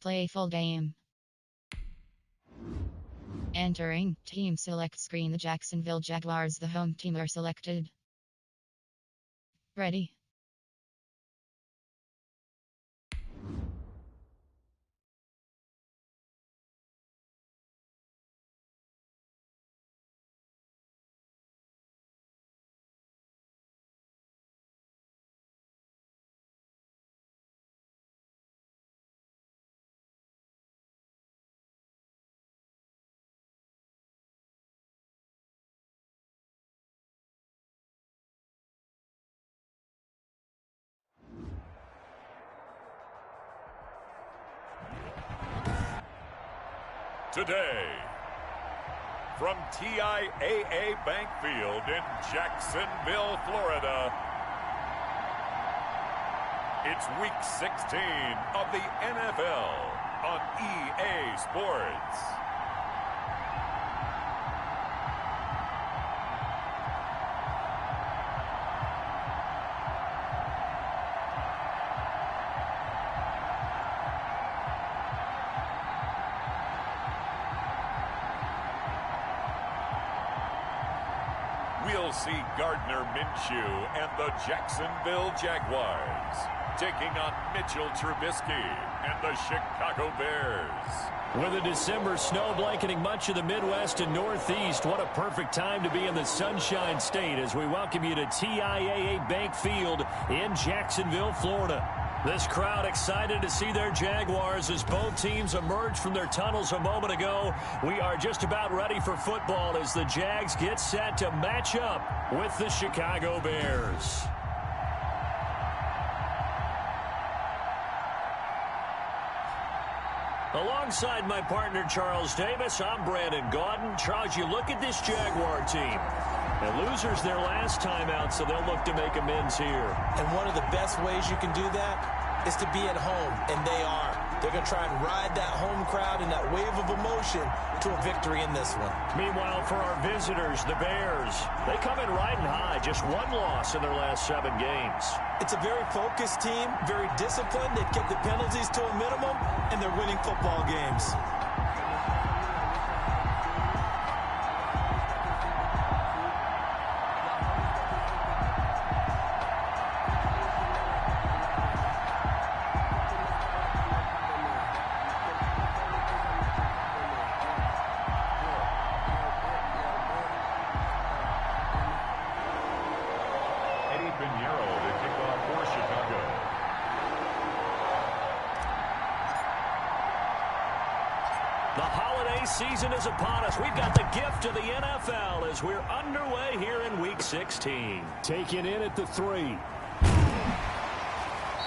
Playful game. Entering team select screen. The Jacksonville Jaguars, the home team, are selected. Ready. Today, from TIAA Bank Field in Jacksonville, Florida, it's Week 16 of the NFL on EA Sports. We'll see Gardner Minshew and the Jacksonville Jaguars taking on Mitchell Trubisky and the Chicago Bears. With a December snow blanketing much of the Midwest and Northeast, what a perfect time to be in the Sunshine State as we welcome you to TIAA Bank Field in Jacksonville, Florida. This crowd excited to see their Jaguars as both teams emerged from their tunnels a moment ago. We are just about ready for football as the Jags get set to match up with the Chicago Bears. Alongside my partner Charles Davis, I'm Brandon Gaudin. Charles, you look at this Jaguar team. The losers their last time out, so they'll look to make amends here. And one of the best ways you can do that is to be at home, and they are. They're going to try and ride that home crowd and that wave of emotion to a victory in this one. Meanwhile, for our visitors, the Bears, they come in riding high. Just one loss in their last 7 games. It's a very focused team, very disciplined. They've kept the penalties to a minimum, and they're winning football games. The holiday season is upon us. We've got the gift of the NFL as we're underway here in Week 16. Taken in at the 3.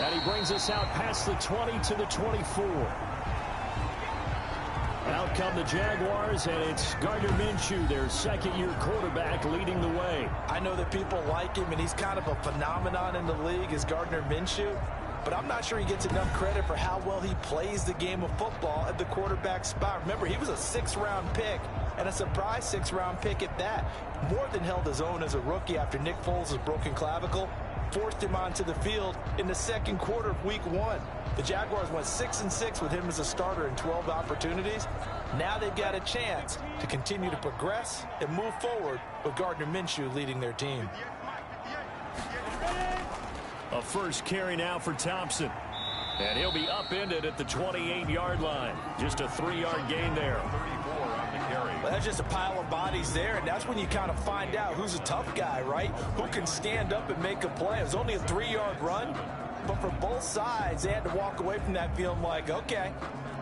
And he brings us out past the 20 to the 24. Out come the Jaguars, and it's Gardner Minshew, their second-year quarterback, leading the way. I know that people like him, and he's kind of a phenomenon in the league as Gardner Minshew. But I'm not sure he gets enough credit for how well he plays the game of football at the quarterback spot. Remember, he was a 6th-round pick, and a surprise 6th-round pick at that. More than held his own as a rookie after Nick Foles' broken clavicle forced him onto the field in the second quarter of Week 1. The Jaguars went 6-6 with him as a starter in 12 opportunities. Now they've got a chance to continue to progress and move forward with Gardner Minshew leading their team. A first carry now for Thompson. And he'll be upended at the 28-yard line. Just a 3-yard gain there. Well, that's just a pile of bodies there, and that's when you kind of find out who's a tough guy, right? Who can stand up and make a play. It was only a 3-yard run, but for both sides, they had to walk away from that feeling like, okay,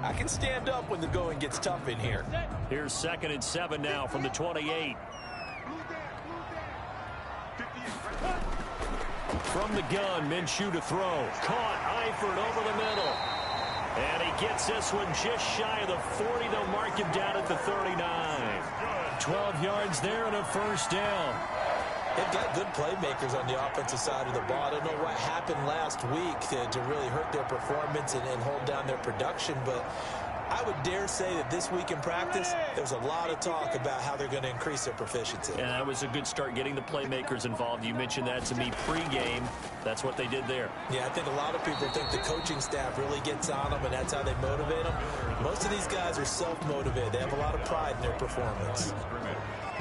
I can stand up when the going gets tough in here. Here's 2nd and 7 now from the 28. From the gun, Minshew to throw. Caught, Eifert over the middle. And he gets this one just shy of the 40. They'll mark him down at the 39. 12 yards there and a first down. They've got good playmakers on the offensive side of the ball. I don't know what happened last week to really hurt their performance and hold down their production, but I would dare say that this week in practice, there's a lot of talk about how they're going to increase their proficiency. And that was a good start getting the playmakers involved. You mentioned that to me pregame. That's what they did there. Yeah, I think a lot of people think the coaching staff really gets on them, and that's how they motivate them. Most of these guys are self-motivated. They have a lot of pride in their performance.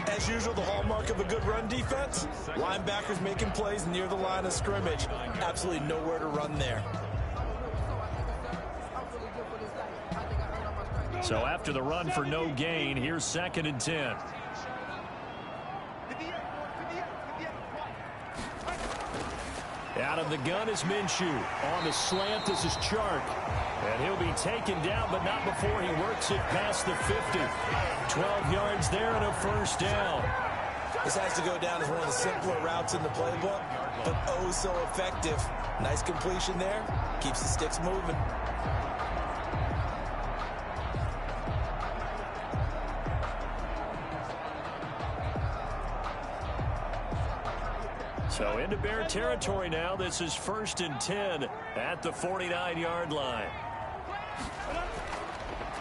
As usual, the hallmark of a good run defense, linebackers making plays near the line of scrimmage. Absolutely nowhere to run there. So after the run for no gain, here's 2nd and 10. Out of the gun is Minshew. On the slant, this is Chark. And he'll be taken down, but not before he works it past the 50. 12 yards there and a first down. This has to go down as one of the simpler routes in the playbook, but oh so effective. Nice completion there. Keeps the sticks moving. So into Bear territory now. This is 1st and 10 at the 49-yard line.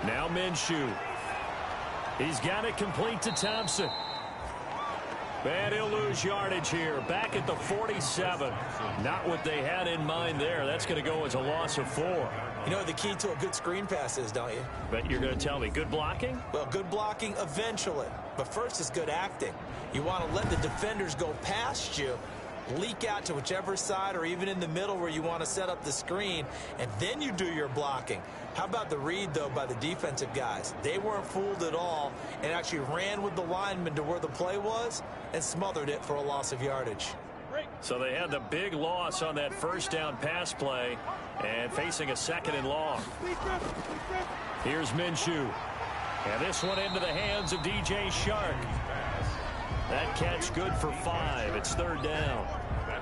Now Minshew. He's got it complete to Thompson. And he'll lose yardage here. Back at the 47. Not what they had in mind there. That's going to go as a loss of 4. You know what the key to a good screen pass is, don't you? But you're going to tell me, good blocking? Well, good blocking eventually. But first is good acting. You want to let the defenders go past you, leak out to whichever side or even in the middle where you want to set up the screen, and then you do your blocking. How about the read, though, by the defensive guys? They weren't fooled at all and actually ran with the lineman to where the play was and smothered it for a loss of yardage. So they had the big loss on that first down pass play and facing a 2nd and long. Here's Minshew. And this one into the hands of DJ Chark. That catch good for 5. It's 3rd down.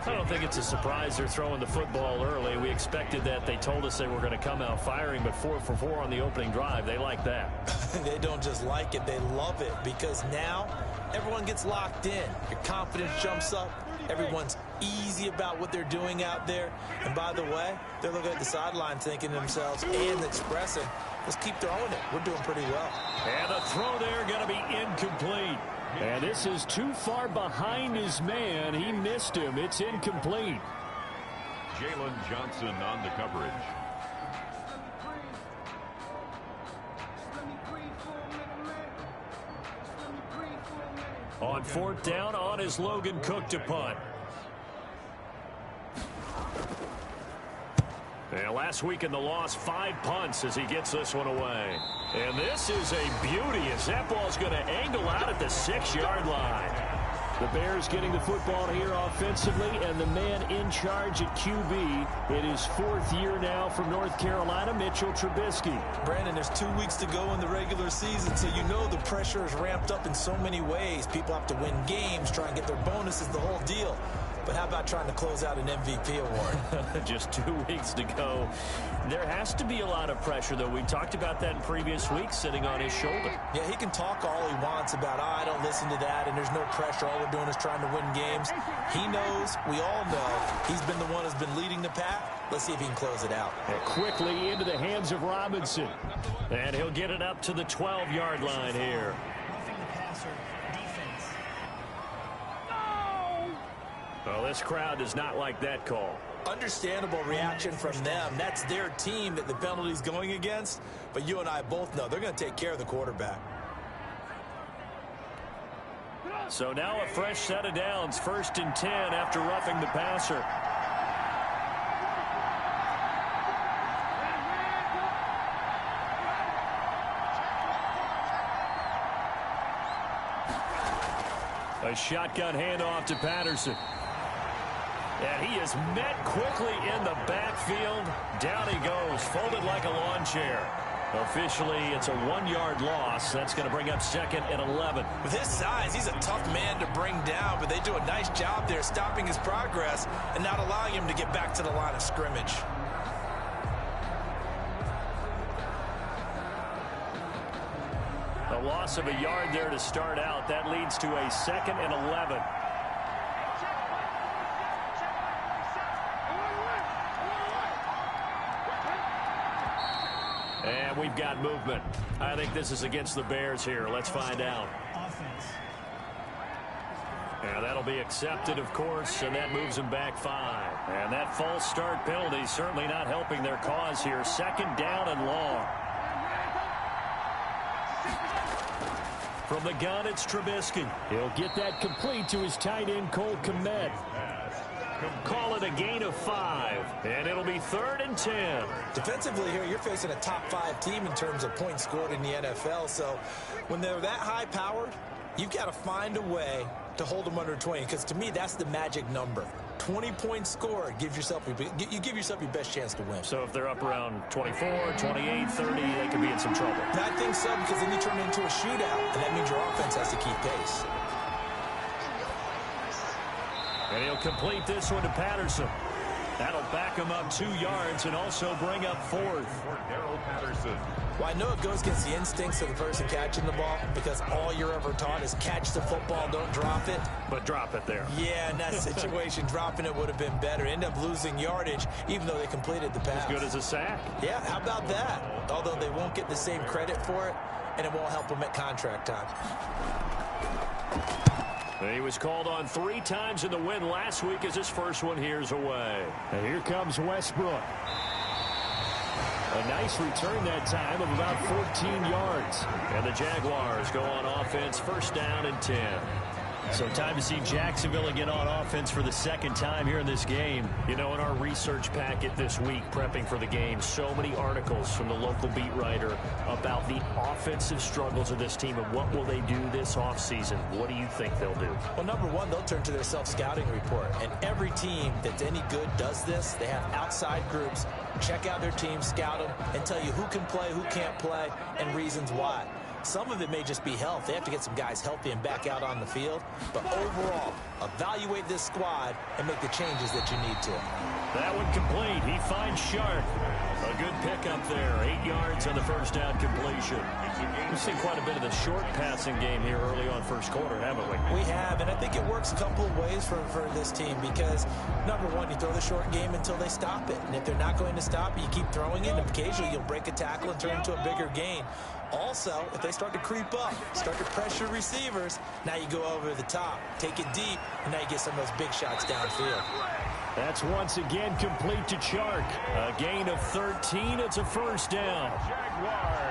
I don't think it's a surprise they're throwing the football early. We expected that. They told us they were going to come out firing, but 4 for 4 on the opening drive. They like that. They don't just like it, they love it, because now everyone gets locked in. Your confidence jumps up. Everyone's easy about what they're doing out there. And by the way, they're looking at the sideline thinking to themselves and expressing, let's keep throwing it. We're doing pretty well. And the throw there going to be incomplete. And this is too far behind his man. He missed him. It's incomplete. Jalen Johnson on the coverage. On 4th down, on is Logan Cook to punt. And last week in the loss, 5 punts as he gets this one away. And this is a beauty as that ball's going to angle out at the 6-yard line. The Bears getting the football here offensively, and the man in charge at QB. It is 4th year now from North Carolina, Mitchell Trubisky. Brandon, there's 2 weeks to go in the regular season, so you know the pressure is ramped up in so many ways. People have to win games, try and get their bonuses, the whole deal. But how about trying to close out an MVP award? Just 2 weeks to go. There has to be a lot of pressure, though. We talked about that in previous weeks, sitting on his shoulder. Yeah, he can talk all he wants about, I don't listen to that, and there's no pressure. All we're doing is trying to win games. He knows, we all know, he's been the one who's been leading the pack. Let's see if he can close it out. And quickly into the hands of Robinson. And he'll get it up to the 12-yard line here. Well, this crowd does not like that call. Understandable reaction from them. That's their team that the penalty's going against. But you and I both know they're going to take care of the quarterback. So now a fresh set of downs. 1st and 10 after roughing the passer. A shotgun handoff to Patterson. And he is met quickly in the backfield. Down he goes, folded like a lawn chair. Officially, it's a 1-yard loss. That's going to bring up 2nd and 11. With his size, he's a tough man to bring down, but they do a nice job there stopping his progress and not allowing him to get back to the line of scrimmage. A loss of a yard there to start out. That leads to a 2nd and 11. And we've got movement. I think this is against the Bears here. Let's find out. And that'll be accepted, of course, and that moves them back 5. And that false start penalty certainly not helping their cause here. 2nd down and long. From the gun, it's Trubisky. He'll get that complete to his tight end, Kombat. Call it a gain of 5, and it'll be 3rd and 10. Defensively here, you're facing a top 5 team in terms of points scored in the NFL. So when they're that high powered, you've got to find a way to hold them under 20, because to me, that's the magic number. 20 points scored gives yourself you give yourself your best chance to win. So if they're up around 24, 28, 30, they could be in some trouble. I think so, because then you turn it into a shootout, and that means your offense has to keep pace. And he'll complete this one to Patterson. That'll back him up 2 yards and also bring up 4th. Well, I know it goes against the instincts of the person catching the ball, because all you're ever taught is catch the football, don't drop it. But drop it there. Yeah, in that situation, dropping it would have been better. End up losing yardage, even though they completed the pass. As good as a sack. Yeah, how about that? Although they won't get the same credit for it, and it won't help them at contract time. He was called on 3 times in the win last week as his first one here's away. And here comes Westbrook. A nice return that time of about 14 yards. And the Jaguars go on offense, 1st down and 10. So time to see Jacksonville again on offense for the 2nd time here in this game. You know, in our research packet this week, prepping for the game, so many articles from the local beat writer about the offensive struggles of this team and what will they do this offseason. What do you think they'll do? Well, number one, they'll turn to their self-scouting report. And every team that's any good does this. They have outside groups. Check out their team, scout them, and tell you who can play, who can't play, and reasons why. Some of it may just be health. They have to get some guys healthy and back out on the field. But overall, evaluate this squad and make the changes that you need to. That one complete. He finds Sharp. A good pickup there. 8 yards on the 1st down completion. We've seen quite a bit of the short passing game here early on 1st quarter, haven't we? We have, and I think it works a couple of ways for this team, because, number one, you throw the short game until they stop it. And if they're not going to stop it, you keep throwing it, and occasionally you'll break a tackle and turn into a bigger gain. Also, if they start to creep up, start to pressure receivers, now you go over the top, take it deep, and now you get some of those big shots downfield. That's once again complete to Chark. A gain of 13. It's a 1st down.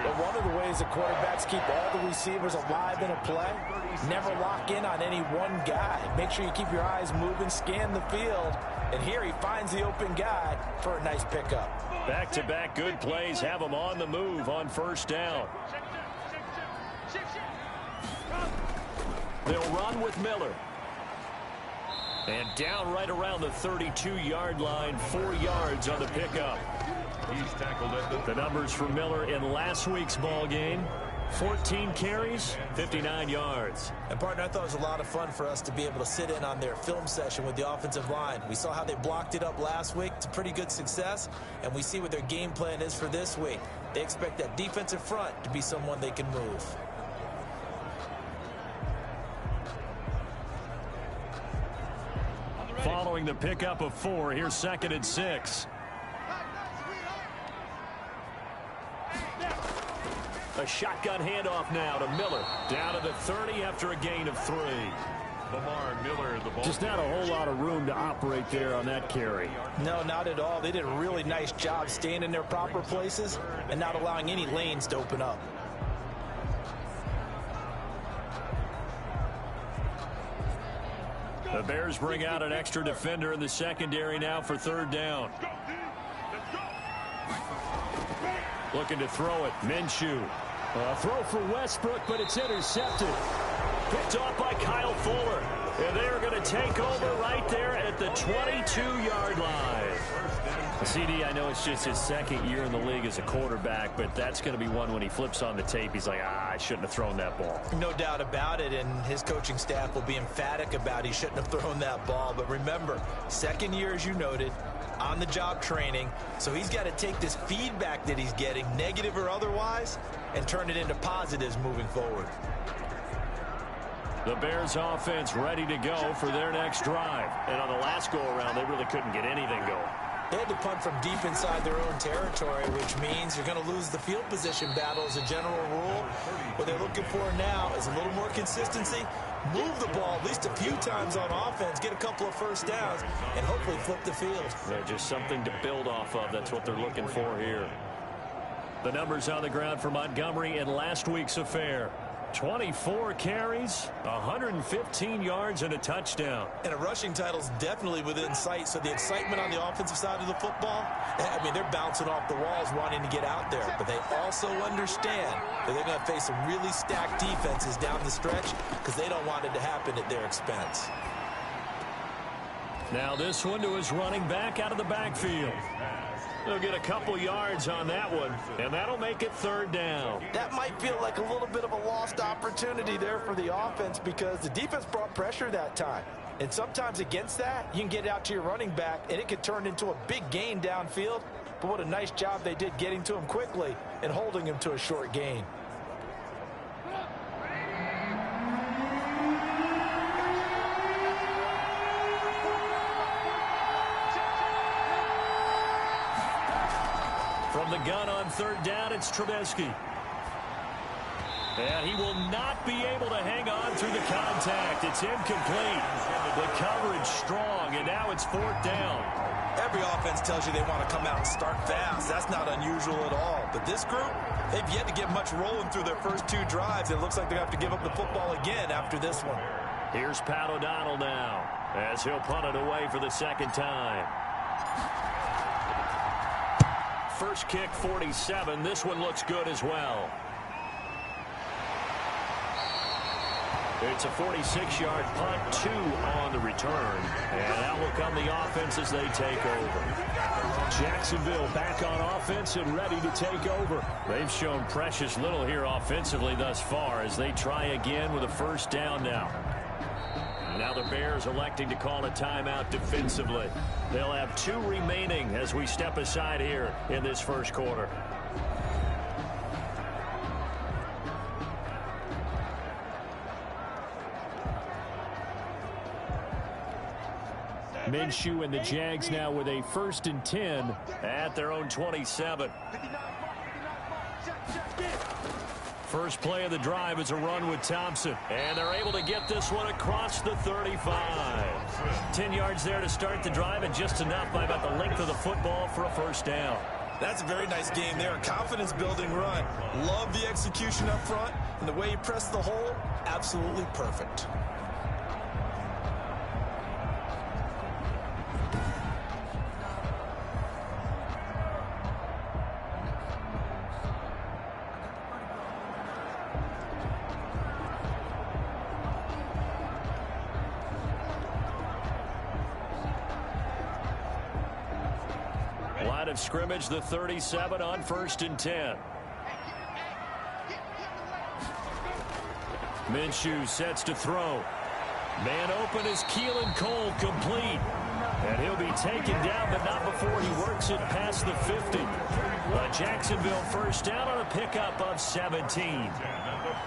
But one of the ways that quarterbacks keep all the receivers alive in a play, never lock in on any one guy. Make sure you keep your eyes moving, scan the field, and here he finds the open guy for a nice pickup. Back-to-back good plays have him on the move on 1st down. They'll run with Miller. And down right around the 32-yard line, 4 yards on the pickup. He's tackled at the numbers for Miller in last week's ball game. 14 carries, 59 yards. And, partner, I thought it was a lot of fun for us to be able to sit in on their film session with the offensive line. We saw how they blocked it up last week. It's a pretty good success, and we see what their game plan is for this week. They expect that defensive front to be someone they can move. Following the pickup of 4, here's 2nd and 6. A shotgun handoff now to Miller. Down to the 30 after a gain of 3. Lamar Miller, the ball. Just not a whole lot of room to operate there on that carry. No, not at all. They did a really nice job staying in their proper places and not allowing any lanes to open up. The Bears bring out an extra defender in the secondary now for 3rd down. Looking to throw it. Minshew. A throw for Westbrook, but it's intercepted. Picked off by Kyle Fuller. And they're going to take over right there at the 22-yard line. CD, I know it's just his 2nd year in the league as a quarterback, but that's going to be one when he flips on the tape. He's like, I shouldn't have thrown that ball. No doubt about it, and his coaching staff will be emphatic about he shouldn't have thrown that ball. But remember, 2nd year, as you noted, on-the-job training, so he's got to take this feedback that he's getting, negative or otherwise, and turn it into positives moving forward. The Bears offense ready to go for their next drive. And on the last go-around, they really couldn't get anything going. They had to punt from deep inside their own territory, which means you're going to lose the field position battle as a general rule. What they're looking for now is a little more consistency, move the ball at least a few times on offense, get a couple of first downs, and hopefully flip the field. They're just something to build off of. That's what they're looking for here. The numbers on the ground for Montgomery in last week's affair. 24 carries, 115 yards, and a touchdown. And a rushing title's definitely within sight, so the excitement on the offensive side of the football, I mean, they're bouncing off the walls wanting to get out there, but they also understand that they're going to face some really stacked defenses down the stretch because they don't want it to happen at their expense. Now this one to his running back out of the backfield. They'll get a couple yards on that one, and that'll make it third down. That might feel like a little bit of a lost opportunity there for the offense because the defense brought pressure that time. And sometimes against that, you can get out to your running back, and it could turn into a big gain downfield. But what a nice job they did getting to him quickly and holding him to a short gain. From the gun on third down, it's Trubisky. And he will not be able to hang on through the contact. It's incomplete. The coverage strong, and now it's fourth down. Every offense tells you they want to come out and start fast. That's not unusual at all. But this group, they've yet to get much rolling through their first two drives. It looks like they have to give up the football again after this one. Here's Pat O'Donnell now as he'll punt it away for the second time. First kick, 47. This one looks good as well. It's a 46-yard punt, 2 on the return. And out will come the offense as they take over. Jacksonville back on offense and ready to take over. They've shown precious little here offensively thus far as they try again with a first down now. Now the Bears electing to call a timeout defensively. They'll have 2 remaining as we step aside here in this first quarter. Minshew and the Jags now with a 1st and 10 at their own 27. First play of the drive is a run with Thompson. And they're able to get this one across the 35. 10 yards there to start the drive, and just enough by about the length of the football for a first down. That's a very nice game there. A confidence-building run. Love the execution up front. And the way he pressed the hole, absolutely perfect. Line of scrimmage, the 37 on 1st and 10. Minshew sets to throw. Man open is Keelan Cole, complete. And he'll be taken down, but not before he works it past the 50. A Jacksonville first down on a pickup of 17.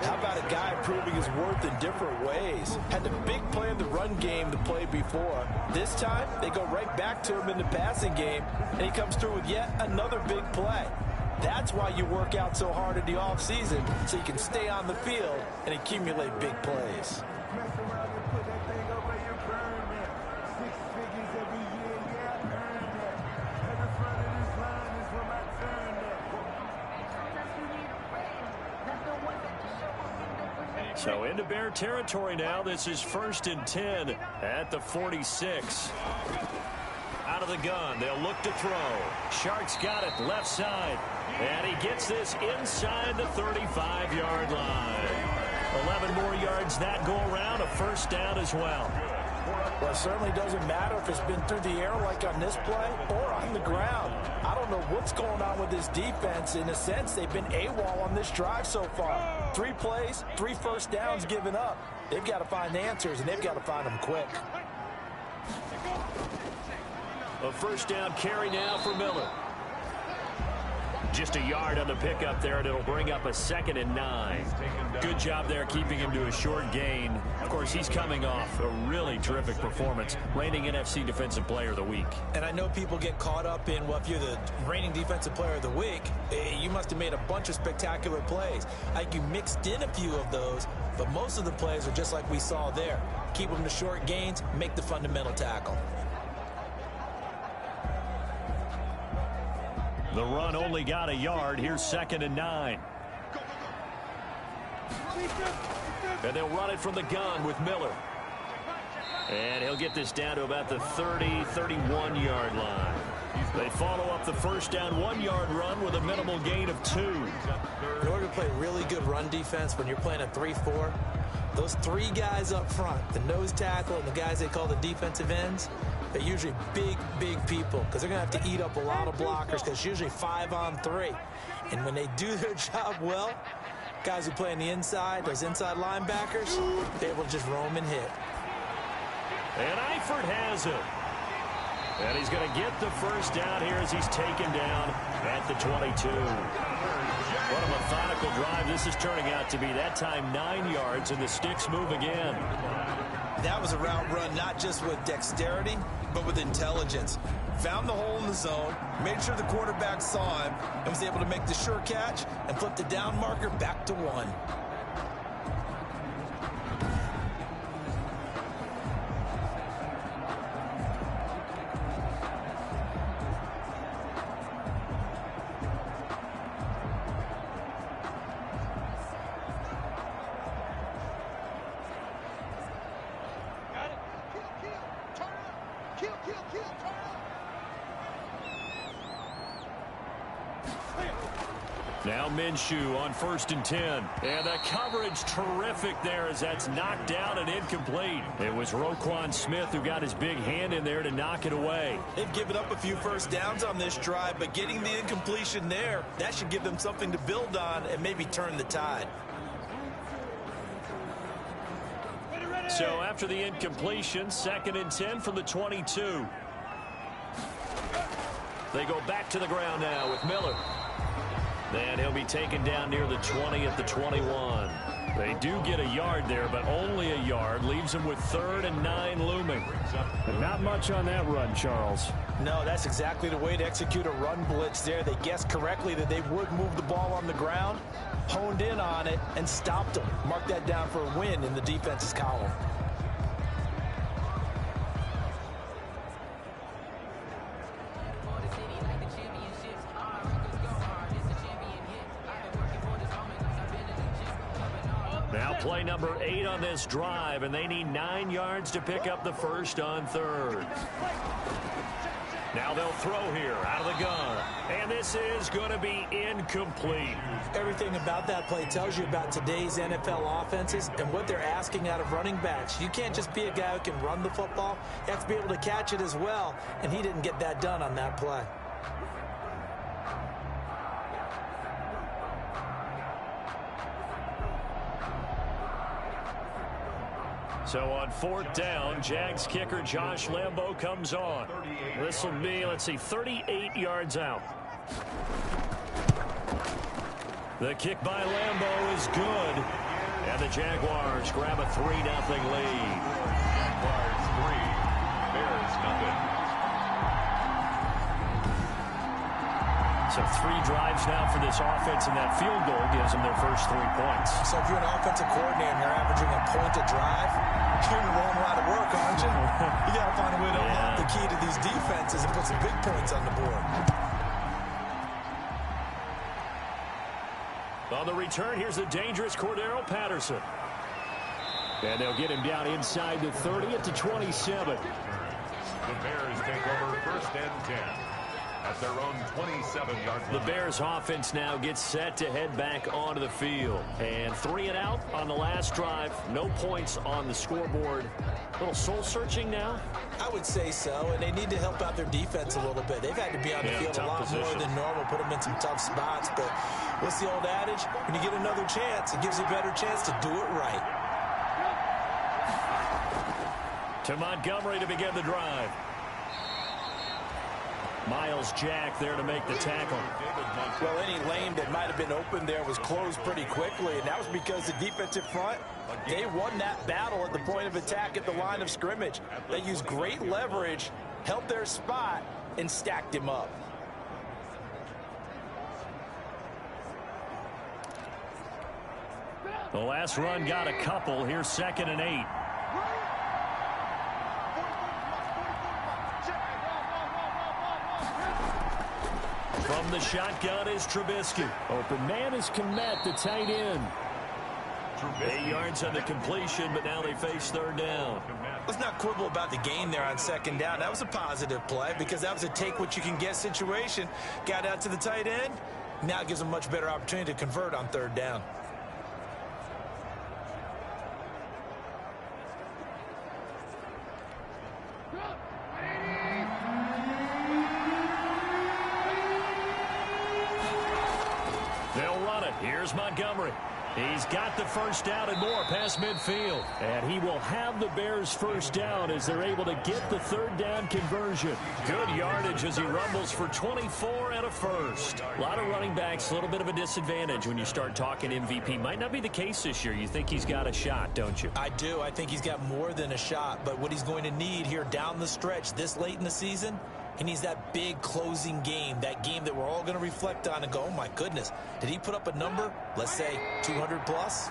How about a guy proving his worth in different ways? Had the big play in the run game to play before. This time, they go right back to him in the passing game, and he comes through with yet another big play. That's why you work out so hard in the offseason, so you can stay on the field and accumulate big plays. So into Bear territory now. This is 1st and 10 at the 46. Out of the gun. They'll look to throw. Shark's got it left side. And he gets this inside the 35-yard line. 11 more yards that go around. A first down as well. Well, it certainly doesn't matter if it's been through the air like on this play or on the ground. I don't know what's going on with this defense. In a sense, they've been AWOL on this drive so far. 3 plays, 3 first downs given up. They've got to find answers, and they've got to find them quick. A first down carry now for Miller. Just a yard on the pickup there, and it'll bring up a 2nd and 9. Good job there keeping him to a short gain. Of course, he's coming off a really terrific performance, reigning NFC Defensive Player of the Week. And I know people get caught up in, well, if you're the reigning Defensive Player of the Week, you must have made a bunch of spectacular plays. I think you mixed in a few of those, but most of the plays are just like we saw there. Keep them to short gains, make the fundamental tackle. The run only got a yard. Here's 2nd and 9. And they'll run it from the gun with Miller. And he'll get this down to about the 30, 31-yard line. They follow up the first down 1-yard run with a minimal gain of 2. In order to play really good run defense when you're playing a 3-4, those 3 guys up front, the nose tackle and the guys they call the defensive ends, they're usually big, big people because they're going to have to eat up a lot of blockers because it's usually 5 on 3. And when they do their job well, guys who play on the inside, those inside linebackers, they're able to just roam and hit. And Eifert has it. And he's going to get the first down here as he's taken down at the 22. What a methodical drive this is turning out to be. That time 9 yards, and the sticks move again. That was a route run not just with dexterity, but with intelligence. Found the hole in the zone, made sure the quarterback saw him, and was able to make the sure catch and flip the down marker back to 1. Now Minshew on 1st and 10. And the coverage terrific there as that's knocked down and incomplete. It was Roquan Smith who got his big hand in there to knock it away. They've given up a few first downs on this drive, but getting the incompletion there, that should give them something to build on and maybe turn the tide. So after the incompletion, 2nd and 10 from the 22. They go back to the ground now with Miller. And he'll be taken down near the 20 at the 21. They do get a yard there, but only a yard. Leaves them with 3rd and 9 looming. But not much on that run, Charles. No, that's exactly the way to execute a run blitz there. They guessed correctly that they would move the ball on the ground, honed in on it, and stopped them. Mark that down for a win in the defense's column. Play number 8 on this drive, and they need 9 yards to pick up the first on 3rd. Now they'll throw here out of the gun, and this is going to be incomplete. Everything about that play tells you about today's NFL offenses and what they're asking out of running backs. You can't just be a guy who can run the football. You have to be able to catch it as well, and he didn't get that done on that play. So on 4th down, Jags kicker Josh Lambo comes on. This will be, let's see, 38 yards out. The kick by Lambo is good. And the Jaguars grab a 3-0 lead. Jaguars 3, Bears nothing. So 3 drives now for this offense, and that field goal gives them their first 3 points. So if you're an offensive coordinator and you're averaging a point a drive, you're in the wrong line of work, aren't you? You got to find a way to unlock the key to these defenses and put some big points on the board. On the return, here's the dangerous Cordero Patterson. And they'll get him down inside the 30 at the 27. The Bears take over 1st and 10. At their own 27-yard line. The Bears offense now gets set to head back onto the field. And 3 and out on the last drive. No points on the scoreboard. A little soul-searching now? I would say so, and they need to help out their defense a little bit. They've had to be on the field a lot more than normal, put them in some tough spots. But what's the old adage? When you get another chance, it gives you a better chance to do it right. To Montgomery to begin the drive. Miles Jack there to make the tackle. Well, any lane that might have been open there was closed pretty quickly, and that was because the defensive front, they won that battle at the point of attack at the line of scrimmage. They used great leverage, held their spot, and stacked him up. The last run got a couple. Here's 2nd and 8. From the shotgun is Trubisky. Open man is Kombat, the tight end. 8 yards on the completion, but now they face 3rd down. Let's not quibble about the gain there on 2nd down. That was a positive play because that was a take-what-you-can-get situation. Got out to the tight end. Now it gives them a much better opportunity to convert on 3rd down. They'll run it. Here's Montgomery. He's got the 1st down and more past midfield. And he will have the Bears' 1st down as they're able to get the 3rd down conversion. Good yardage as he rumbles for 24 and a 1st. A lot of running backs, a little bit of a disadvantage when you start talking MVP. Might not be the case this year. You think he's got a shot, don't you? I do. I think he's got more than a shot. But what he's going to need here down the stretch this late in the season, he needs that big closing game, that game that we're all going to reflect on and go, oh, my goodness, did he put up a number, let's say 200 plus?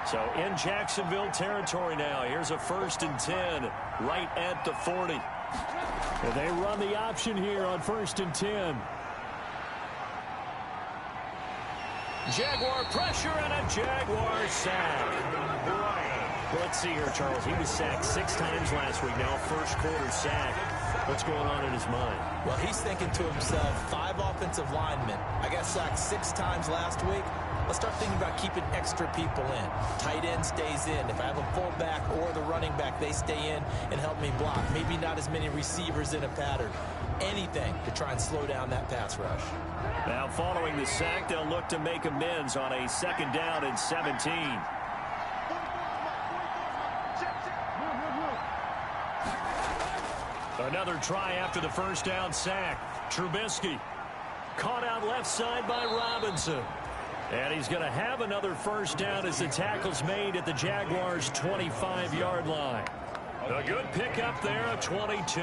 So in Jacksonville territory now. Here's a 1st and 10 right at the 40. And they run the option here on 1st and 10. Jaguar pressure and a Jaguar sack. Well, let's see here, Charles. He was sacked 6 times last week. Now 1st quarter sack. What's going on in his mind? Well, he's thinking to himself, 5 offensive linemen. I got sacked 6 times last week. Let's start thinking about keeping extra people in. Tight end stays in. If I have a fullback or the running back, they stay in and help me block. Maybe not as many receivers in a pattern. Anything to try and slow down that pass rush. Now following the sack, they'll look to make amends on a 2nd down and 17. Another try after the 1st down sack. Trubisky caught out left side by Robinson. And he's going to have another 1st down as the tackle's made at the Jaguars' 25-yard line. A good pickup there, a 22.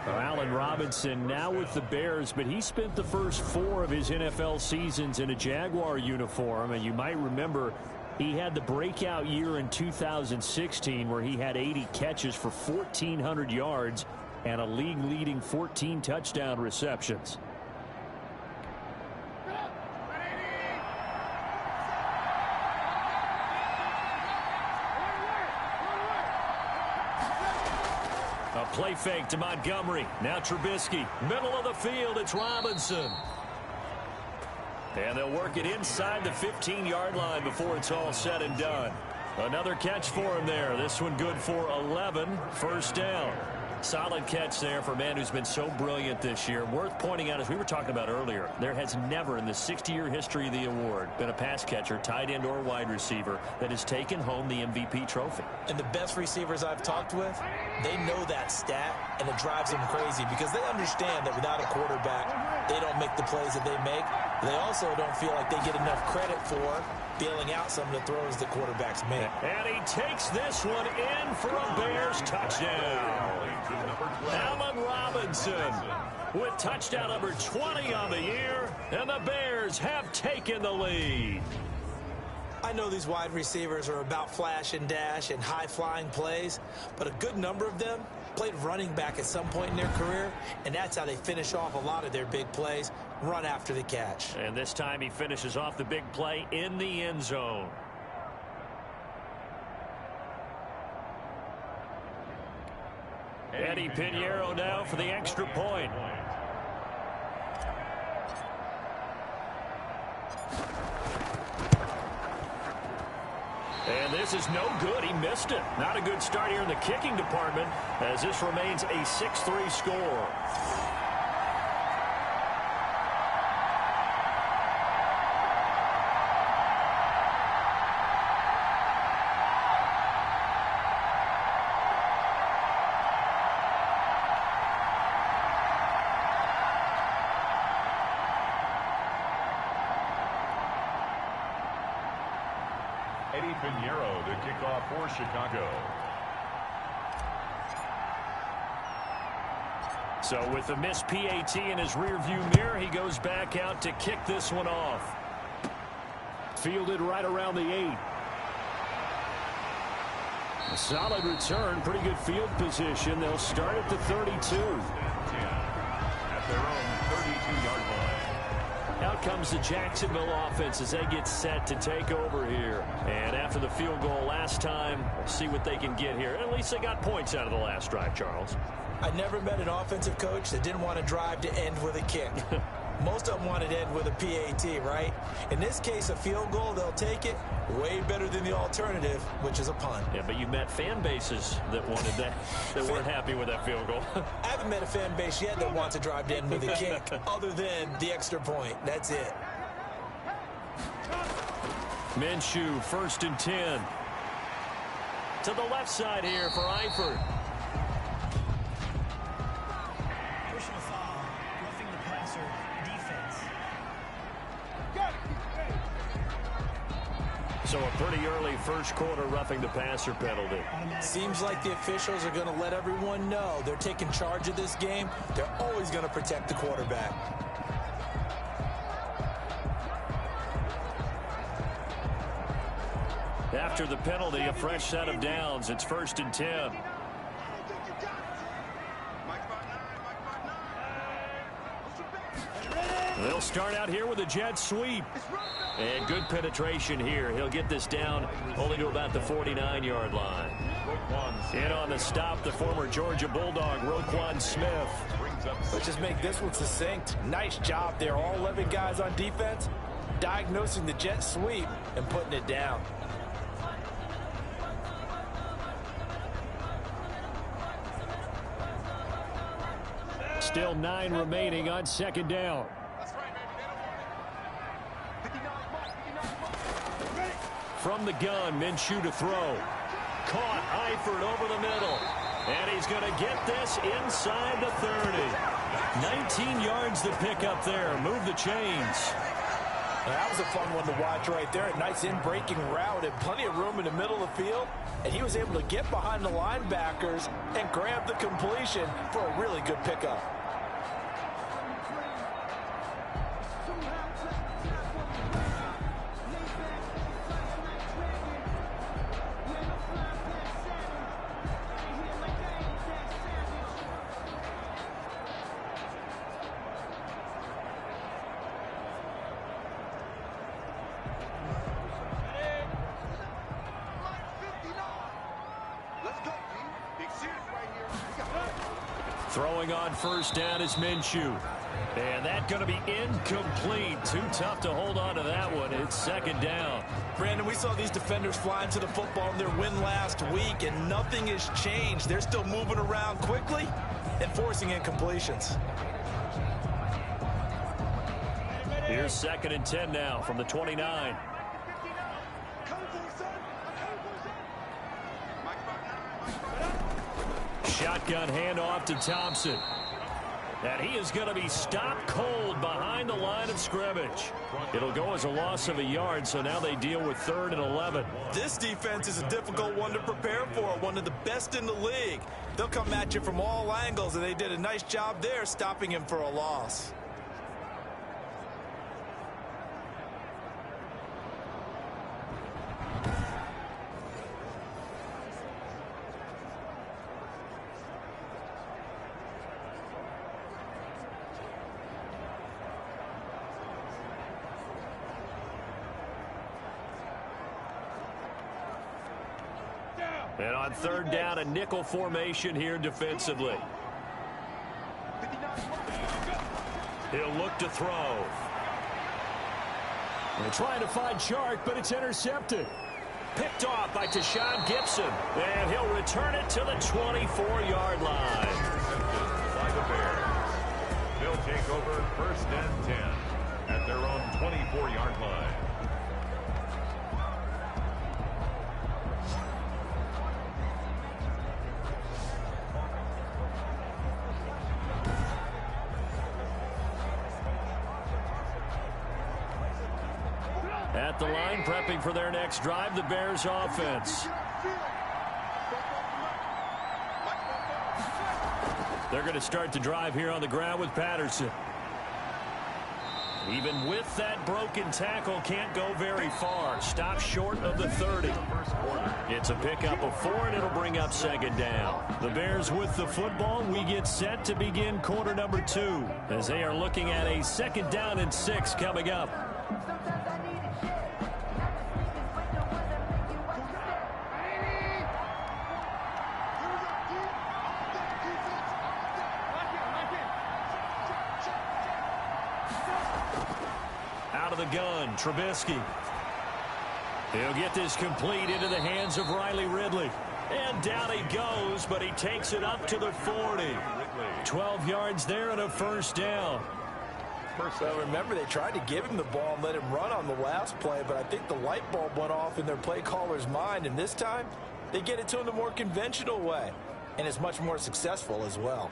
Allen Robinson now with the Bears, but he spent the first 4 of his NFL seasons in a Jaguar uniform. And you might remember he had the breakout year in 2016 where he had 80 catches for 1,400 yards and a league-leading 14 touchdown receptions. A play fake to Montgomery. Now Trubisky. Middle of the field, it's Robinson. And they'll work it inside the 15-yard line before it's all said and done. Another catch for him there. This one good for 11. 1st down. Solid catch there for a man who's been so brilliant this year. Worth pointing out, as we were talking about earlier, there has never in the 60-year history of the award been a pass catcher, tight end or wide receiver that has taken home the MVP trophy. And the best receivers I've talked with, they know that stat, and it drives them crazy because they understand that without a quarterback, they don't make the plays that they make. They also don't feel like they get enough credit for bailing out some of the throws the quarterbacks make. And he takes this one in for a Bears touchdown. Allen Robinson with touchdown number 20 on the year, and the Bears have taken the lead. I know these wide receivers are about flash and dash and high-flying plays, but a good number of them played running back at some point in their career, and that's how they finish off a lot of their big plays, run after the catch. And this time he finishes off the big play in the end zone. Eddie Pinheiro now for the extra point. And this is no good. He missed it. Not a good start here in the kicking department as this remains a 6-3 score. Eddie Pinheiro to kick off for Chicago. So with a missed PAT in his rearview mirror, he goes back out to kick this one off. Fielded right around the 8. A solid return, pretty good field position. They'll start at the 32. At their own 32-yard line. Out comes the Jacksonville offense as they get set to take over here. And after the field goal last time, we'll see what they can get here. At least they got points out of the last drive, Charles. I never met an offensive coach that didn't want to drive to end with a kick. Most of them wanted to end with a PAT, right? In this case, a field goal, they'll take it. Way better than the alternative, which is a punt. Yeah, but you met fan bases that wanted that, that weren't happy with that field goal. I haven't met a fan base yet that wants to drive to end with a kick, other than the extra point. That's it. Minshew, 1st and 10. To the left side here for Eifert. Personal foul, roughing the passer, defense. So a pretty early first quarter roughing the passer penalty. Seems like the officials are going to let everyone know they're taking charge of this game. They're always going to protect the quarterback. After the penalty, a fresh set of downs. It's 1st and 10. They'll start out here with a jet sweep. And good penetration here. He'll get this down only to about the 49-yard line. In on the stop, the former Georgia Bulldog, Roquan Smith. Let's just make this one succinct. Nice job there. All 11 guys on defense diagnosing the jet sweep and putting it down. Still 9 remaining on 2nd down. From the gun, Minshew to throw. Caught, Eifert over the middle. And he's going to get this inside the 30. 19 yards to pick up there. Move the chains. That was a fun one to watch right there. A nice in-breaking route and plenty of room in the middle of the field. And he was able to get behind the linebackers and grab the completion for a really good pickup. Throwing on 1st down is Minshew. And that's going to be incomplete. Too tough to hold on to that one. It's 2nd down. Brandon, we saw these defenders flying to the football in their win last week, and nothing has changed. They're still moving around quickly and forcing incompletions. Here's 2nd and 10 now from the 29. Shotgun handoff to Thompson. And he is going to be stopped cold behind the line of scrimmage. It'll go as a loss of a yard, so now they deal with 3rd and 11. This defense is a difficult one to prepare for, one of the best in the league. They'll come at you from all angles, and they did a nice job there stopping him for a loss. And on 3rd down, a nickel formation here defensively. He'll look to throw. They're trying to find Chark, but it's intercepted. Picked off by Tashawn Gibson. And he'll return it to the 24-yard line. By the Bears. They'll take over 1st and 10 at their own 24-yard line. At the line, prepping for their next drive, the Bears offense. They're going to start the drive here on the ground with Patterson. Even with that broken tackle, can't go very far. Stop short of the 30. It's a pickup of 4, and it'll bring up second down. The Bears with the football. We get set to begin quarter number 2 as they are looking at a 2nd down and 6 coming up. The gun, Trubisky. He'll get this complete into the hands of Riley Ridley. And down he goes, but he takes it up to the 40. 12 yards there and a 1st down. Well, remember, they tried to give him the ball and let him run on the last play, but I think the light bulb went off in their play caller's mind, and this time they get it to him the more conventional way, and it's much more successful as well.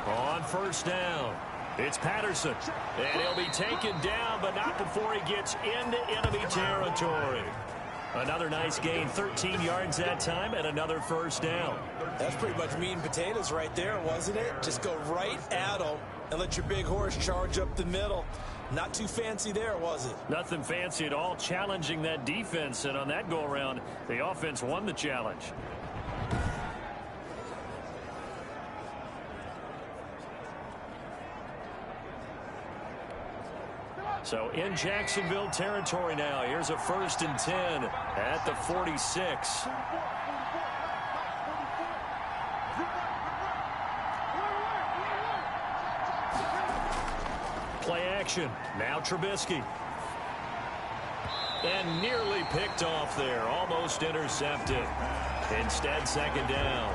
On 1st down, it's Patterson. And he'll be taken down, but not before he gets into enemy territory. Another nice gain, 13 yards that time, and another 1st down. That's pretty much meat and potatoes right there, wasn't it? Just go right at them and let your big horse charge up the middle. Not too fancy there, was it? Nothing fancy at all, challenging that defense, and on that go-around, the offense won the challenge. So in Jacksonville territory now. Here's a 1st and 10 at the 46. Play action. Now Trubisky. And nearly picked off there. Almost intercepted. Instead, 2nd down.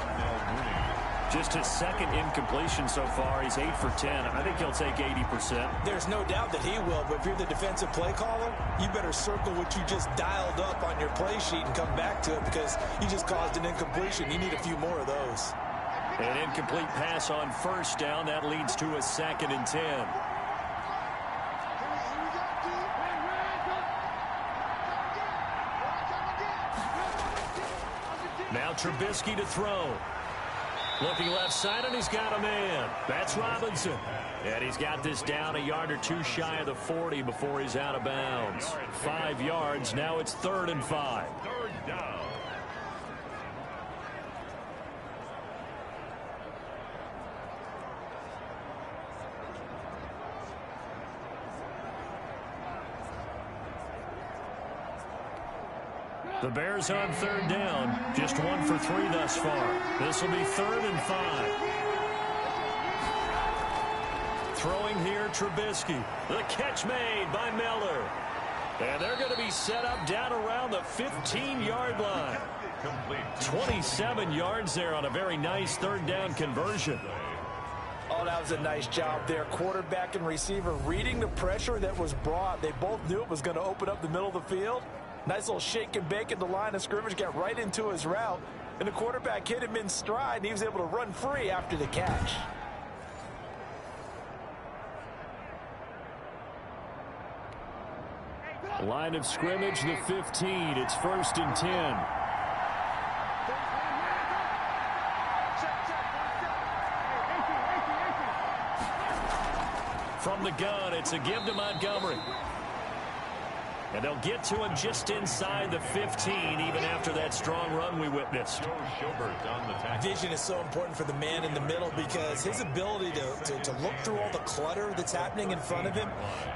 Just his 2nd incompletion so far. He's 8 for 10. I think he'll take 80%. There's no doubt that he will, but if you're the defensive play caller, you better circle what you just dialed up on your play sheet and come back to it because you just caused an incompletion. You need a few more of those. An incomplete pass on 1st down. That leads to a 2nd and 10. Now Trubisky to throw. Looking left side, and he's got a man. That's Robinson. And he's got this down a yard or 2 shy of the 40 before he's out of bounds. 5 yards. Now it's 3rd and 5. 3rd down. The Bears on 3rd down. Just 1 for 3 thus far. This will be 3rd and 5. Throwing here, Trubisky. The catch made by Miller. And they're going to be set up down around the 15-yard line. 27 yards there on a very nice 3rd down conversion. Oh, that was a nice job there. Quarterback and receiver reading the pressure that was brought. They both knew it was going to open up the middle of the field. Nice little shake and bake at the line of scrimmage, got right into his route, and the quarterback hit him in stride, and he was able to run free after the catch. Line of scrimmage, the 15. It's 1st and 10. From the gun, it's a give to Montgomery. And they'll get to him just inside the 15, even after that strong run we witnessed. Vision is so important for the man in the middle because his ability to look through all the clutter that's happening in front of him,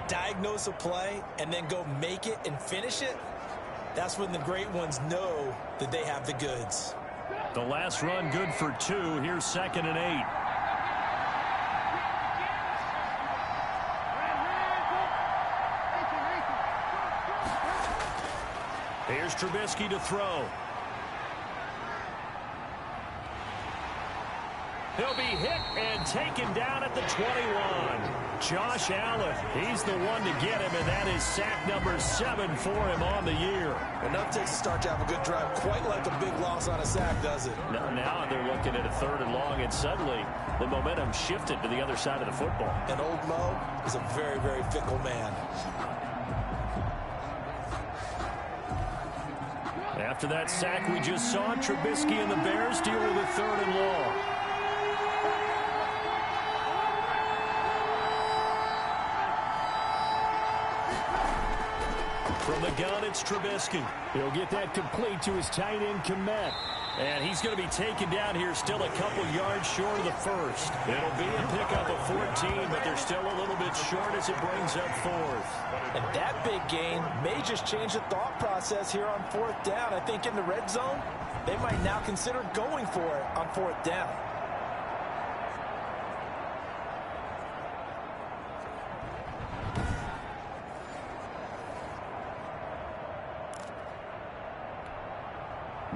diagnose a play, and then go make it and finish it, that's when the great ones know that they have the goods. The last run good for 2. Here's 2nd and 8. Here's Trubisky to throw. He'll be hit and taken down at the 21. Josh Allen, he's the one to get him, and that is sack number 7 for him on the year. Enough takes to start to have a good drive. Quite like a big loss on a sack, does it? Now they're looking at a 3rd and long, and suddenly the momentum shifted to the other side of the football. And old Mo is a very, very fickle man. After that sack we just saw, Trubisky and the Bears deal with a 3rd and long. From the gun, it's Trubisky. He'll get that complete to his tight end, Kombat. And he's going to be taken down here still a couple yards short of the first. It'll be a pickup of 14, but they're still a little bit short as it brings up 4th. And that big gain may just change the thought process here on 4th down. I think in the red zone, they might now consider going for it on 4th down.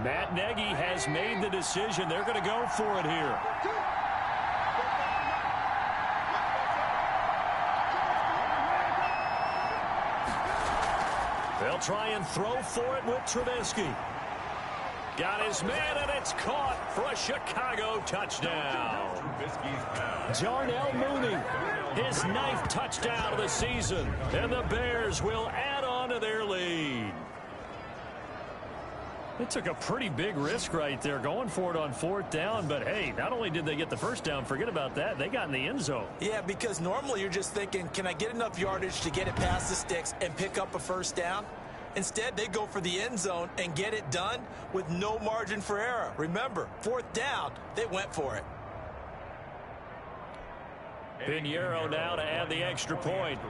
Matt Nagy has made the decision. They're going to go for it here. They'll try and throw for it with Trubisky. Got his man, and it's caught for a Chicago touchdown. Darnell Mooney, his 9th touchdown of the season. And the Bears will add on to their lead. They took a pretty big risk right there going for it on 4th down, but hey, not only did they get the first down, forget about that, they got in the end zone. Yeah, because normally you're just thinking, can I get enough yardage to get it past the sticks and pick up a first down? Instead, they go for the end zone and get it done with no margin for error. Remember, 4th down, they went for it. Pinheiro now to add the extra point.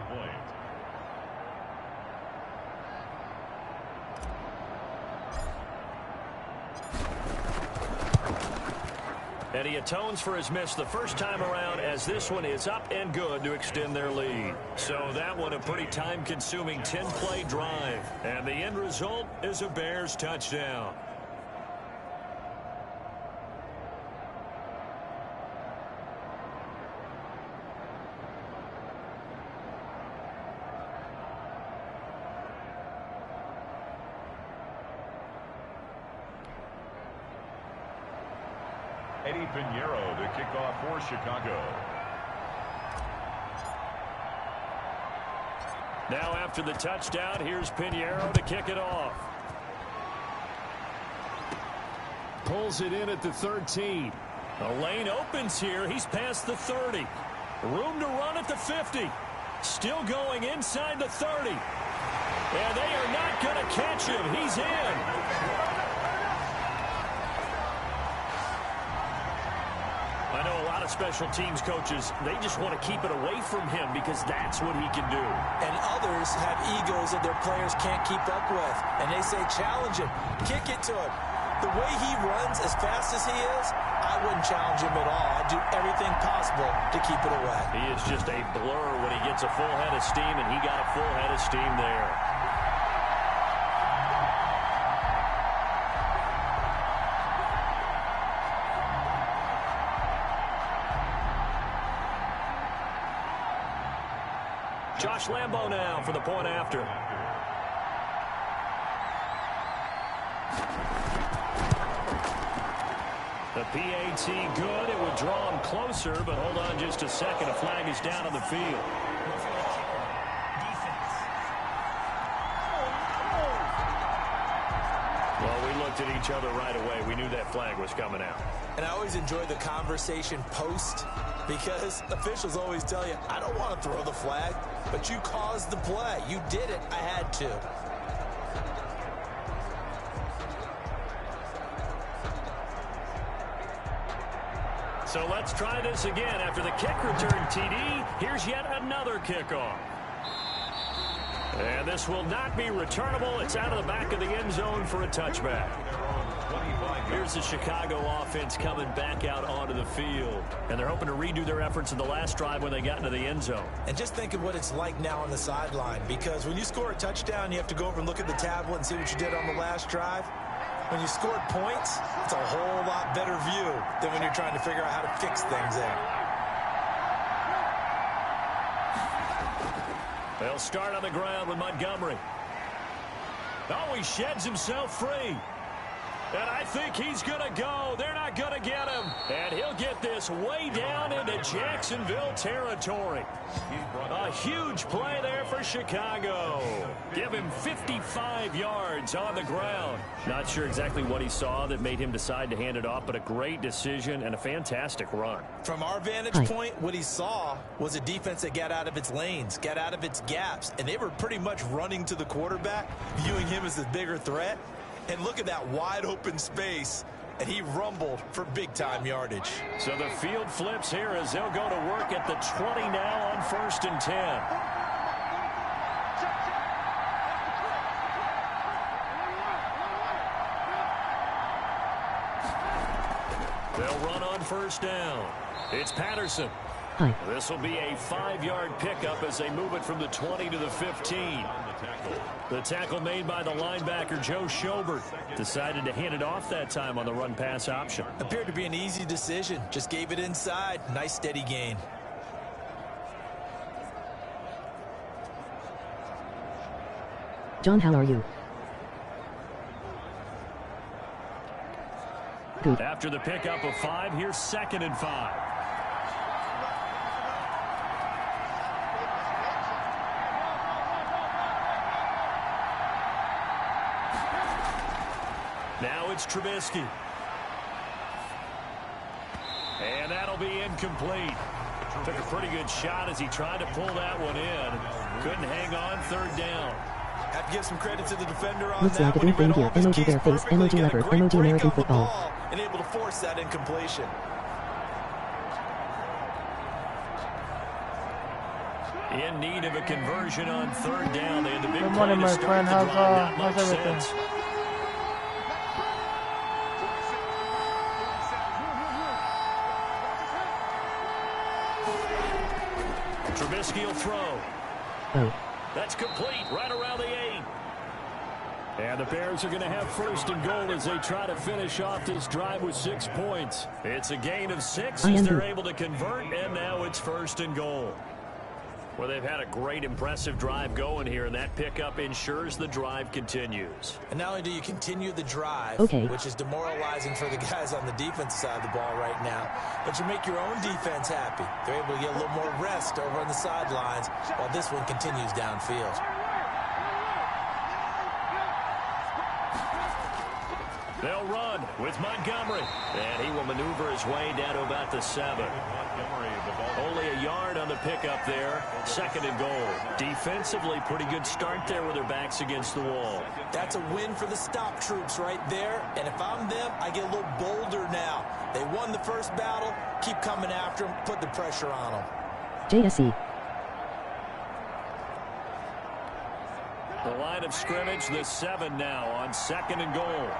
And he atones for his miss the first time around, as this one is up and good to extend their lead. So that one a pretty time-consuming 10-play drive. And the end result is a Bears touchdown. Eddie Pinheiro to kick off for Chicago. Now after the touchdown, here's Pinheiro to kick it off. Pulls it in at the 13. The lane opens here. He's past the 30. Room to run at the 50. Still going inside the 30. And they are not going to catch him. He's in. I know a lot of special teams coaches, they just want to keep it away from him because that's what he can do. And others have egos that their players can't keep up with. And they say, challenge him, kick it to him. The way he runs as fast as he is, I wouldn't challenge him at all. I'd do everything possible to keep it away. He is just a blur when he gets a full head of steam, and he got a full head of steam there. Josh Lambo now for the point after. The PAT good. It would draw him closer, but hold on just a second. A flag is down on the field. Well, we looked at each other right away. We knew that flag was coming out. And I always enjoy the conversation post, because officials always tell you, I don't want to throw the flag, but you caused the play. You did it. I had to. So let's try this again. After the kick return TD, here's yet another kickoff. And this will not be returnable. It's out of the back of the end zone for a touchback. Here's the Chicago offense coming back out onto the field. And they're hoping to redo their efforts in the last drive when they got into the end zone. And just think of what it's like now on the sideline, because when you score a touchdown, you have to go over and look at the tablet and see what you did on the last drive. When you scored points, it's a whole lot better view than when you're trying to figure out how to fix things there. They'll start on the ground with Montgomery. Oh, he sheds himself free. And I think he's going to go. They're not going to get him. And he'll get this way down into Jacksonville territory. A huge play there for Chicago. Give him 55 yards on the ground. Not sure exactly what he saw that made him decide to hand it off, but a great decision and a fantastic run. From our vantage point, what he saw was a defense that got out of its lanes, got out of its gaps, and they were pretty much running to the quarterback, viewing him as the bigger threat. And look at that wide open space, and he rumbled for big-time yardage. So the field flips here as they'll go to work at the 20 now on 1st and 10. They'll run on 1st down. It's Patterson. This will be a 5-yard pickup as they move it from the 20 to the 15. The tackle made by the linebacker, Joe Schobert. Decided to hand it off that time on the run-pass option. Appeared to be an easy decision. Just gave it inside. Nice, steady gain. John, how are you? Good. After the pickup of 5, here's 2nd and 5. Now it's Trubisky. And that'll be incomplete. Took a pretty good shot as he tried to pull that one in. Couldn't hang on 3rd down. Have to give some credit to the defender on Looks that. like a new thing here. Emoji bear face, emoji leopard, emoji American football. And able to force that incompletion. In need of a conversion on 3rd down. They had the big Good play morning, to my start friend. the drive. Not much How's everything? sense. Trubisky will throw. Oh. That's complete right around the 8. And the Bears are going to have 1st and goal as they try to finish off this drive with 6 points. It's a gain of 6 as they're able to convert, and now it's 1st and goal. Well, they've had a great, impressive drive going here, and that pickup ensures the drive continues. And not only do you continue the drive, which is demoralizing for the guys on the defense side of the ball right now, but you make your own defense happy. They're able to get a little more rest over on the sidelines while this one continues downfield. They'll run with Montgomery. And he will maneuver his way down to about the 7. Only a yard on the pickup there. 2nd and goal. Defensively, pretty good start there with their backs against the wall. That's a win for the stop troops right there. And if I'm them, I get a little bolder now. They won the first battle. Keep coming after them. Put the pressure on them. JSC. The line of scrimmage, the 7 now on 2nd and goal.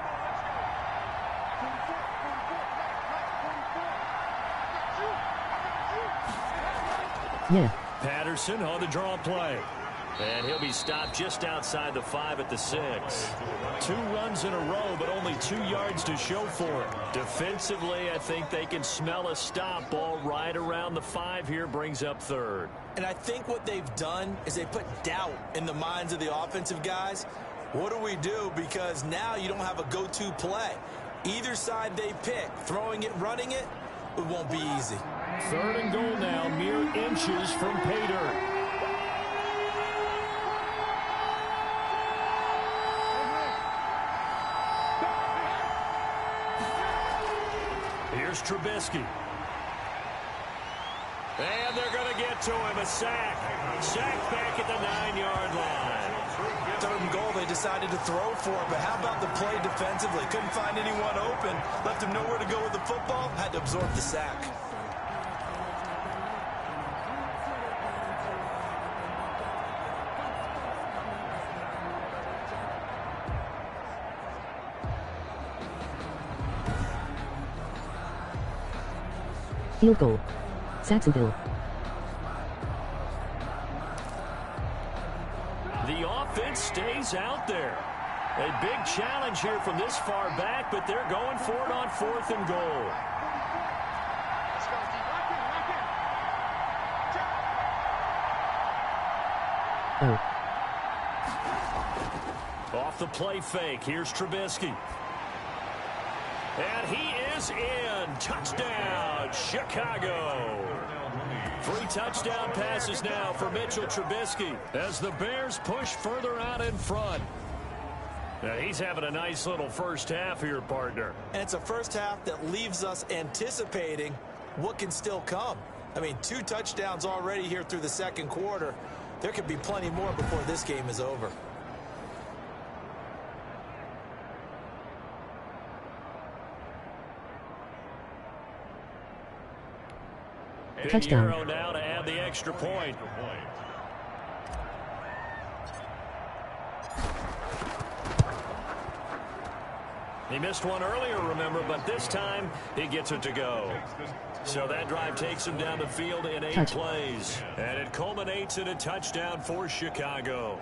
Yeah. Patterson on the draw play. And he'll be stopped just outside the 5 at the 6. 2 runs in a row, but only 2 yards to show for it. Defensively, I think they can smell a stop. Ball right around the 5 here, brings up 3rd. And I think what they've done is they put doubt in the minds of the offensive guys. What do we do? Because now you don't have a go-to play. Either side they pick, throwing it, running it, it won't be easy. 3rd and goal now, mere inches from pay dirt. Here's Trubisky. And they're going to get to him, a sack. Sack back at the 9-yard line. 3rd and goal, they decided to throw for it, but how about the play defensively? Couldn't find anyone open, left him nowhere to go with the football, had to absorb the sack. Field goal. Jacksonville. The offense stays out there. A big challenge here from this far back, but they're going for it on 4th and goal. Oh. Off the play fake, here's Trubisky. And he is in. Touchdown, Chicago. 3 touchdown passes now for Mitchell Trubisky as the Bears push further out in front. Now he's having a nice little first half here, partner. And it's a first half that leaves us anticipating what can still come. I mean, 2 touchdowns already here through the second quarter. There could be plenty more before this game is over. Touchdown. Pinheiro now to add the extra point. He missed one earlier, remember, but this time he gets it to go. So that drive takes him down the field in 8 plays. And it culminates in a touchdown for Chicago.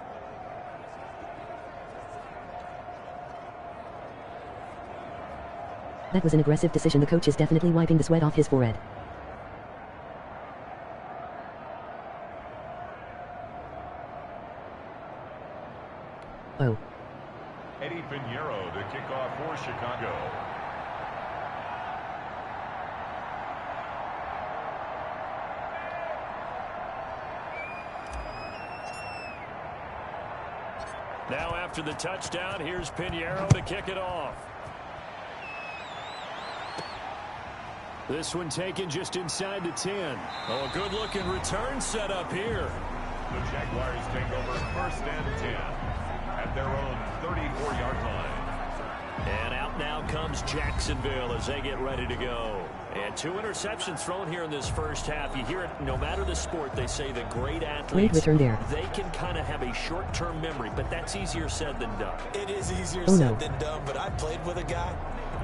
That was an aggressive decision. The coach is definitely wiping the sweat off his forehead. Oh. Eddie Pinheiro to kick off for Chicago. Now after the touchdown, here's Pinheiro to kick it off. This one taken just inside the 10. Oh, a good-looking return set up here. The Jaguars take over 1st and 10 at their own 34-yard line. And out now comes Jacksonville as they get ready to go. And 2 interceptions thrown here in this first half. You hear it no matter the sport. They say the great athletes, return there. They can kind of have a short-term memory, but that's easier said than done. It is easier said than done, but I played with a guy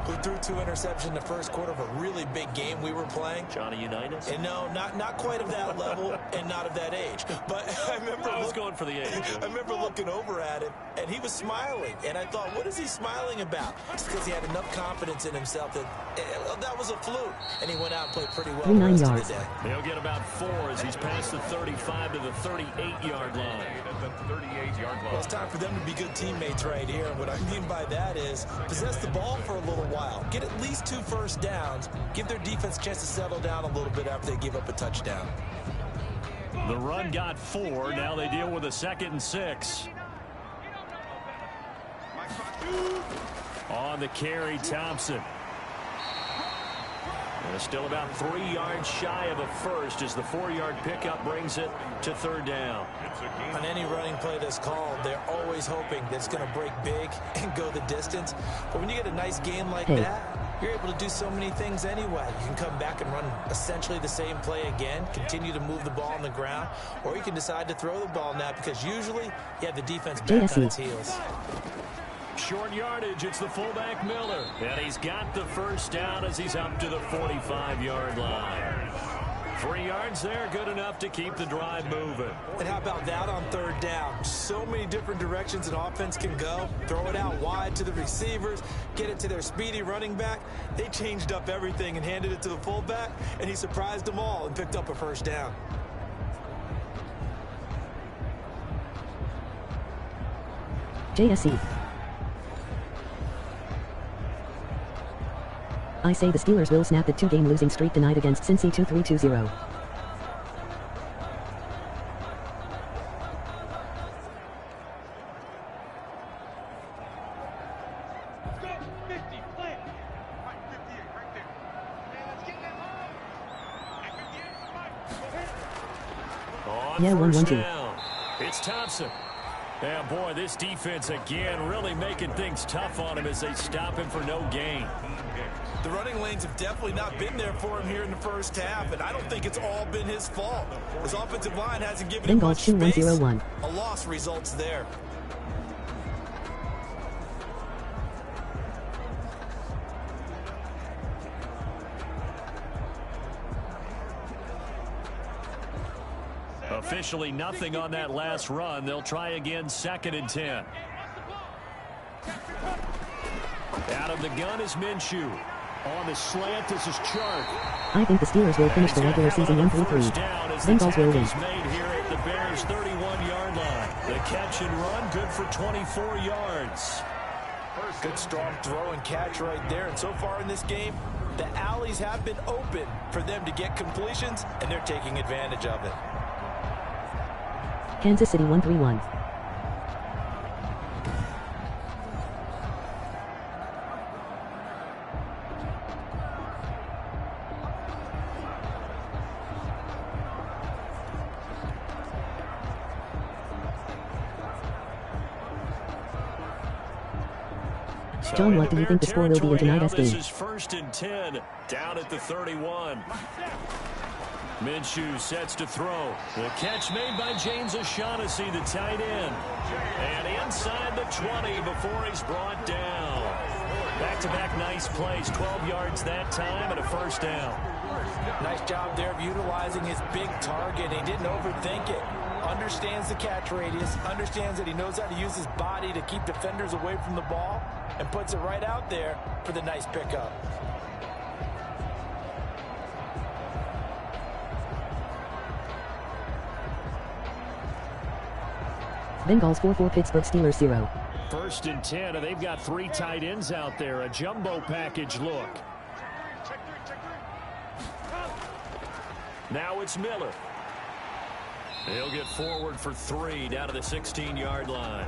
who threw 2 interceptions in the first quarter of a really big game we were playing. Johnny Unitas? And no, not quite of that level and not of that age. But I remember I was going for the age. I remember looking over at him, and he was smiling. And I thought, what is he smiling about? It's because he had enough confidence in himself that was a fluke. And he went out and played pretty well the rest of the day. He'll get about 4 as he's past the 35 to the 38-yard line. Well, it's time for them to be good teammates right here. And what I mean by that is possess the ball for a little while. Get at least 2 first downs. Give their defense a chance to settle down a little bit after they give up a touchdown. The run got 4. Now they deal with a 2nd and 6. On the carry, Thompson. And still about 3 yards shy of a first as the 4-yard pickup brings it to 3rd down. On any running play that's called, they're always hoping that it's going to break big and go the distance. But when you get a nice game like that, you're able to do so many things anyway. You can come back and run essentially the same play again, continue to move the ball on the ground, or you can decide to throw the ball now because usually you have the defense back on its heels. Short yardage, it's the fullback Miller. And he's got the first down as he's up to the 45-yard line. 3 yards there, good enough to keep the drive moving. And how about that on 3rd down? So many different directions an offense can go. Throw it out wide to the receivers, get it to their speedy running back. They changed up everything and handed it to the fullback, and he surprised them all and picked up a first down. JSC. I say the Steelers will snap the 2-game losing streak tonight against Cincy 2320. Yeah, 1-1-2. It's Thompson. Yeah, boy, this defense again really making things tough on him as they stop him for no gain. The running lanes have definitely not been there for him here in the first half, and I don't think it's all been his fault. His offensive line hasn't given him much space. A loss results there. Officially nothing on that last run. They'll try again 2nd and 10. Out of the gun is Minshew. On the slant, this is Chark. I think the Steelers will finish the regular season 1-3. Bengals will win. Made here at the Bears' 31-yard line. The catch and run, good for 24 yards. Good strong throw and catch right there. And so far in this game, the alleys have been open for them to get completions, and they're taking advantage of it. Kansas City 1-3-1. John, what do you think the score will be in tonight's game? This is 1st and 10, down at the 31. Minshew sets to throw. The catch made by James O'Shaughnessy, the tight end. And inside the 20 before he's brought down. Back-to-back nice plays, 12 yards that time and a first down. Nice job there of utilizing his big target. He didn't overthink it. Understands the catch radius, understands that he knows how to use his body to keep defenders away from the ball, and puts it right out there for the nice pickup. Bengals 4-4, Pittsburgh Steelers 0. 1st and 10, and they've got 3 tight ends out there. A jumbo package look. Now it's Miller. He'll get forward for 3 down to the 16-yard line.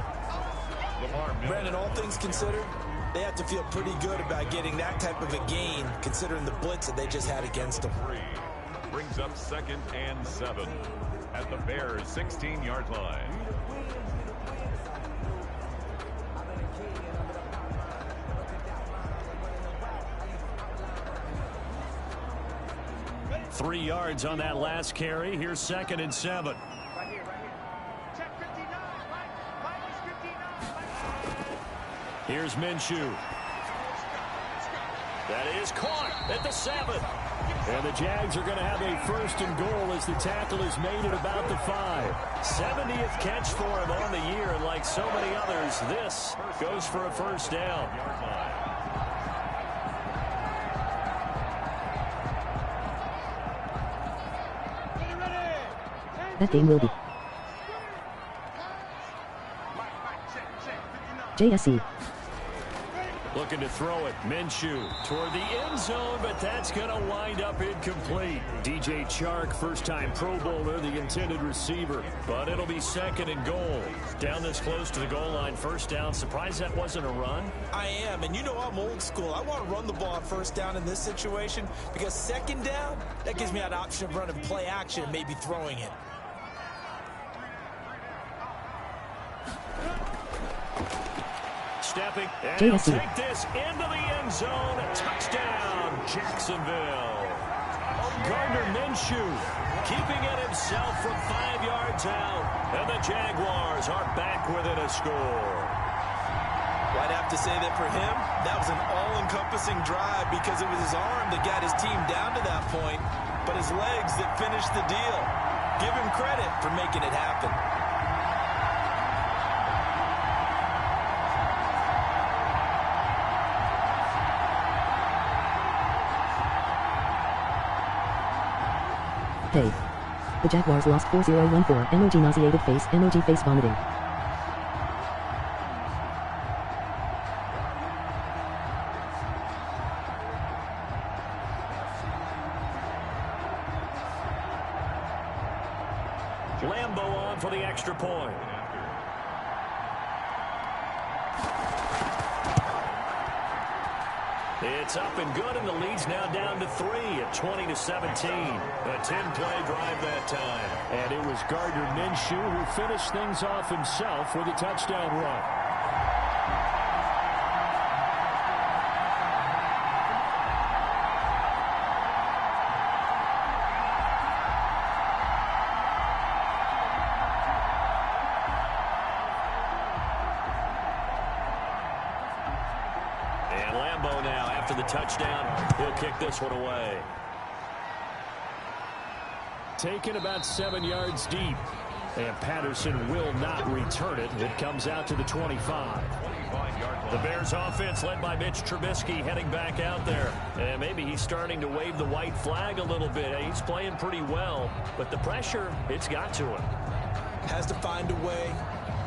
Brandon, all things considered, they have to feel pretty good about getting that type of a gain, considering the blitz that they just had against them. Brings up 2nd and 7 at the Bears' 16-yard line. Three yards on that last carry. Here's 2nd and 7. Here's Minshew. That is caught at the 7. And the Jags are going to have a 1st and goal as the tackle is made at about the 5. 70th catch for him on the year, and like so many others, this goes for a first down. That game will be JSC. Looking to throw it. Minshew toward the end zone, but that's going to wind up incomplete. DJ Chark, first-time Pro Bowler, the intended receiver. But it'll be 2nd and goal. Down this close to the goal line, first down. Surprised that wasn't a run? I am, and you know I'm old school. I want to run the ball on first down in this situation because 2nd down, that gives me that option of running play action and maybe throwing it. Stepping, and he'll take this into the end zone. Touchdown, Jacksonville. Gardner Minshew keeping it himself from 5 yards out. And the Jaguars are back within a score. Well, I'd have to say that for him, that was an all-encompassing drive because it was his arm that got his team down to that point, but his legs that finished the deal. Give him credit for making it happen. Hey. The Jaguars lost 4-0-1-4. MOG nauseated face. MOG face vomiting. Lambeau on for the extra point. It's up and good, and the lead's now down to 3 at 20-17. A 10-play drive that time. And it was Gardner Minshew who finished things off himself with a touchdown run. The touchdown, he'll kick this one away. Taken about 7 yards deep, and Patterson will not return it. It comes out to the 25. 25-yard The Bears offense led by Mitch Trubisky heading back out there. And maybe he's starting to wave the white flag a little bit. He's playing pretty well, but the pressure, it's got to him. Has to find a way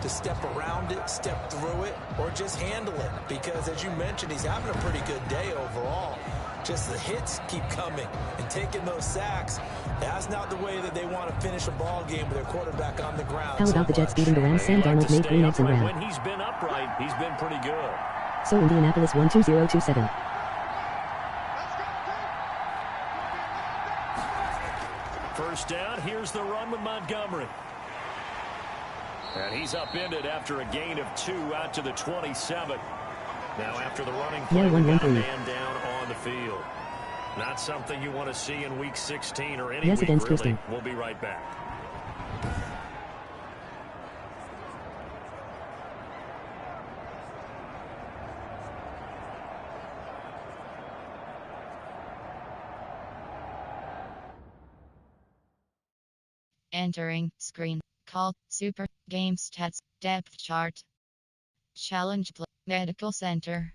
to step around it, step through it, or just handle it. Because as you mentioned, he's having a pretty good day overall. Just the hits keep coming and taking those sacks. That's not the way that they want to finish a ball game with their quarterback on the ground. How about the Jets beating the Rams? Sam Darnold made 3 eggs and ran. When he's been upright, he's been pretty good. So Indianapolis won 2-0-2-7. First down, here's the run with Montgomery. And he's upended after a gain of 2 out to the 27. Now after the running play, we got a man down on the field. Not something you want to see in Week 16 or any week, against really. Houston. We'll be right back. Entering screen. Call Super Game Stats Depth Chart. Challenge Medical Center.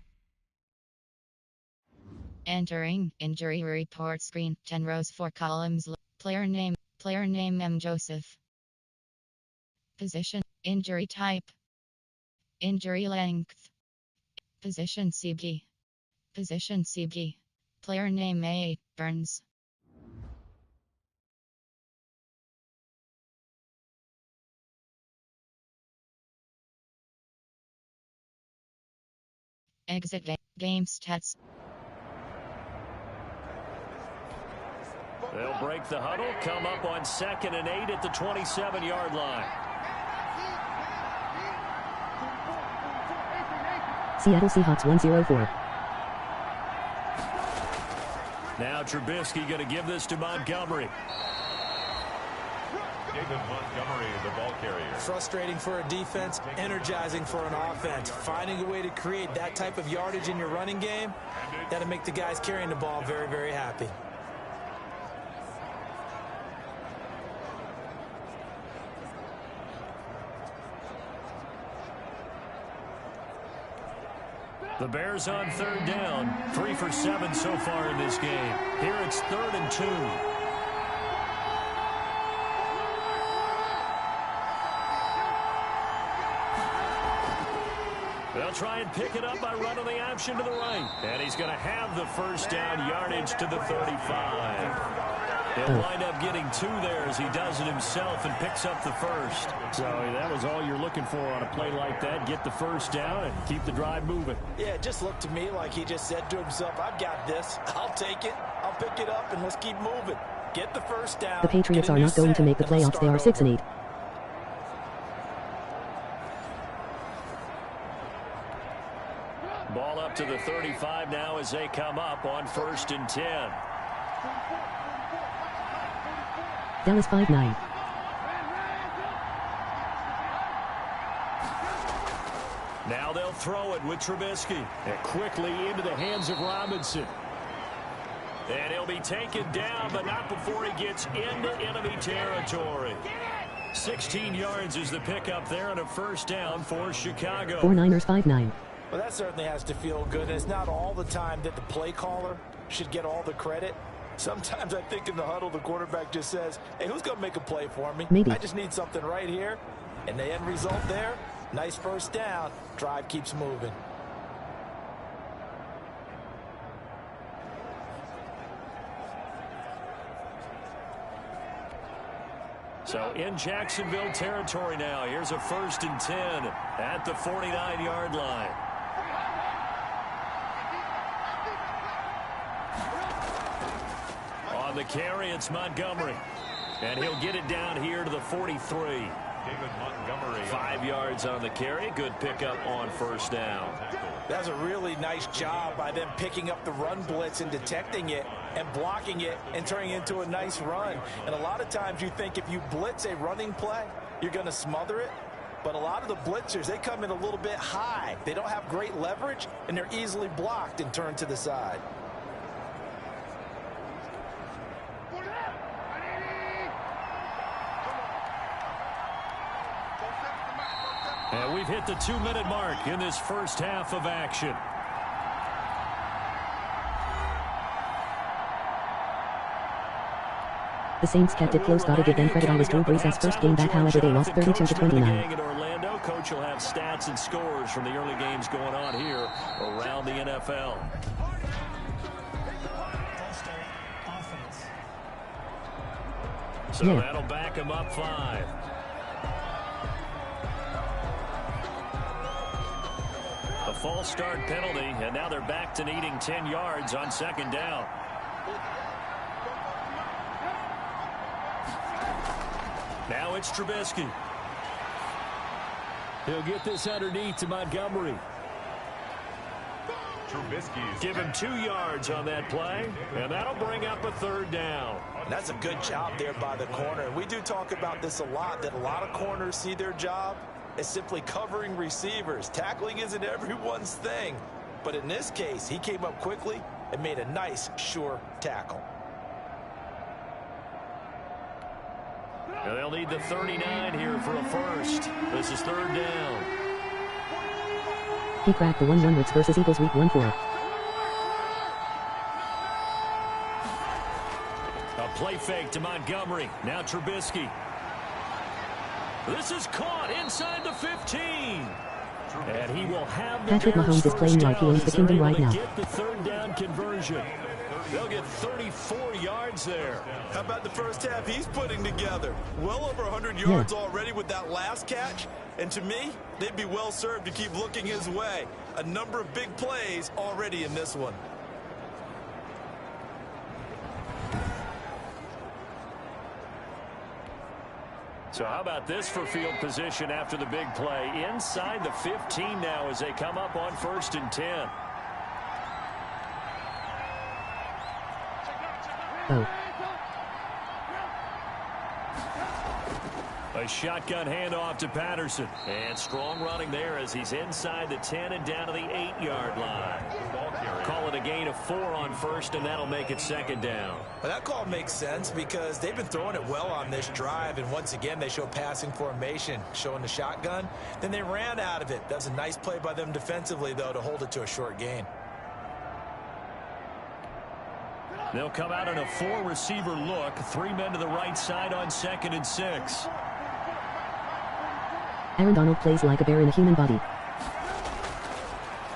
Entering injury report screen. 10 rows 4 columns. Player name M. Joseph. Position. Injury type. Injury length. Position CB. Position CB. Player name A. Burns. Exit game stats. They'll break the huddle, come up on 2nd and 8 at the 27-yard line. Seattle Seahawks 1-0-4. Now Trubisky going to give this to Montgomery. David Montgomery, the ball carrier. Frustrating for a defense, energizing for an offense. Finding a way to create that type of yardage in your running game, that'll make the guys carrying the ball very, very happy. The Bears on 3rd down, 3 for 7 so far in this game. Here it's 3rd and 2. They'll try and pick it up by running the option to the right. And he's going to have the first down yardage to the 35. He'll wind up getting 2 there as he does it himself and picks up the first. So that was all you're looking for on a play like that. Get the first down and keep the drive moving. Yeah, it just looked to me like he just said to himself, I've got this. I'll take it. I'll pick it up and let's keep moving. Get the first down. The Patriots are not going to make the playoffs. They are 6 and 8. Ball up to the 35 now as they come up on 1st and 10. Dallas 5-9. Now they'll throw it with Trubisky. And quickly into the hands of Robinson. And he'll be taken down, but not before he gets into enemy territory. 16 yards is the pickup there and a first down for Chicago. 49ers 5-9. Well, that certainly has to feel good. And it's not all the time that the play caller should get all the credit. Sometimes I think in the huddle, the quarterback just says, hey, who's going to make a play for me? Maybe. I just need something right here. And the end result there, nice first down. Drive keeps moving. So in Jacksonville territory now. Here's a 1st and 10 at the 49-yard line. On the carry, it's Montgomery. And he'll get it down here to the 43. David Montgomery. 5 yards on the carry. Good pickup on first down. That's a really nice job by them picking up the run blitz and detecting it and blocking it and turning it into a nice run. And a lot of times you think if you blitz a running play, you're going to smother it. But a lot of the blitzers, they come in a little bit high. They don't have great leverage, and they're easily blocked and turned to the side. And we've hit the 2-minute mark in this first half of action. The Saints kept it close. Gotta give them credit. I was Drew Brees' first game back, however they lost 32-29. In Orlando, Coach will have stats and scores from the early games going on here around the NFL. So that'll back him up 5. A false start penalty, and now they're back to needing 10 yards on second down. Now it's Trubisky. He'll get this underneath to Montgomery. Give him 2 yards on that play, and that'll bring up a third down. And that's a good job there by the corner. We do talk about this a lot, that a lot of corners see their job as simply covering receivers. Tackling isn't everyone's thing. But in this case, he came up quickly and made a nice, sure tackle. And they'll need the 39 here for a first. This is third down. He cracked the 1-1 Ritz versus Eagles week 1-4. A play fake to Montgomery. Now Trubisky. This is caught inside the 15. And he will have the Patrick Mahomes is playing like he owns the kingdom right now. Get the third down conversion. They'll get 34 yards there. How about the first half he's putting together? Well over 100 yards already with that last catch. And to me, they'd be well served to keep looking his way. A number of big plays already in this one. So how about this for field position after the big play? Inside the 15 now as they come up on 1st and 10. Oh. A shotgun handoff to Patterson. And strong running there as he's inside the 10 and down to the 8-yard line. Call it a gain of 4 on 1st, and that'll make it 2nd down. Well, that call makes sense because they've been throwing it well on this drive, and once again they show passing formation, showing the shotgun. Then they ran out of it. That's a nice play by them defensively, though, to hold it to a short gain. They'll come out in a 4-receiver look. 3 men to the right side on 2nd and 6. Aaron Donald plays like a bear in a human body.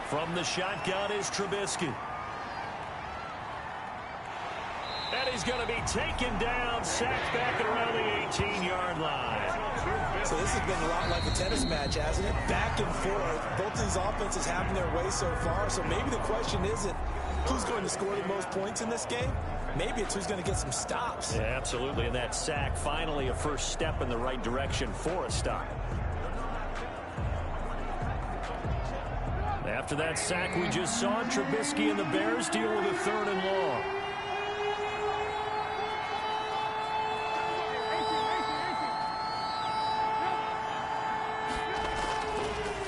From the shotgun is Trubisky. And he's going to be taken down, sacked back at around the 18-yard line. So this has been a lot like a tennis match, hasn't it? Back and forth. Both of these offenses having their way so far. So maybe the question isn't who's going to score the most points in this game. Maybe it's who's going to get some stops. Yeah, absolutely. And that sack, finally a first step in the right direction for a stop. After that sack we just saw, Trubisky and the Bears deal with a 3rd and long.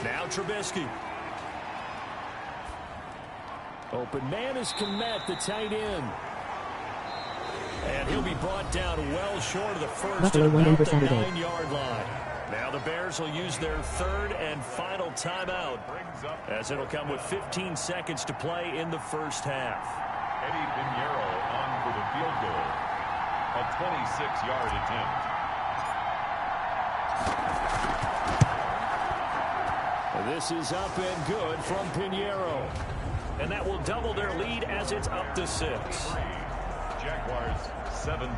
Now Trubisky. Open man is Kombat, the tight end. And he'll be brought down well short of the first Buffalo at won about Denver the Saturday. 9-yard line. Now the Bears will use their 3rd and final timeout as it'll come with 15 seconds to play in the first half. Eddie Pinheiro on for the field goal. A 26-yard attempt. And this is up and good from Pinheiro. And that will double their lead as it's up to 6. Jaguars 17.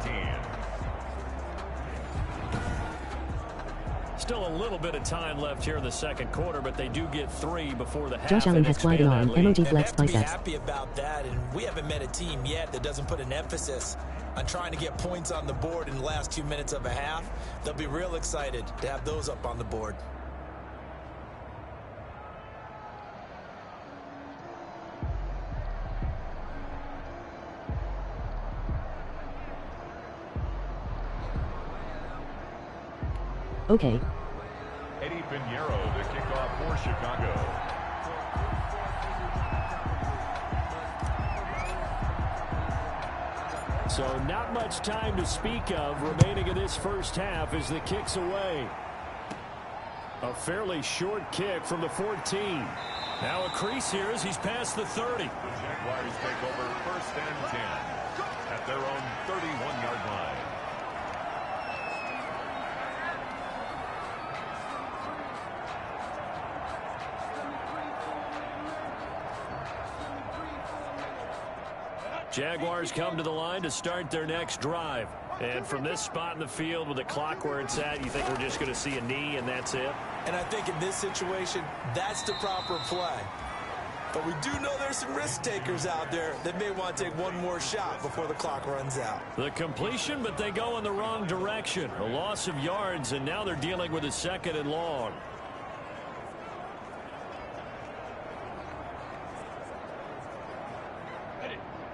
Still a little bit of time left here in the second quarter, but they do get 3 before the half. Josh Allen has quite an arm. MOG flex They have to be biceps. happy about that, and we haven't met a team yet that doesn't put an emphasis on trying to get points on the board in the last 2 minutes of a half. They'll be real excited to have those up on the board. Okay. Eddie Pinheiro, the kickoff for Chicago. So not much time to speak of remaining in this first half as the kick's away. A fairly short kick from the 14. Now a crease here as he's past the 30. The Jaguars take over 1st and 10 at their own 31-yard line. Jaguars come to the line to start their next drive. And from this spot in the field with the clock where it's at, you think we're just going to see a knee and that's it? And I think in this situation, that's the proper play. But we do know there's some risk takers out there that may want to take one more shot before the clock runs out. The completion, but they go in the wrong direction. A loss of yards, and now they're dealing with a 2nd and long.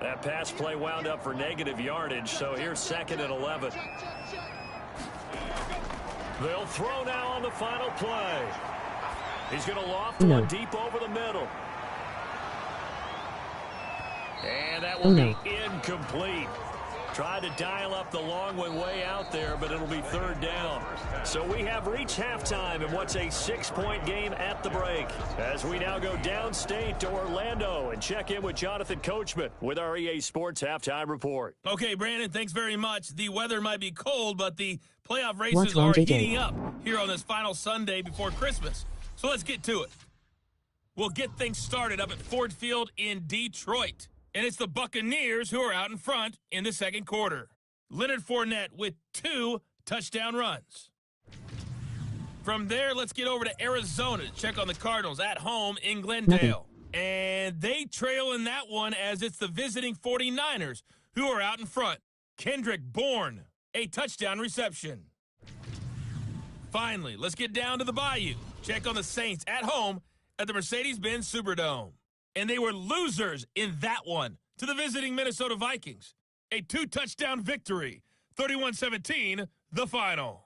That pass play wound up for negative yardage, so here's 2nd and 11. They'll throw now on the final play. He's going to loft one deep over the middle. And that will be incomplete. Tried to dial up the long one way out there, but it'll be 3rd down. So we have reached halftime in what's a 6-point game at the break. As we now go downstate to Orlando and check in with Jonathan Coachman with our EA Sports Halftime Report. Okay, Brandon, thanks very much. The weather might be cold, but the playoff races are heating up here on this final Sunday before Christmas. So let's get to it. We'll get things started up at Ford Field in Detroit. And it's the Buccaneers who are out in front in the 2nd quarter. Leonard Fournette with 2 touchdown runs. From there, let's get over to Arizona to check on the Cardinals at home in Glendale. And they trail in that one as it's the visiting 49ers who are out in front. Kendrick Bourne, a touchdown reception. Finally, let's get down to the Bayou. Check on the Saints at home at the Mercedes-Benz Superdome. And they were losers in that one to the visiting Minnesota Vikings. A 2-touchdown victory, 31-17, the final.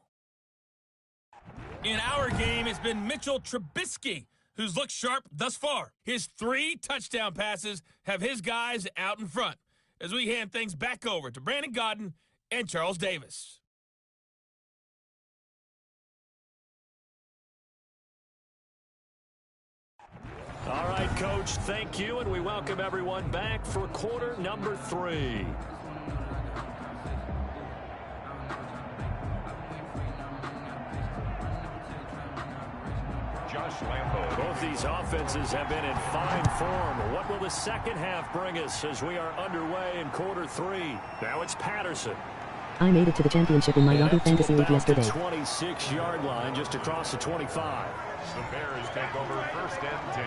In our game, it's been Mitchell Trubisky, who's looked sharp thus far. His 3 touchdown passes have his guys out in front as we hand things back over to Brandon Godden and Charles Davis. All right, Coach, thank you, and we welcome everyone back for quarter number 3. Josh Lambo. Both these offenses have been in fine form. What will the second half bring us as we are underway in quarter 3? Now it's Patterson. I made it to the championship in my Yahoo Fantasy League yesterday. 26-yard line, just across the 25. The Bears take over 1st and 10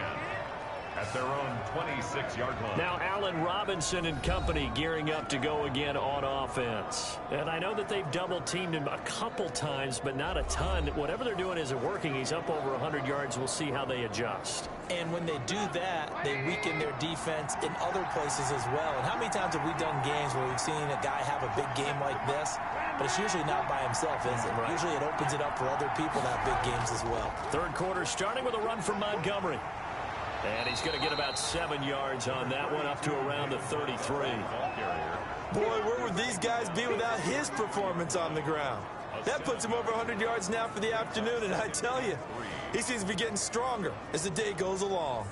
at their own 26-yard line. Now Allen Robinson and company gearing up to go again on offense. And I know that they've double-teamed him a couple times, but not a ton. Whatever they're doing isn't working. He's up over 100 yards. We'll see how they adjust. And when they do that, they weaken their defense in other places as well. And how many times have we done games where we've seen a guy have a big game like this, but it's usually not by himself, is it? Right. Usually it opens it up for other people to have big games as well. 3rd quarter starting with a run from Montgomery. And he's going to get about 7 yards on that one, up to around the 33. Boy, where would these guys be without his performance on the ground? That puts him over 100 yards now for the afternoon, and I tell you, he seems to be getting stronger as the day goes along.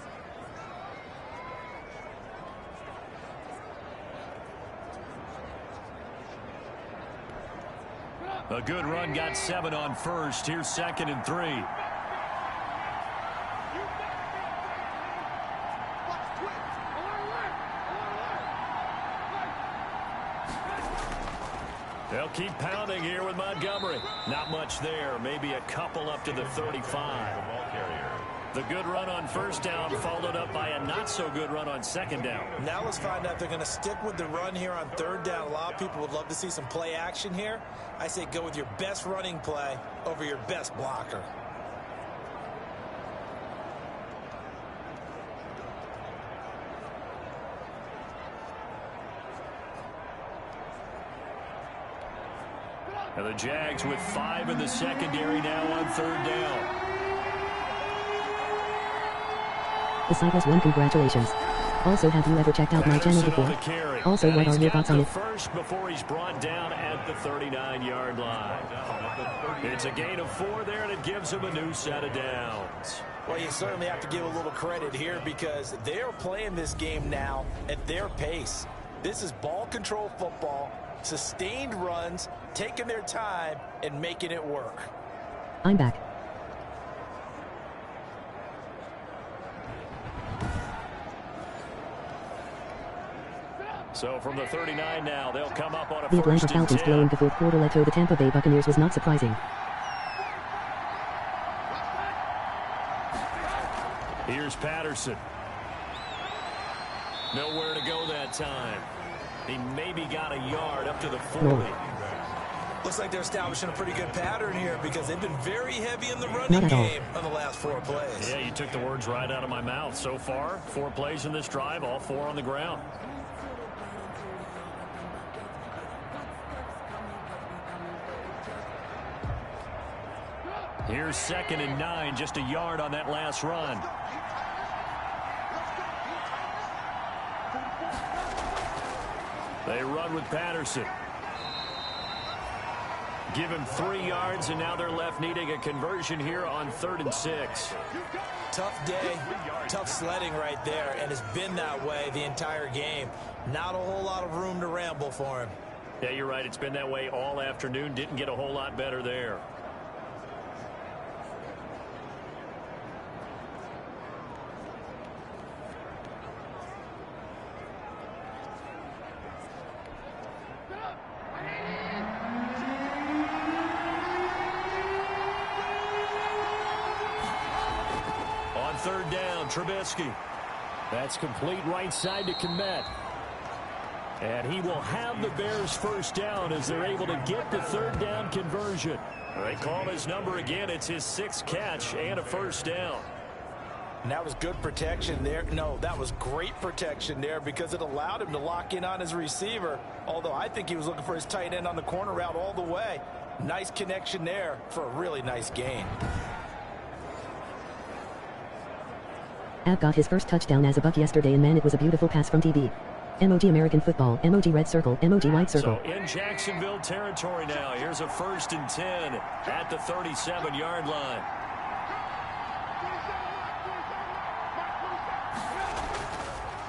A good run, got 7 on first. Here's 2nd and 3. They'll keep pounding here with Montgomery. Not much there. Maybe a couple up to the 35. The good run on 1st down followed up by a not-so-good run on 2nd down. Now let's find out if they're going to stick with the run here on 3rd down. A lot of people would love to see some play action here. I say go with your best running play over your best blocker. And the Jags with 5 in the secondary now on 3rd down. The side has won. Congratulations. Also, have you ever checked out my channel before? Also, what are your thoughts on it? First before he's brought down at the 39-yard line. It's a gain of 4 there, and it gives him a new set of downs. Well, you certainly have to give a little credit here because they're playing this game now at their pace. This is ball control football, sustained runs, taking their time, and making it work. I'm back. So from the 39 now, they'll come up on a The Atlanta first and Falcons 10. blowing the fourth quarter lead to the Tampa Bay Buccaneers was not surprising. Here's Patterson. Nowhere to go that time. He maybe got a yard up to the 40. No. Looks like they're establishing a pretty good pattern here because they've been very heavy in the running game on the last 4 plays. Yeah, you took the words right out of my mouth. So far, 4 plays in this drive, all 4 on the ground. Here's 2nd and 9, just a yard on that last run. They run with Patterson. Give him 3 yards, and now they're left needing a conversion here on 3rd and 6. Tough day, tough sledding right there, and it's been that way the entire game. Not a whole lot of room to ramble for him. Yeah, you're right. It's been that way all afternoon. Didn't get a whole lot better there. On 3rd down, Trubisky. That's complete right side to Kombat. And he will have the Bears first down as they're able to get the 3rd down conversion. They call his number again. It's his 6th catch and a first down. And that was good protection there. No, that was great protection there because it allowed him to lock in on his receiver. Although I think he was looking for his tight end on the corner route all the way. Nice connection there for a really nice gain. Ab got his first touchdown as a Buck yesterday, and man, it was a beautiful pass from TB. MOG American football, MOG red circle, MOG white circle. So in Jacksonville territory now, here's a 1st and 10 at the 37-yard line.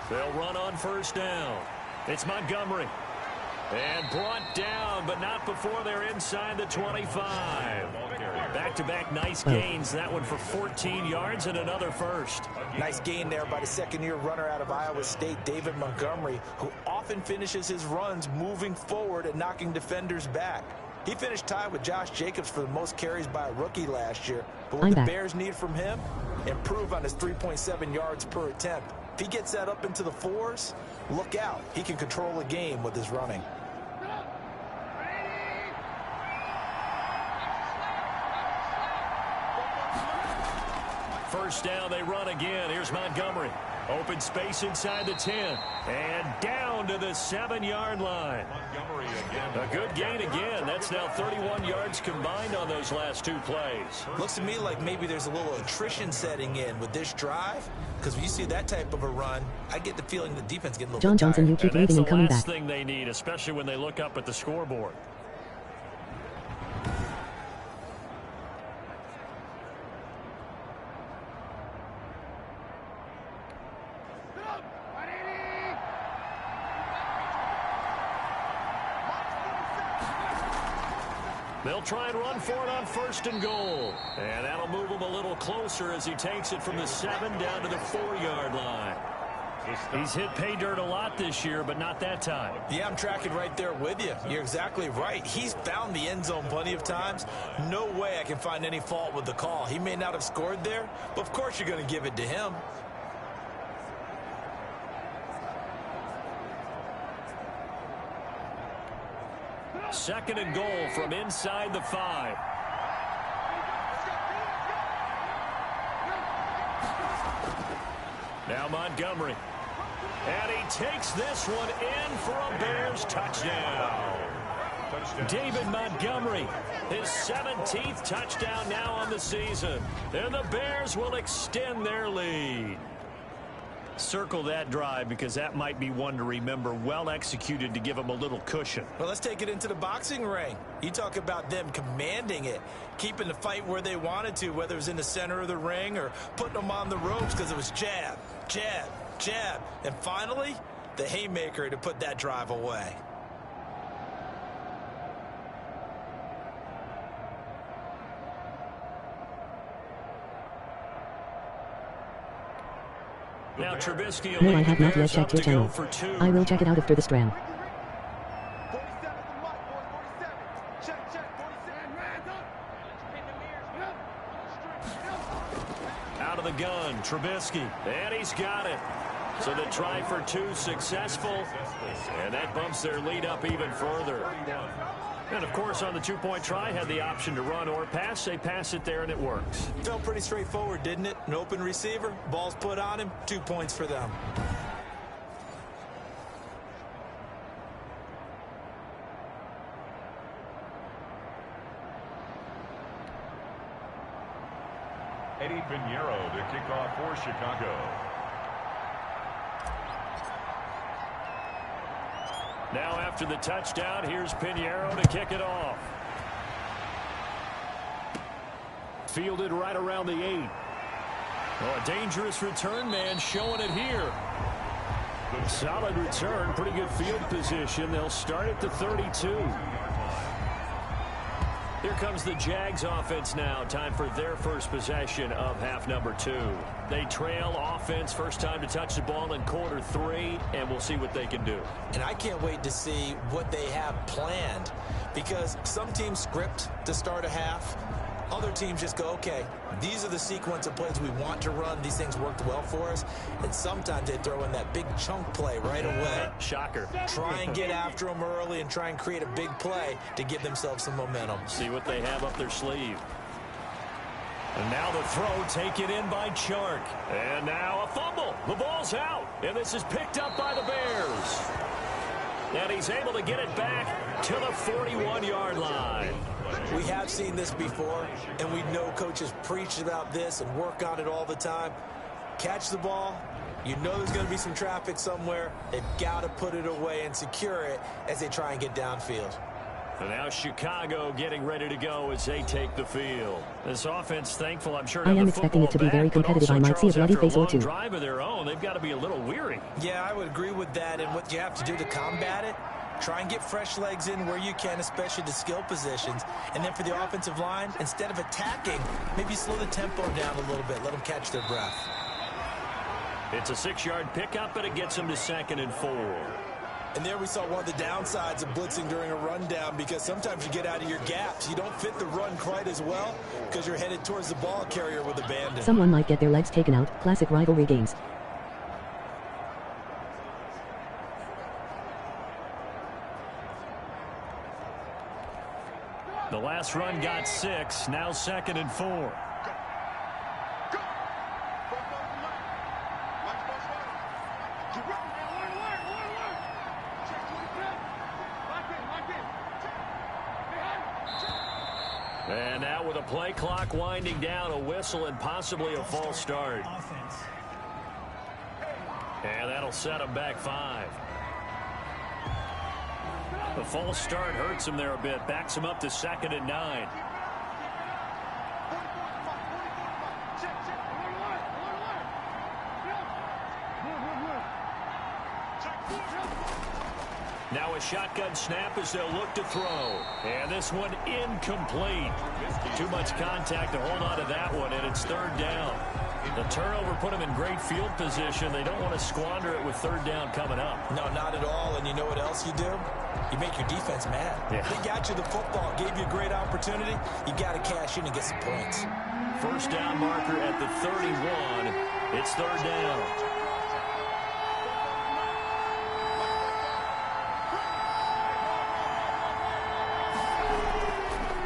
They'll run on 1st down. It's Montgomery. And brought down, but not before they're inside the 25. Back-to-back nice gains. That one for 14 yards and another first. Nice gain there by the 2nd-year runner out of Iowa State, David Montgomery, who often finishes his runs moving forward and knocking defenders back. He finished tied with Josh Jacobs for the most carries by a rookie last year. But what the Bears need from him? Improve on his 3.7 yards per attempt. If he gets that up into the 4s, look out. He can control a game with his running. First down, they run again. Here's Montgomery. Open space inside the 10. And down to the 7-yard line. Montgomery again. A good gain again. That's now 31 yards combined on those last 2 plays. Looks to me like maybe there's a little attrition setting in with this drive. Because when you see that type of a run, I get the feeling the defense getting a little John bit tired. Johnson, you keep leaving and coming back. That's the last thing they need, especially when they look up at the scoreboard. They'll try and run for it on 1st and goal. And that'll move him a little closer as he takes it from the 7 down to the 4-yard line. He's hit pay dirt a lot this year, but not that time. Yeah, I'm tracking right there with you. You're exactly right. He's found the end zone plenty of times. No way I can find any fault with the call. He may not have scored there, but of course you're going to give it to him. Second and goal from inside the 5. Now Montgomery. And he takes this one in for a Bears touchdown. David Montgomery, his 17th touchdown now on the season. And the Bears will extend their lead. Circle that drive because that might be one to remember. Well executed to give them a little cushion. Well, let's take it into the boxing ring. You talk about them commanding it, keeping the fight where they wanted to, whether it was in the center of the ring or putting them on the ropes because it was jab, jab, jab. And finally, the haymaker to put that drive away. Now Trubisky. No, I have not yet checked your channel. I will check it out after the stram. Out of the gun, Trubisky, and he's got it. So the try for 2 successful, and that bumps their lead up even further. And, of course, on the 2-point try, had the option to run or pass. They pass it there, and it works. Felt pretty straightforward, didn't it? An open receiver, ball's put on him, 2 points for them. Eddie Pinheiro to kick off for Chicago. Now after the touchdown, here's Pinheiro to kick it off. Fielded right around the 8. Oh, a dangerous return man showing it here. Solid return, pretty good field position. They'll start at the 32. Here comes the Jags offense now. Time for their first possession of half number 2. They trail offense, first time to touch the ball in quarter 3, and we'll see what they can do. And I can't wait to see what they have planned, because some teams script to start a half. Other teams just go, okay, these are the sequence of plays we want to run. These things worked well for us. And sometimes they throw in that big chunk play right away. Shocker. Try and get after them early and try and create a big play to give themselves some momentum. See what they have up their sleeve. And now the throw taken in by Chark. And now a fumble. The ball's out. And this is picked up by the Bears. And he's able to get it back to the 41-yard line. We have seen this before, and we know coaches preach about this and work on it all the time. Catch the ball. You know there's going to be some traffic somewhere. They've got to put it away and secure it as they try and get downfield. And now Chicago getting ready to go as they take the field. This offense thankful, I'm sure. I am expecting it to be very competitive. I might see a bloody face or two. Drive of their own, they've got to be a little weary. Yeah, I would agree with that. And what you have to do to combat it, try and get fresh legs in where you can, especially the skill positions. And then for the offensive line, instead of attacking, maybe slow the tempo down a little bit. Let them catch their breath. It's a 6-yard pickup, but it gets them to 2nd and 4. And there we saw one of the downsides of blitzing during a rundown, because sometimes you get out of your gaps. You don't fit the run quite as well because you're headed towards the ball carrier with abandon. Someone might get their legs taken out. Classic rivalry games. The last run got 6, now 2nd and 4. And now with a play clock winding down, a whistle and possibly a false start. And that'll set them back 5. The false start hurts him there a bit, backs him up to 2nd and 9. Now a shotgun snap as they'll look to throw. And this one incomplete. Too much contact to hold on to that one, and it's 3rd down. The turnover put them in great field position. They don't want to squander it with 3rd down coming up. No, not at all. And you know what else you do? You make your defense mad. Yeah. They got you the football, gave you a great opportunity. You got to cash in and get some points. 1st down marker at the 31. It's 3rd down.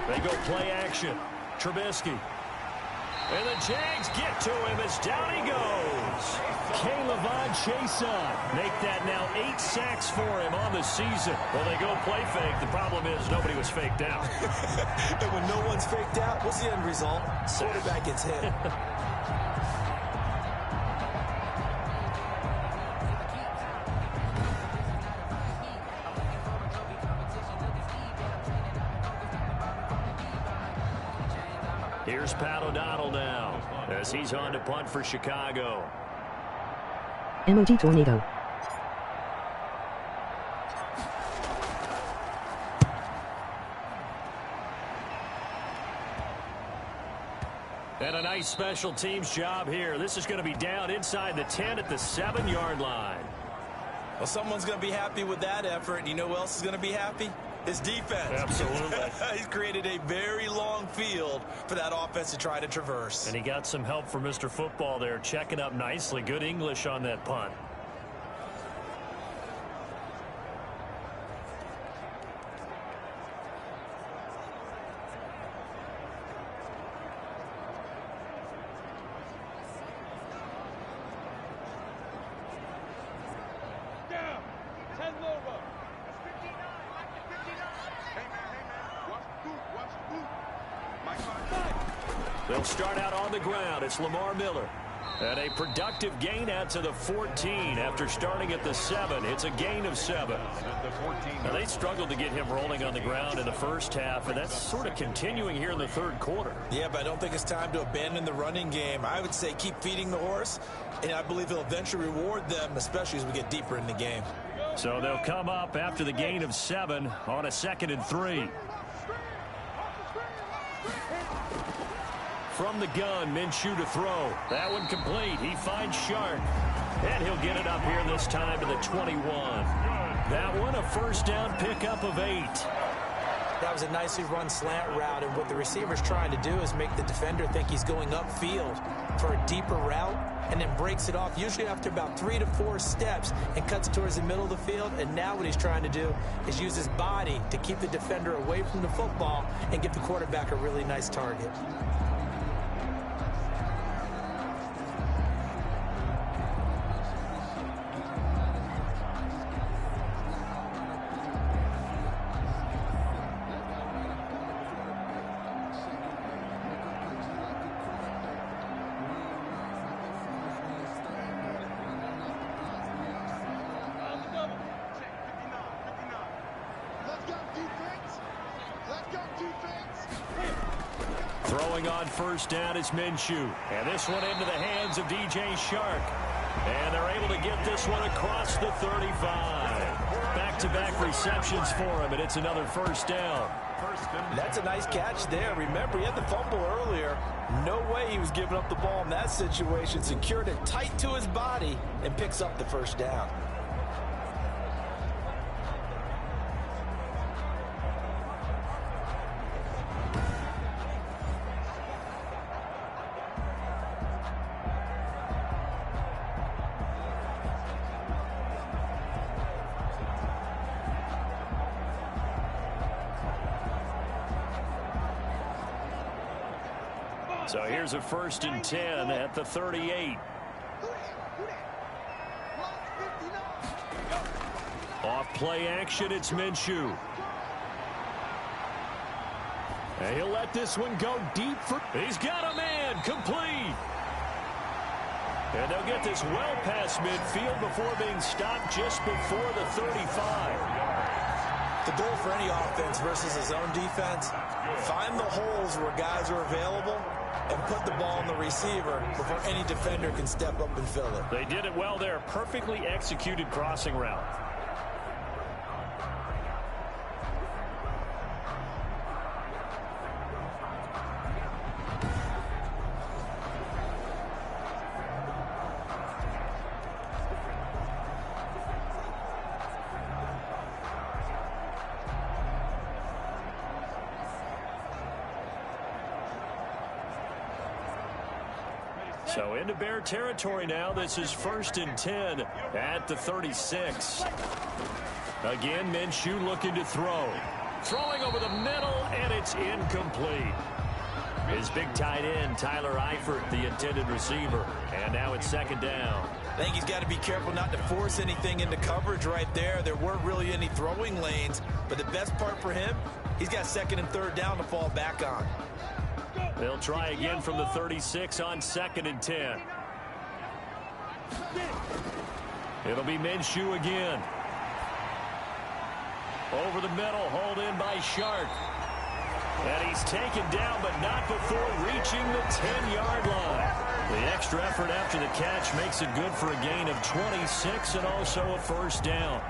They go play action. Trubisky. And the Jags get to him as down he goes. K'Lavon Chaisson make that now 8 sacks for him on the season. Well, they go play fake. The problem is nobody was faked out. And when no one's faked out, what's the end result? Quarterback gets hit. Here's Pat O'Donnell now as he's on to punt for Chicago. MOG Tornado. And a nice special teams job here. This is going to be down inside the 10 at the 7-yard line. Well, someone's going to be happy with that effort. You know who else is going to be happy? His defense. Absolutely. He's created a very long field for that offense to try to traverse. And he got some help from Mr. Football there, checking up nicely. Good English on that punt. They'll start out on the ground. It's Lamar Miller. And a productive gain out to the 14 after starting at the 7. It's a gain of 7. Now, they struggled to get him rolling on the ground in the first half, and that's sort of continuing here in the third quarter. Yeah, but I don't think it's time to abandon the running game. I would say keep feeding the horse, and I believe he'll eventually reward them, especially as we get deeper in the game. So they'll come up after the gain of 7 on a 2nd and 3. From the gun, Minshew to throw. That one complete. He finds Shark. And he'll get it up here this time to the 21. That one a first down pickup of 8. That was a nicely run slant route, and what the receiver's trying to do is make the defender think he's going upfield for a deeper route, and then breaks it off, usually after about 3 to 4 steps, and cuts towards the middle of the field. And now what he's trying to do is use his body to keep the defender away from the football and give the quarterback a really nice target. Throwing on first down is Minshew. And this one into the hands of DJ Shark. And they're able to get this one across the 35. Back-to-back receptions for him, and it's another first down. That's a nice catch there. Remember, he had the fumble earlier. No way he was giving up the ball in that situation. Secured it tight to his body and picks up the first down. So here's a 1st and 10 at the 38. Off play action, it's Minshew. And he'll let this one go deep for... He's got a man, complete. And they'll get this well past midfield before being stopped just before the 35. The goal for any offense versus his own defense, find the holes where guys are available and put the ball on the receiver before any defender can step up and fill it. They did it well there. Perfectly executed crossing route. So into Bear territory now. This is 1st and 10 at the 36. Again, Minshew looking to throw. Throwing over the middle, and it's incomplete. His big tight end, Tyler Eifert, the intended receiver. And now it's 2nd down. I think he's got to be careful not to force anything into coverage right there. There weren't really any throwing lanes, but the best part for him, he's got 2nd and 3rd down to fall back on. They'll try again from the 36 on 2nd and 10. It'll be Minshew again. Over the middle, hauled in by Shark. And he's taken down, but not before reaching the 10-yard line. The extra effort after the catch makes it good for a gain of 26 and also a first down.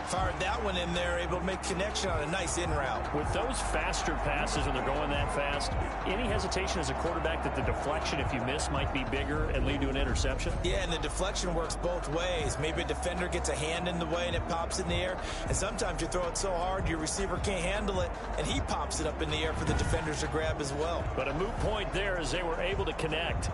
Fired that one in there, able to make connection on a nice in route. With those faster passes when they're going that fast, any hesitation as a quarterback that the deflection, if you miss, might be bigger and lead to an interception? Yeah, and the deflection works both ways. Maybe a defender gets a hand in the way and it pops in the air. And sometimes you throw it so hard your receiver can't handle it, and he pops it up in the air for the defenders to grab as well. But a moot point there as they were able to connect.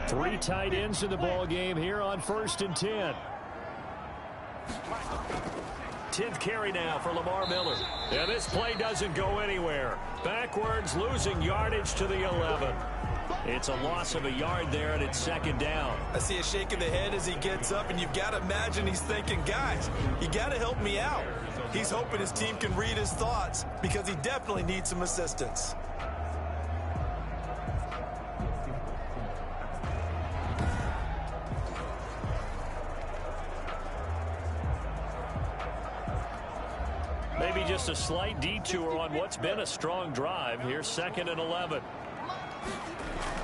Three tight ends in the ball game here on 1st and 10. 10th carry now for Lamar Miller. Yeah, this play doesn't go anywhere. Backwards, losing yardage to the 11. It's a loss of a yard there, and it's 2nd down. I see a shake of the head as he gets up, and you've got to imagine he's thinking, guys, you got to help me out. He's hoping his team can read his thoughts because he definitely needs some assistance. Maybe just a slight detour on what's been a strong drive. Here's 2nd and 11.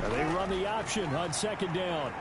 And they run the option on 2nd down.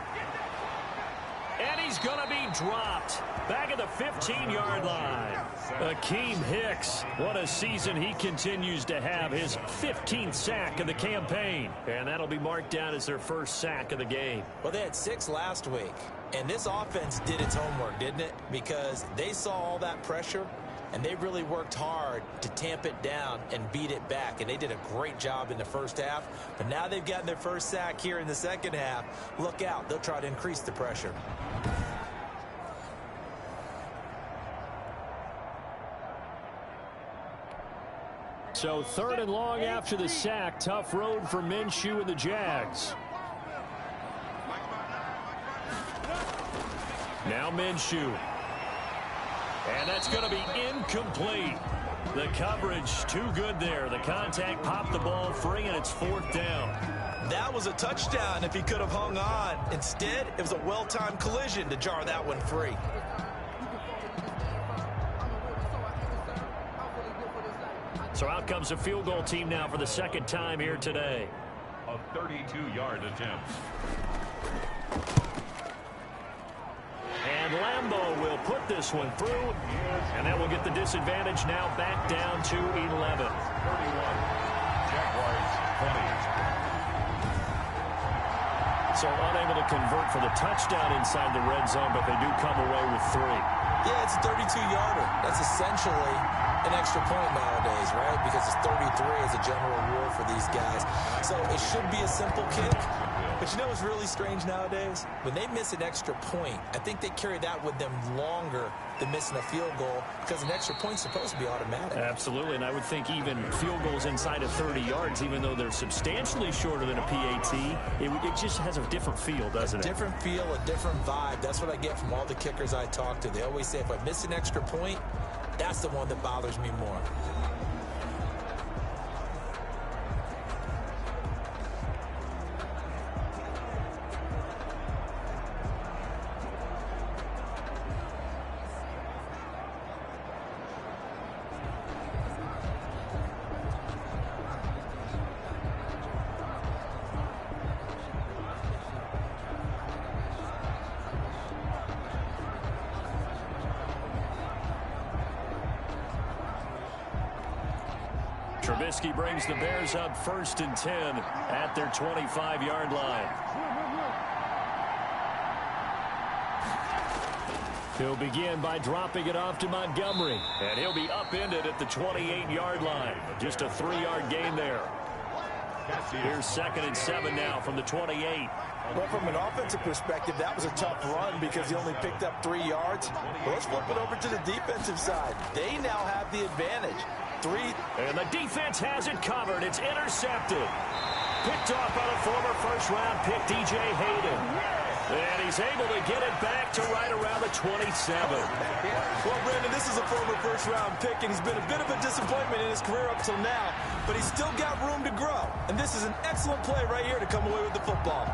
And he's going to be dropped. Back at the 15-yard line. Akeem Hicks. What a season he continues to have. His 15th sack of the campaign. And that'll be marked down as their first sack of the game. Well, they had 6 last week. And this offense did its homework, didn't it? Because they saw all that pressure, and they really worked hard to tamp it down and beat it back. And they did a great job in the first half. But now they've gotten their first sack here in the second half. Look out. They'll try to increase the pressure. So 3rd and long after the sack. Tough road for Minshew and the Jags. Now Minshew. And that's going to be incomplete. The coverage too good there. The contact popped the ball free, and it's 4th down. That was a touchdown if he could have hung on. Instead, it was a well-timed collision to jar that one free. So out comes a field goal team now for the 2nd time here today. A 32-yard attempt. And Lambo will put this one through, and that will get the disadvantage now back down to 11. 31. Jaguars 20. So unable to convert for the touchdown inside the red zone, but they do come away with 3. Yeah, it's a 32-yarder. That's essentially an extra point nowadays, right? Because it's 33 as a general rule for these guys. So it should be a simple kick. But you know what's really strange nowadays? When they miss an extra point, I think they carry that with them longer than missing a field goal because an extra point's supposed to be automatic. Absolutely, and I would think even field goals inside of 30 yards, even though they're substantially shorter than a PAT, it just has a different feel, doesn't it? A different feel, a different vibe. That's what I get from all the kickers I talk to. They always say if I miss an extra point, that's the one that bothers me more. Trubisky brings the Bears up 1st and 10 at their 25-yard line. He'll begin by dropping it off to Montgomery, and he'll be upended at the 28-yard line. Just a 3-yard gain there. Here's 2nd and 7 now from the 28. Well, from an offensive perspective, that was a tough run because he only picked up 3 yards. But let's flip it over to the defensive side. They now have the advantage. 3. And the defense has it covered. It's intercepted. Picked off by the former first-round pick, DJ Hayden. And he's able to get it back to right around the 27. Well, Brandon, this is a former first-round pick, and he's been a bit of a disappointment in his career up till now, but he's still got room to grow. And this is an excellent play right here to come away with the football.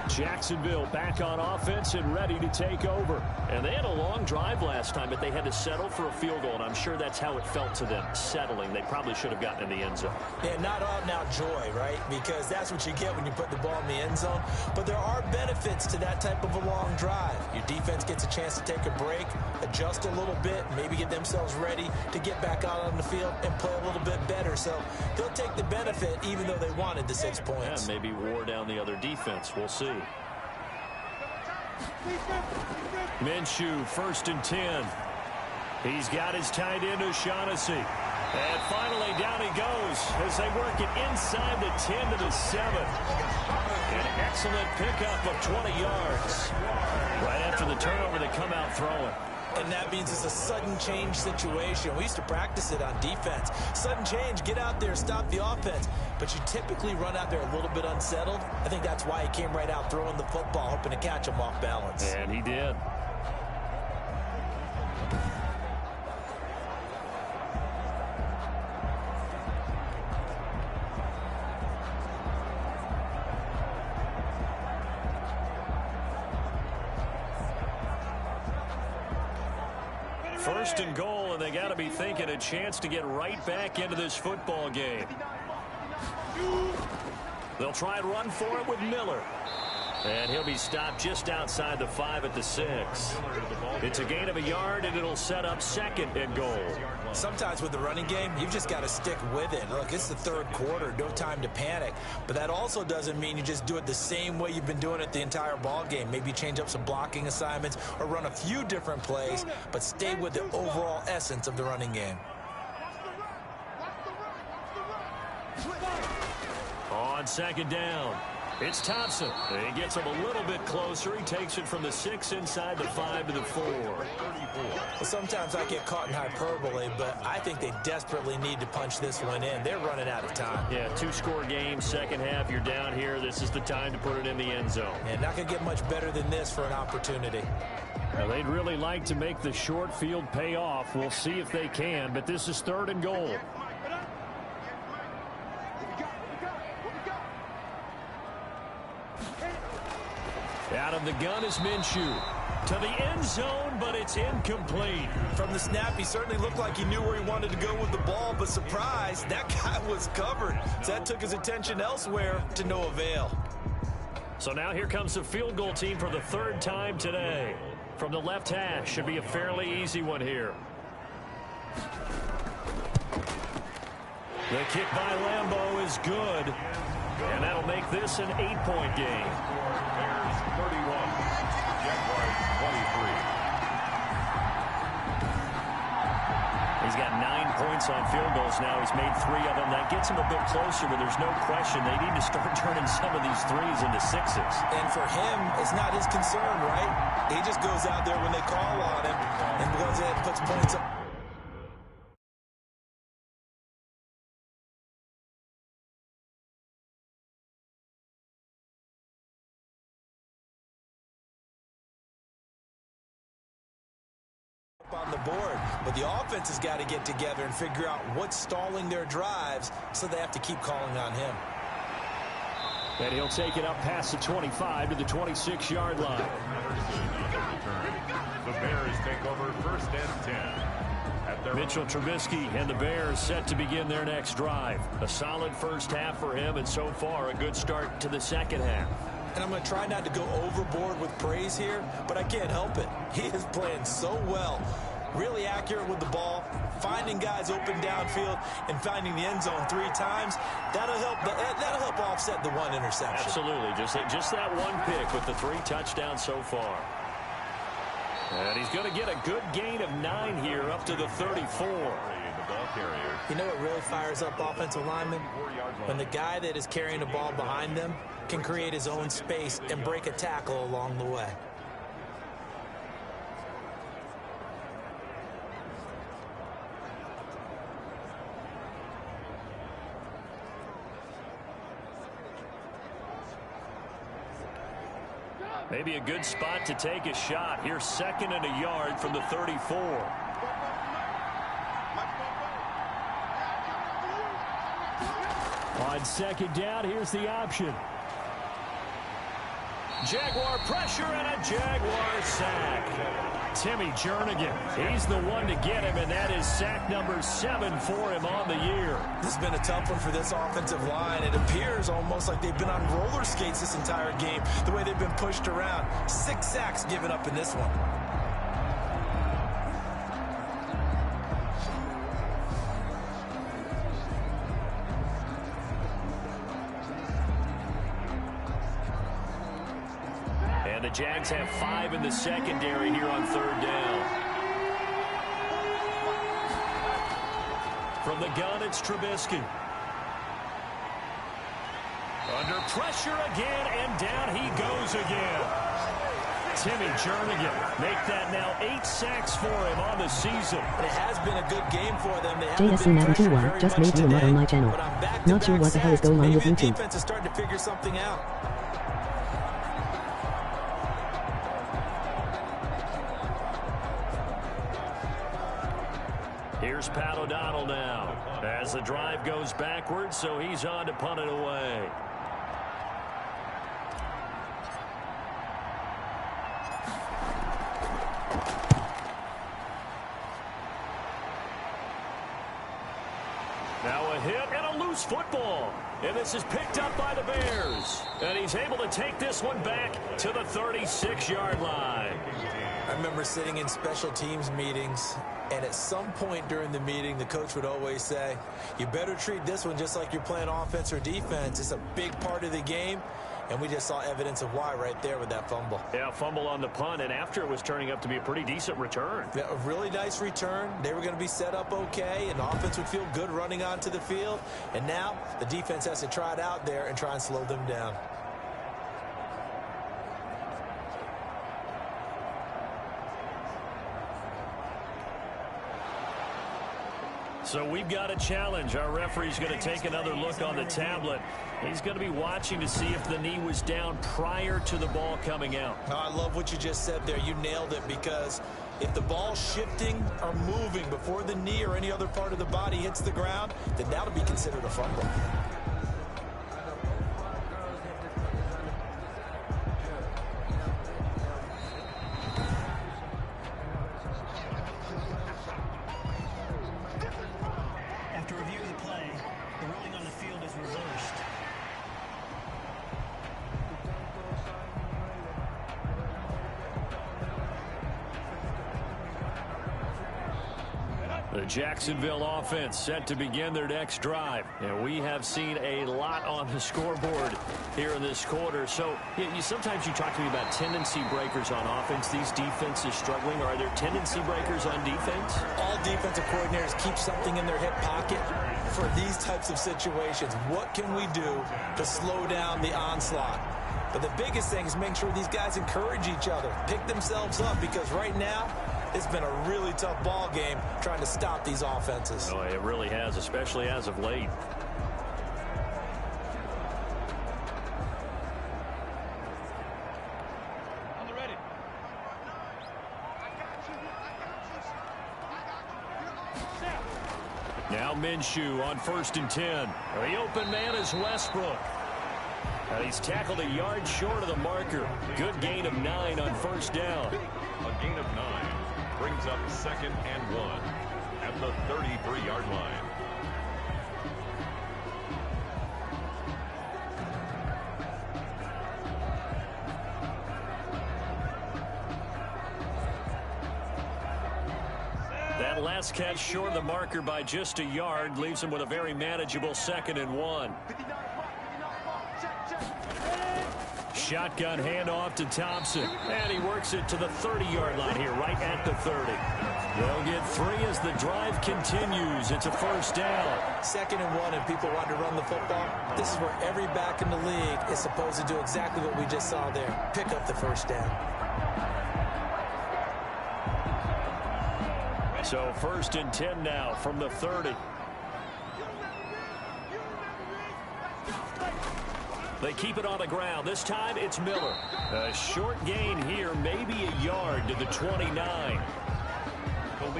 Jacksonville back on offense and ready to take over. And they had a long drive last time, but they had to settle for a field goal, and I'm sure that's how it felt to them, settling. They probably should have gotten in the end zone. Yeah, not out-and-out joy, right? Because that's what you get when you put the ball in the end zone. But there are benefits to that type of a long drive. Your defense gets a chance to take a break, adjust a little bit, maybe get themselves ready to get back out on the field and play a little bit better. So they'll take the benefit even though they wanted the 6 points. Yeah, maybe wore down the other defense. We'll see. Minshew, 1st and 10. He's got his tight end O'Shaughnessy. And finally down he goes as they work it inside the 10 to the 7. An excellent pickup of 20 yards. Right after the turnover, they come out throwing. And that means it's a sudden change situation. We used to practice it on defense. Sudden change, get out there, stop the offense. But you typically run out there a little bit unsettled. I think that's why he came right out throwing the football, hoping to catch him off balance. And he did. First and goal, and they got to be thinking a chance to get right back into this football game. They'll try and run for it with Miller. And he'll be stopped just outside the 5 at the 6. It's a gain of a yard, and it'll set up 2nd and goal. Sometimes with the running game, you've just got to stick with it. Look, it's the 3rd quarter, no time to panic. But that also doesn't mean you just do it the same way you've been doing it the entire ball game. Maybe change up some blocking assignments or run a few different plays, but stay with the overall essence of the running game. On 2nd down, it's Thompson. He gets him a little bit closer. He takes it from the 6 inside the 5 to the 4. Well, sometimes I get caught in hyperbole, but I think they desperately need to punch this one in. They're running out of time. Yeah, 2-score game, second half. You're down here. This is the time to put it in the end zone. And not going to get much better than this for an opportunity. Now, they'd really like to make the short field pay off. We'll see if they can, but this is 3rd and goal. Out of the gun is Minshew. To the end zone, but it's incomplete. From the snap, he certainly looked like he knew where he wanted to go with the ball, but surprise, that guy was covered. So that took his attention elsewhere to no avail. So now here comes the field goal team for the 3rd time today. From the left hash, should be a fairly easy one here. The kick by Lambeau is good. And that'll make this an 8-point game. Bears 31, Jaguars 23. He's got 9 points on field goals now. He's made 3 of them. That gets him a bit closer, but there's no question they need to start turning some of these 3s into 6s. And for him, it's not his concern, right? He just goes out there when they call on him and goes ahead and puts points up. On the board, but the offense has got to get together and figure out what's stalling their drives, so they have to keep calling on him. And he'll take it up past the 25 to the 26-yard line. The Bears take over 1st and 10. At their Mitchell Trubisky and the Bears set to begin their next drive. A solid first half for him, and so far a good start to the second half. And I'm going to try not to go overboard with praise here, but I can't help it. He is playing so well. Really accurate with the ball, finding guys open downfield, and finding the end zone 3 times. That'll help offset the 1 interception. Absolutely. Just that 1 pick with the 3 touchdowns so far. And he's going to get a good gain of 9 here up to the 34. You know what really fires up offensive linemen? When the guy that is carrying the ball behind them can create his own space and break a tackle along the way. Maybe a good spot to take a shot. Here's 2nd and a yard from the 34. On 2nd down, here's the option. Jaguar pressure and a Jaguar sack. Timmy Jernigan, he's the one to get him, and that is sack number 7 for him on the year. This has been a tough one for this offensive line. It appears almost like they've been on roller skates this entire game, the way they've been pushed around. 6 sacks given up in this one. And the Jags have 5 in the secondary here on 3rd down. From the gun, it's Trubisky. Under pressure again, and down he goes again. Timmy Jernigan make that now 8 sacks for him on the season. It has been a good game for them. JSC Madden 2-1 just made you a mod on my channel. Not sure what the hell is going on with YouTube. The defense is starting to figure something out. Here's Pat O'Donnell now as the drive goes backwards, so he's on to punt it away. Now a hit and a loose football. And this is picked up by the Bears. And he's able to take this one back to the 36-yard line. I remember sitting in special teams meetings, and at some point during the meeting, the coach would always say, you better treat this one just like you're playing offense or defense. It's a big part of the game, and we just saw evidence of why right there with that fumble. Yeah, fumble on the punt, and after it was turning up to be a pretty decent return. Yeah, a really nice return. They were going to be set up okay, and the offense would feel good running onto the field. And now the defense has to try it out there and try and slow them down. So we've got a challenge. Our referee's going to take another look on the tablet. He's going to be watching to see if the knee was down prior to the ball coming out. Oh, I love what you just said there. You nailed it, because if the ball's shifting or moving before the knee or any other part of the body hits the ground, then that'll be considered a fumble. After review of the play, the ruling on the field is reversed. The Jacksonville offense set to begin their next drive. And we have seen a lot on the scoreboard here in this quarter. So sometimes you talk to me about tendency breakers on offense. These defenses struggling. Are there tendency breakers on defense? All defensive coordinators keep something in their hip pocket for these types of situations. What can we do to slow down the onslaught? But the biggest thing is making sure these guys encourage each other, pick themselves up, because right now, it's been a really tough ball game trying to stop these offenses. Oh, it really has, especially as of late. Now Minshew on 1st and 10. The open man is Westbrook. And he's tackled a yard short of the marker. Good gain of 9 on 1st down. A gain of 9 brings up 2nd and 1 at the 33-yard line. That last catch short of the marker by just a yard leaves him with a very manageable 2nd and 1. Shotgun handoff to Thompson, and he works it to the 30-yard line here, right at the 30. They'll get 3 as the drive continues. It's a 1st down. 2nd and 1, and people want to run the football. This is where every back in the league is supposed to do exactly what we just saw there. Pick up the 1st down. So 1st and 10 now from the 30. They keep it on the ground. This time it's Miller. A short gain here, maybe a yard to the 29.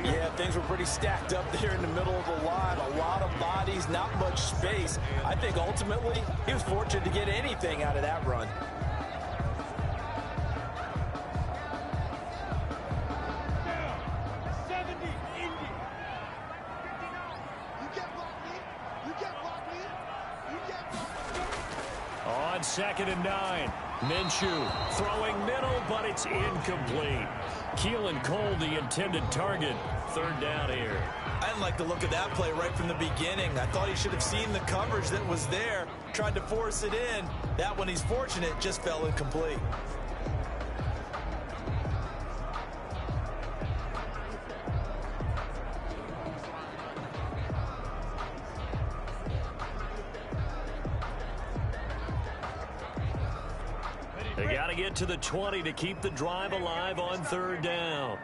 Yeah, things were pretty stacked up there in the middle of the line. A lot of bodies, not much space. I think ultimately he was fortunate to get anything out of that run. On 2nd and 9, Minshew throwing middle, but it's incomplete. Keelan Cole, the intended target. 3rd down here. I didn't like the look of that play right from the beginning. I thought he should have seen the coverage that was there, tried to force it in. That one, he's fortunate, just fell incomplete. They got to get to the 20 to keep the drive alive on 3rd down.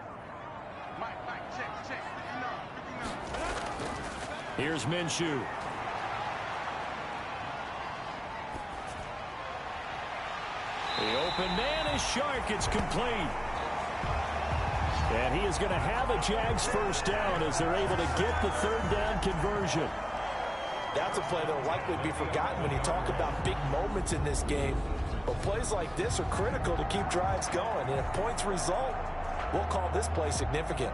Here's Minshew. The open man is Shark. It's complete. And he is going to have a Jags 1st down as they're able to get the 3rd down conversion. That's a play that will likely be forgotten when you talk about big moments in this game. But plays like this are critical to keep drives going. And if points result, we'll call this play significant.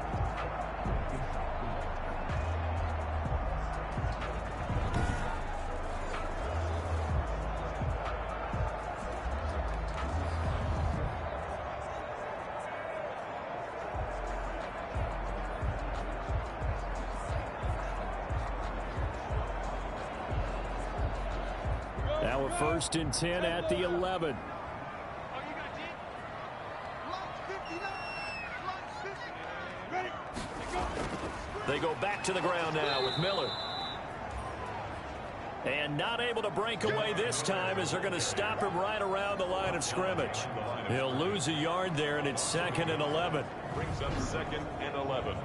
Now a 1st and 10 at the 11. They go back to the ground now with Miller. And not able to break away this time as they're going to stop him right around the line of scrimmage. He'll lose a yard there, and it's 2nd and 11. Brings up 2nd and 11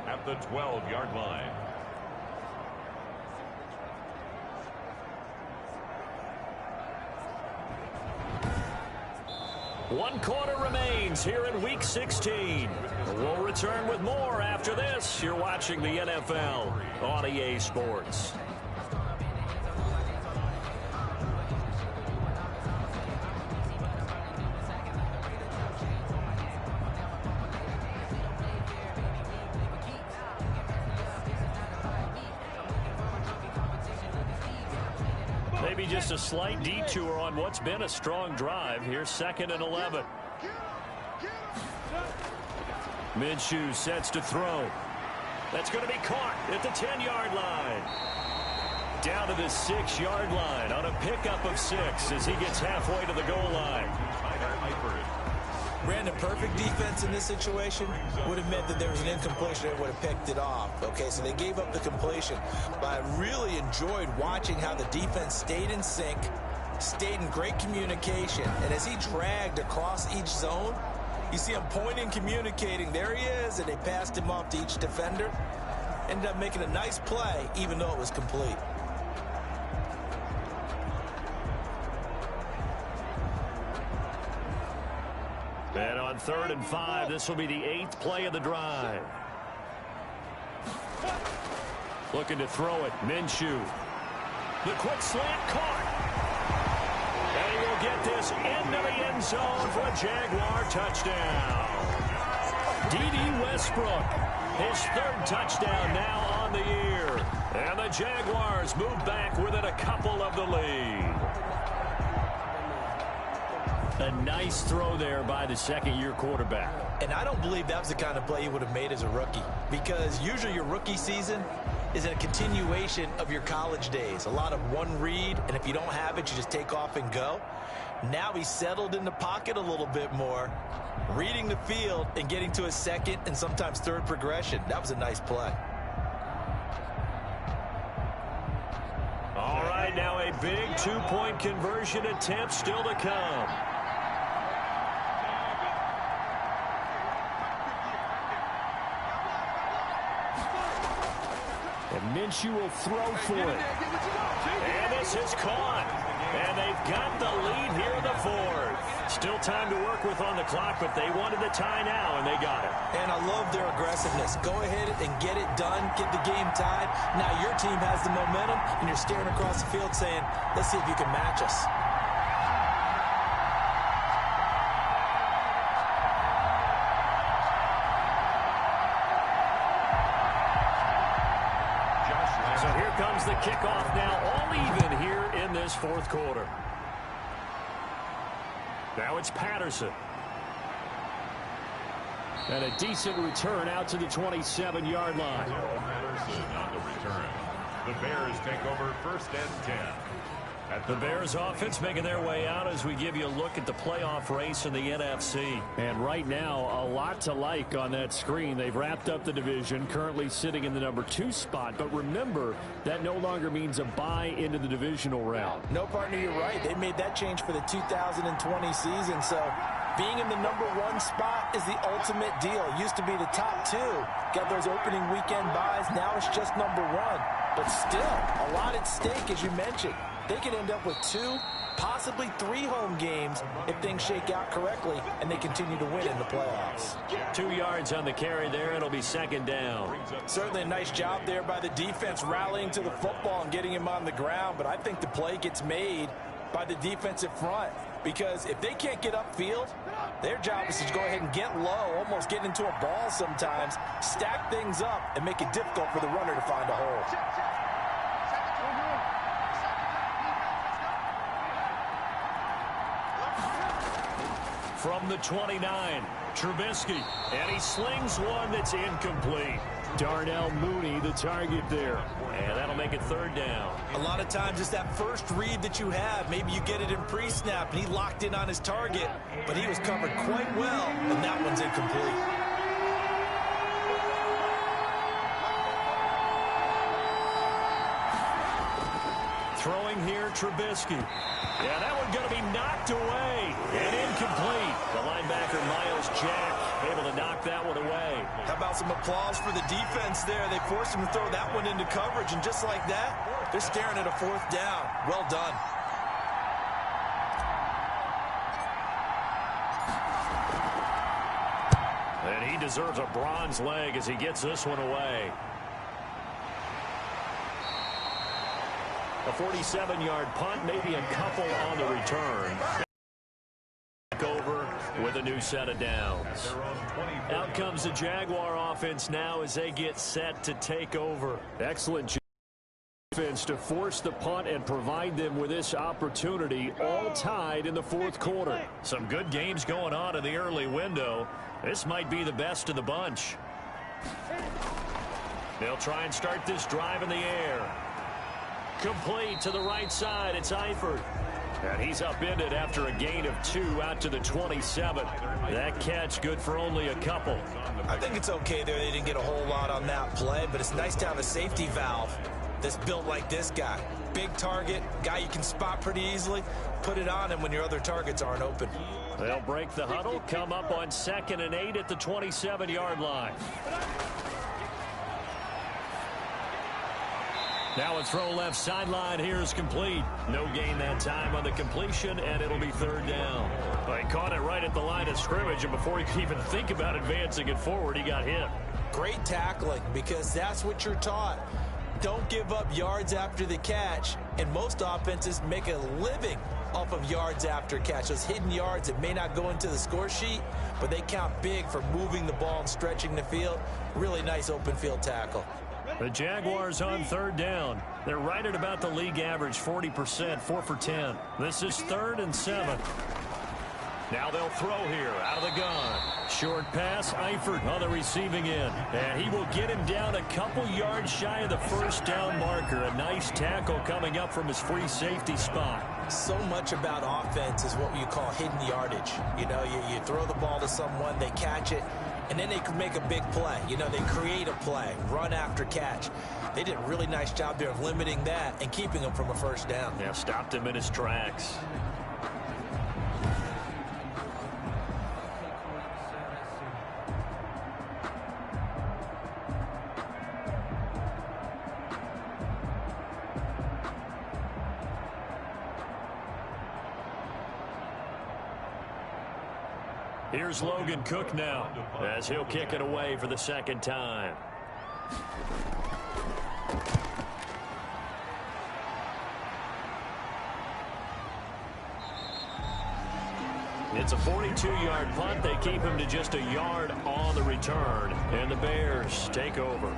at the 12-yard line. One quarter remains here in Week 16. We'll return with more after this. You're watching the NFL on EA Sports. Maybe just a slight detour on what's been a strong drive. Here's 2nd and 11. Minshew sets to throw. That's going to be caught at the 10-yard line. Down to the 6-yard line on a pickup of 6 as he gets halfway to the goal line. Brandon, perfect defense in this situation would have meant that there was an incompletion and would have picked it off. Okay, so they gave up the completion. But I really enjoyed watching how the defense stayed in sync, stayed in great communication. And as he dragged across each zone, you see him pointing, communicating. There he is, and they passed him off to each defender. Ended up making a nice play, even though it was complete. And on 3rd and 5, this will be the 8th play of the drive. Looking to throw it, Minshew. The quick slant caught. And he will get this into the end zone for a Jaguar touchdown. D.D. Westbrook, his 3rd touchdown now on the year. And the Jaguars move back within a couple of the lead. A nice throw there by the 2nd-year quarterback. And I don't believe that was the kind of play he would have made as a rookie, because usually your rookie season is a continuation of your college days. A lot of one read, and if you don't have it, you just take off and go. Now he's settled in the pocket a little bit more, reading the field and getting to his 2nd and sometimes 3rd progression. That was a nice play. All right, now a big 2-point conversion attempt still to come. And Minshew will throw for it. And this is caught. And they've got the lead here in the fourth. Still time to work with on the clock, but they wanted the tie now, and they got it. And I love their aggressiveness. Go ahead and get it done, get the game tied. Now your team has the momentum, and you're staring across the field saying, let's see if you can match us. So here comes the kickoff now, all even here in this fourth quarter. Now it's Patterson. And a decent return out to the 27-yard line. Patterson on the return. The Bears take over first and 10. The Bears offense making their way out as we give you a look at the playoff race in the NFC. And right now, a lot to like on that screen. They've wrapped up the division, currently sitting in the number 2 spot. But remember, that no longer means a bye into the divisional round. No, partner, you're right. They made that change for the 2020 season. So being in the number 1 spot is the ultimate deal. It used to be the top 2. Got those opening weekend buys. Now it's just number 1. But still, a lot at stake, as you mentioned. They could end up with 2, possibly 3 home games if things shake out correctly and they continue to win in the playoffs. 2 yards on the carry there. It'll be second down. Certainly a nice job there by the defense rallying to the football and getting him on the ground. But I think the play gets made by the defensive front, because if they can't get upfield, their job is to go ahead and get low, almost get into a ball sometimes, stack things up, and make it difficult for the runner to find a hole. From the 29, Trubisky, and he slings one that's incomplete. Darnell Mooney, the target there, and that'll make it third down. A lot of times it's that first read that you have. Maybe you get it in pre-snap, and he locked in on his target, but he was covered quite well, and that one's incomplete. Throwing here, Trubisky. Yeah, that one going to be knocked away and incomplete. The linebacker, Miles Jack, able to knock that one away. How about some applause for the defense there? They forced him to throw that one into coverage, and just like that, they're staring at a fourth down. Well done. And he deserves a bronze leg as he gets this one away. A 47-yard punt, maybe a couple on the return. Back over with a new set of downs. Out comes the Jaguar offense now as they get set to take over. Excellent defense to force the punt and provide them with this opportunity, all tied in the fourth quarter. Some good games going on in the early window. This might be the best of the bunch. They'll try and start this drive in the air. Complete to the right side. It's Eifert. And he's upended after a gain of 2 out to the 27. That catch good for only a couple. I think it's okay there. They didn't get a whole lot on that play, but it's nice to have a safety valve that's built like this guy. Big target, guy you can spot pretty easily. Put it on him when your other targets aren't open. They'll break the huddle, come up on 2nd and 8 at the 27-yard line. Now a throw left sideline here is complete. No gain that time on the completion, and it'll be third down. But he caught it right at the line of scrimmage, and before he could even think about advancing it forward, he got hit. Great tackling, because that's what you're taught. Don't give up yards after the catch, and most offenses make a living off of yards after catch. Those hidden yards that may not go into the score sheet, but they count big for moving the ball and stretching the field. Really nice open field tackle. The Jaguars on third down. They're right at about the league average, 40%, 4 for 10. This is 3rd and 7. Now they'll throw here out of the gun. Short pass, Eifert on the receiving end. And he will get him down a couple yards shy of the first down marker. A nice tackle coming up from his free safety spot. So much about offense is what you call hidden yardage. You know, you throw the ball to someone, they catch it, and then they can make a big play. You know, they create a play, run after catch. They did a really nice job there of limiting that and keeping him from a first down. Yeah, stopped him in his tracks. Here's Logan Cook now as he'll kick it away for the second time. It's a 42-yard punt. They keep him to just a yard on the return. And the Bears take over.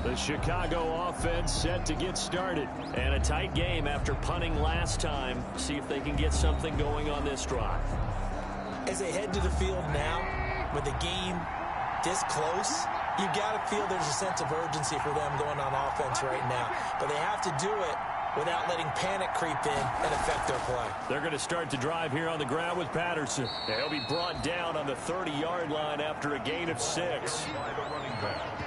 The Chicago offense set to get started. And a tight game after punting last time. See if they can get something going on this drive. As they head to the field now, with the game this close, you got to feel there's a sense of urgency for them going on offense right now. But they have to do it without letting panic creep in and affect their play. They're going to start the drive here on the ground with Patterson. He'll be brought down on the 30-yard line after a gain of 6.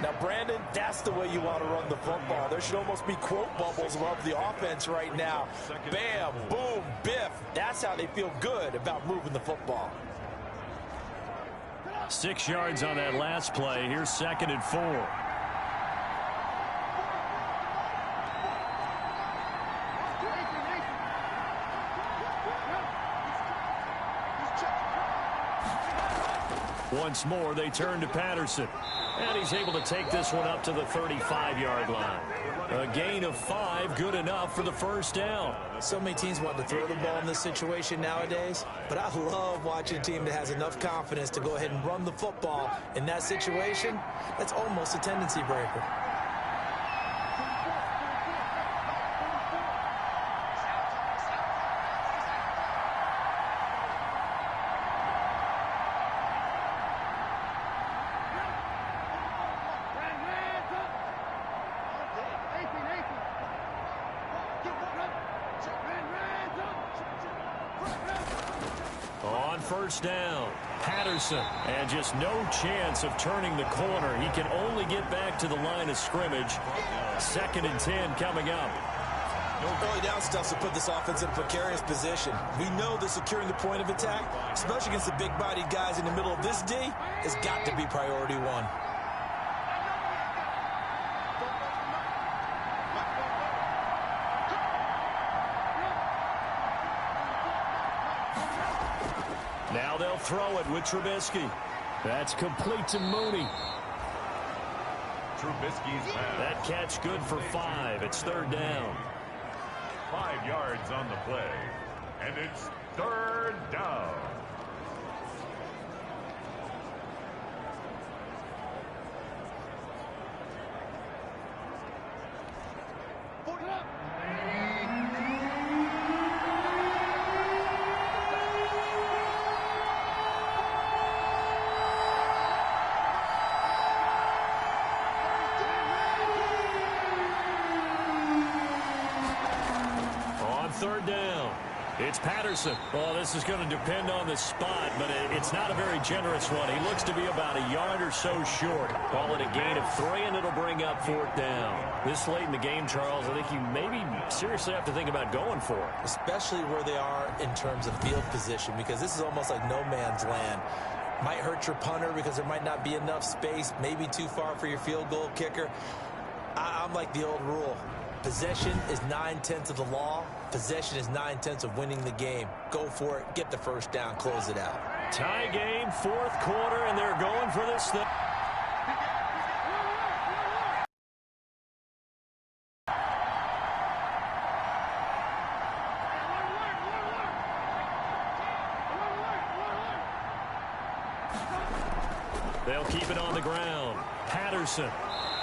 Now, Brandon, that's the way you want to run the football. There should almost be quote bubbles above the offense right now. Bam, boom, biff. That's how they feel good about moving the football. 6 yards on that last play. Here's 2nd and 4. Once more, they turn to Patterson. And he's able to take this one up to the 35-yard line. A gain of 5, good enough for the first down. So many teams want to throw the ball in this situation nowadays, but I love watching a team that has enough confidence to go ahead and run the football in that situation. That's almost a tendency breaker. First down, Patterson, and just no chance of turning the corner. He can only get back to the line of scrimmage. 2nd and 10 coming up. Early down stuff to put this offense in a precarious position. We know that securing the point of attack, especially against the big-bodied guys in the middle of this D, has got to be priority one. Now they'll throw it with Trubisky. That's complete to Mooney. Trubisky's pass. That catch good for 5. It's 3rd down. 5 yards on the play. And it's 3rd down. It's Patterson. Well, this is going to depend on the spot, but it's not a very generous one. He looks to be about a yard or so short. Call it a gain of 3, and it'll bring up 4th down. This late in the game, Charles, I think you maybe seriously have to think about going for it. Especially where they are in terms of field position, because this is almost like no man's land. Might hurt your punter because there might not be enough space, maybe too far for your field goal kicker. I'm like the old rule. Possession is 9/10 of the law. Possession is 9/10 of winning the game. Go for it. Get the first down. Close it out. Tie game, 4th quarter, and they're going for this thing. They'll keep it on the ground. Patterson.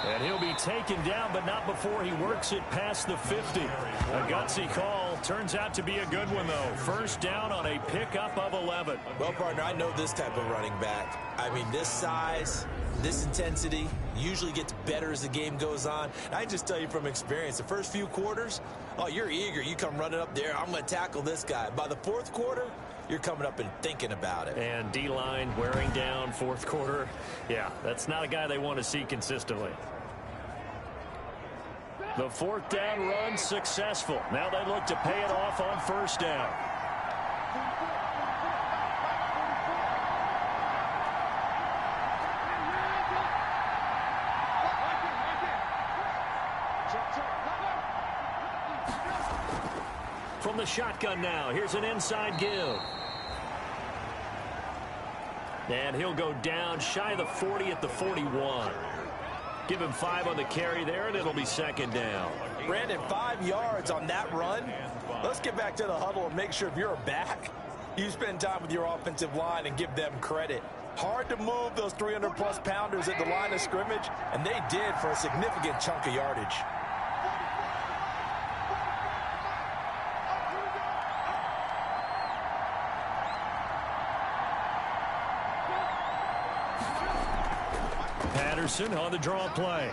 And he'll be taken down, but not before he works it past the 50. A gutsy call. Turns out to be a good one, though. First down on a pickup of 11. Well, partner, I know this type of running back. I mean, this size, this intensity usually gets better as the game goes on. And I just tell you from experience, the first few quarters, oh, you're eager. You come running up there. I'm going to tackle this guy. By the 4th quarter, you're coming up and thinking about it. And D-line wearing down 4th quarter. Yeah, that's not a guy they want to see consistently. The 4th down run successful. Now they look to pay it off on 1st down. From the shotgun now, here's an inside give. And he'll go down shy of the 40 at the 41. Give him 5 on the carry there, and it'll be second down. Brandon, 5 yards on that run. Let's get back to the huddle and make sure if you're a back, you spend time with your offensive line and give them credit. Hard to move those 300-plus pounders at the line of scrimmage, and they did for a significant chunk of yardage. Patterson on the draw play.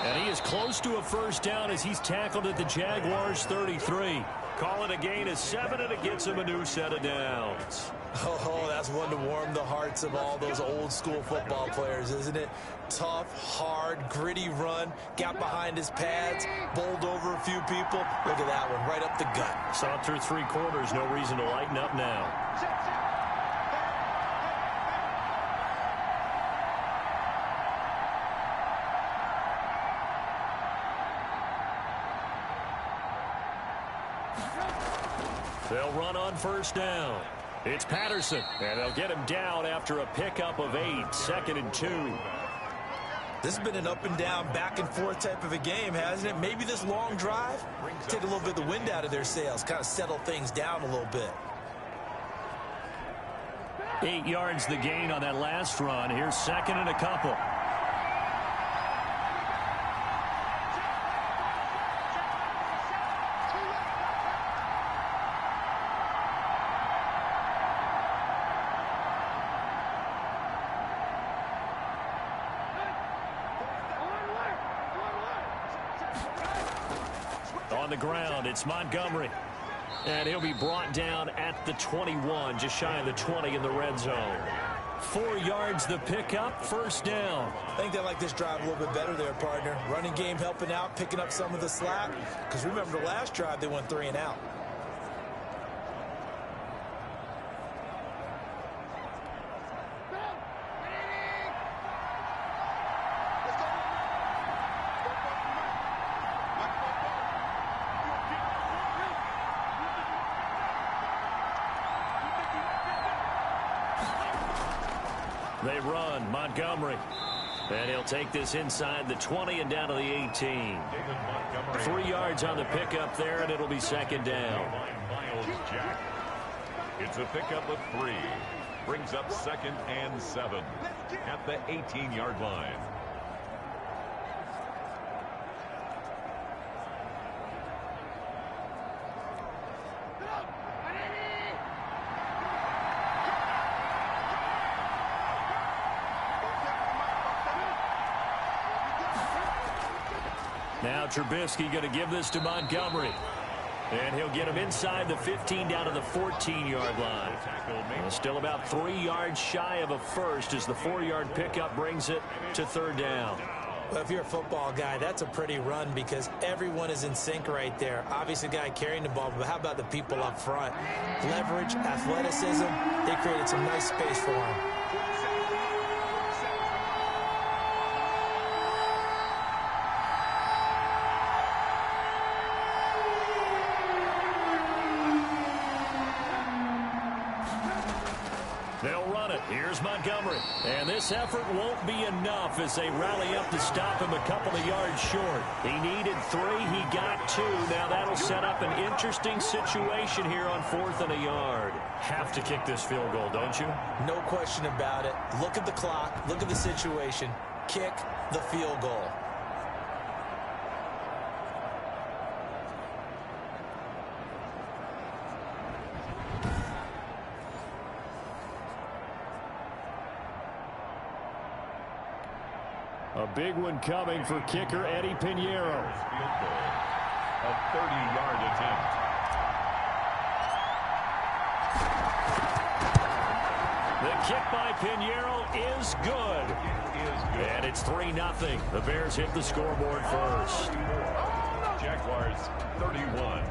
And he is close to a first down as he's tackled at the Jaguars 33. Call it a gain of 7, and it gets him a new set of downs. Oh, that's one to warm the hearts of all those old-school football players, isn't it? Tough, hard, gritty run, got behind his pads, bowled over a few people. Look at that one, right up the gut. Saw through 3 quarters, no reason to lighten up now. They'll run on first down. It's Patterson, and they'll get him down after a pickup of 8, 2nd and 2. This has been an up-and-down, back-and-forth type of a game, hasn't it? Maybe this long drive, take a little bit of the wind out of their sails, kind of settle things down a little bit. 8 yards the gain on that last run. Here's 2nd and a couple. On the ground, it's Montgomery. And he'll be brought down at the 21, just shy of the 20 in the red zone. 4 yards the pickup, first down. I think they like this drive a little bit better there, partner. Running game helping out, picking up some of the slack. Because remember, the last drive, they went 3 and out. They run, Montgomery. And he'll take this inside the 20 and down to the 18. 3 yards on the pickup there, and it'll be second down. It's a pickup of 3. Brings up 2nd and 7 at the 18-yard line. Now Trubisky going to give this to Montgomery. And he'll get him inside the 15 down to the 14-yard line. Well, still about 3 yards shy of a first as the 4-yard pickup brings it to 3rd down. Well, if you're a football guy, that's a pretty run because everyone is in sync right there. Obviously, the guy carrying the ball, but how about the people up front? Leverage, athleticism, they created some nice space for him. They'll run it. Here's Montgomery. And this effort won't be enough as they rally up to stop him a couple of yards short. He needed 3. He got 2. Now that'll set up an interesting situation here on 4th and a yard. Have to kick this field goal, don't you? No question about it. Look at the clock. Look at the situation. Kick the field goal. A big one coming for kicker Eddie Pinheiro. A 30-yard attempt. The kick by Pinheiro is good. And it's 3-0. The Bears hit the scoreboard first. Jaguars 31.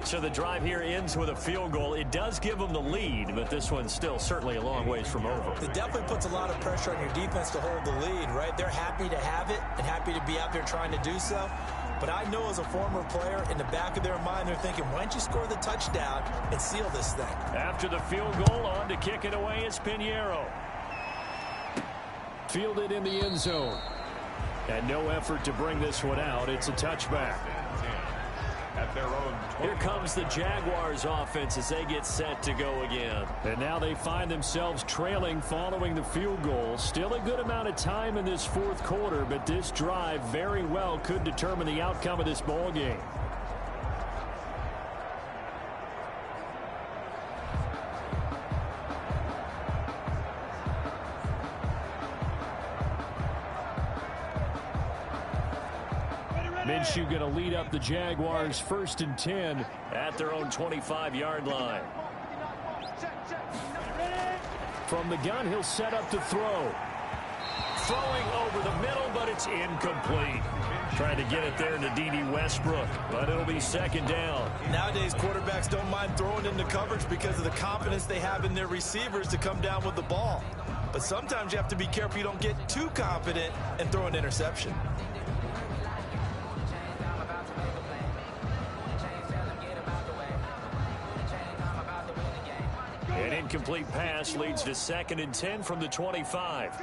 So the drive here ends with a field goal. It does give them the lead, but this one's still certainly a long ways from over. It definitely puts a lot of pressure on your defense to hold the lead, right? They're happy to have it and happy to be out there trying to do so. But I know as a former player, in the back of their mind, they're thinking, why don't you score the touchdown and seal this thing? After the field goal, on to kick it away is Pinheiro. Fielded in the end zone. And no effort to bring this one out. It's a touchback. At their own 20. Here comes the Jaguars offense as they get set to go again. And now they find themselves trailing following the field goal. Still a good amount of time in this fourth quarter, but this drive very well could determine the outcome of this ball game. Minshew going to lead up the Jaguars 1st and 10 at their own 25-yard line. From the gun, he'll set up to throw. Throwing over the middle, but it's incomplete. Trying to get it there to D.D. Westbrook, but it'll be 2nd down. Nowadays, quarterbacks don't mind throwing into coverage because of the confidence they have in their receivers to come down with the ball. But sometimes you have to be careful you don't get too confident and throw an interception. An incomplete pass leads to 2nd and 10 from the 25.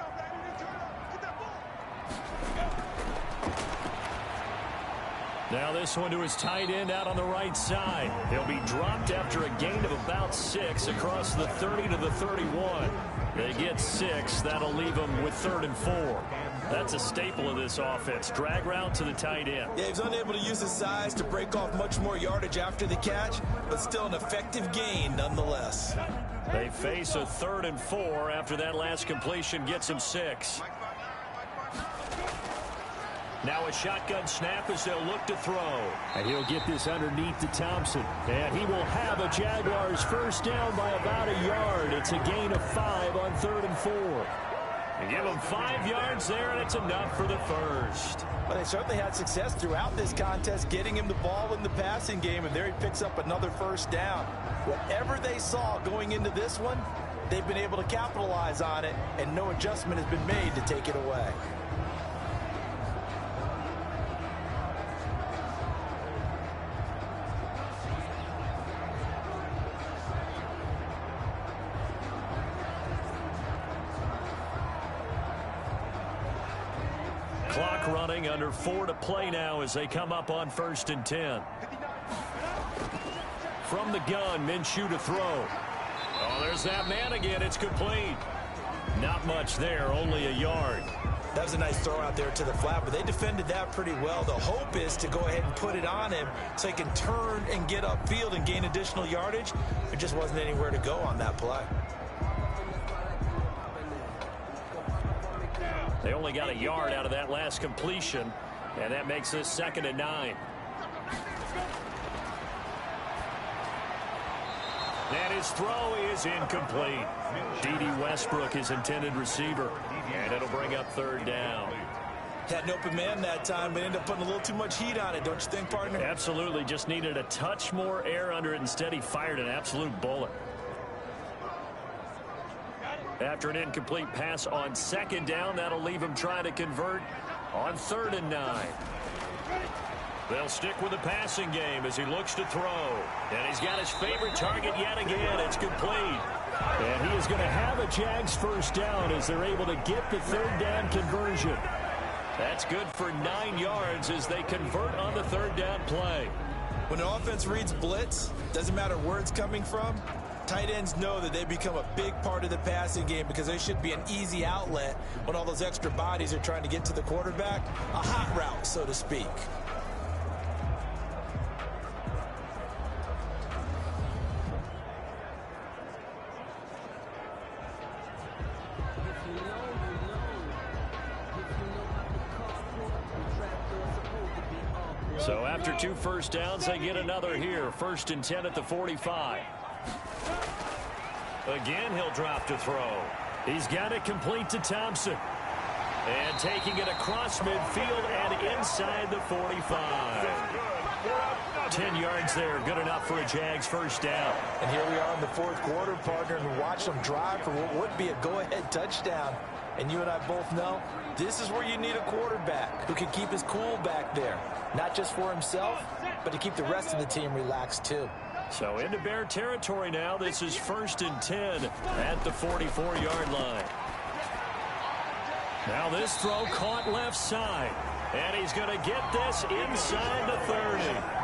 Now this one to his tight end out on the right side. He'll be dropped after a gain of about 6 across the 30 to the 31. They get 6. That'll leave them with 3rd and 4. That's a staple of this offense. Drag route to the tight end. Yeah, he's unable to use his size to break off much more yardage after the catch, but still an effective gain nonetheless. They face a 3rd and 4 after that last completion gets him 6. Now a shotgun snap as they'll look to throw. And he'll get this underneath to Thompson. And he will have a Jaguars 1st down by about a yard. It's a gain of 5 on 3rd and 4. And give him 5 yards there, and it's enough for the 1st. But they certainly had success throughout this contest, getting him the ball in the passing game, and there he picks up another 1st down. Whatever they saw going into this one, they've been able to capitalize on it, and no adjustment has been made to take it away. Clock running, under 4 to play now as they come up on 1st and 10. From the gun, Minshew to throw. Oh, there's that man again. It's complete. Not much there, only a yard. That was a nice throw out there to the flat, but they defended that pretty well. The hope is to go ahead and put it on him so he can turn and get upfield and gain additional yardage. There just wasn't anywhere to go on that play. They only got a yard out of that last completion, and that makes this 2nd and 9. And his throw is incomplete. D.D. Westbrook, his intended receiver, and it'll bring up 3rd down. Had an open man that time, but ended up putting a little too much heat on it, don't you think, partner? Absolutely. Just needed a touch more air under it. Instead, he fired an absolute bullet. After an incomplete pass on 2nd down, that'll leave him trying to convert on 3rd and 9. They'll stick with the passing game as he looks to throw. And he's got his favorite target yet again. It's complete. And he is going to have a Jags 1st down as they're able to get the 3rd down conversion. That's good for 9 yards as they convert on the 3rd down play. When an offense reads blitz, doesn't matter where it's coming from, tight ends know that they become a big part of the passing game because they should be an easy outlet when all those extra bodies are trying to get to the quarterback. A hot route, so to speak. So after 2 1st downs, they get another here. 1st and 10 at the 45. Again, he'll drop to throw. He's got it complete to Thompson. And taking it across midfield and inside the 45. 10 yards there, good enough for a Jags 1st down. And here we are in the 4th quarter, partner, and watch them drive for what would be a go-ahead touchdown. And you and I both know this is where you need a quarterback who can keep his cool back there. Not just for himself, but to keep the rest of the team relaxed too. So into Bear territory now. This is 1st and 10 at the 44-yard line. Now this throw caught left side. And he's going to get this inside the 30.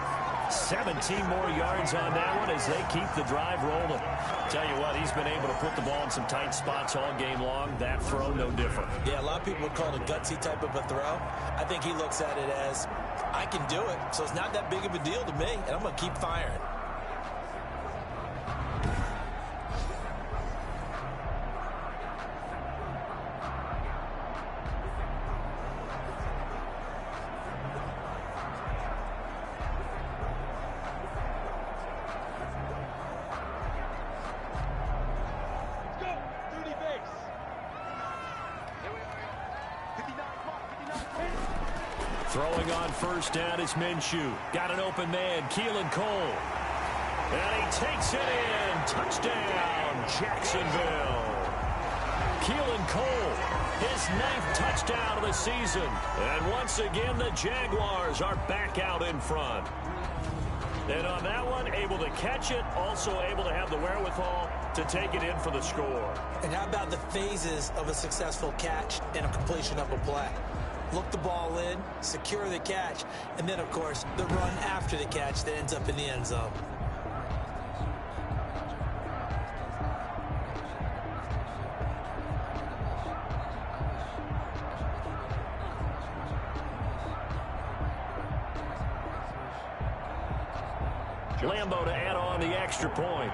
17 more yards on that one as they keep the drive rolling. Tell you what, he's been able to put the ball in some tight spots all game long. That throw, no different. Yeah, a lot of people would call it a gutsy type of a throw. I think he looks at it as, I can do it, so it's not that big of a deal to me, and I'm going to keep firing. Throwing on 1st down is Minshew. Got an open man, Keelan Cole. And he takes it in. Touchdown, Jacksonville. Keelan Cole, his 9th touchdown of the season. And once again, the Jaguars are back out in front. And on that one, able to catch it, also able to have the wherewithal to take it in for the score. And how about the phases of a successful catch and a completion of a play? Look the ball in, secure the catch, and then, of course, the run after the catch that ends up in the end zone. Lambo to add on the extra point.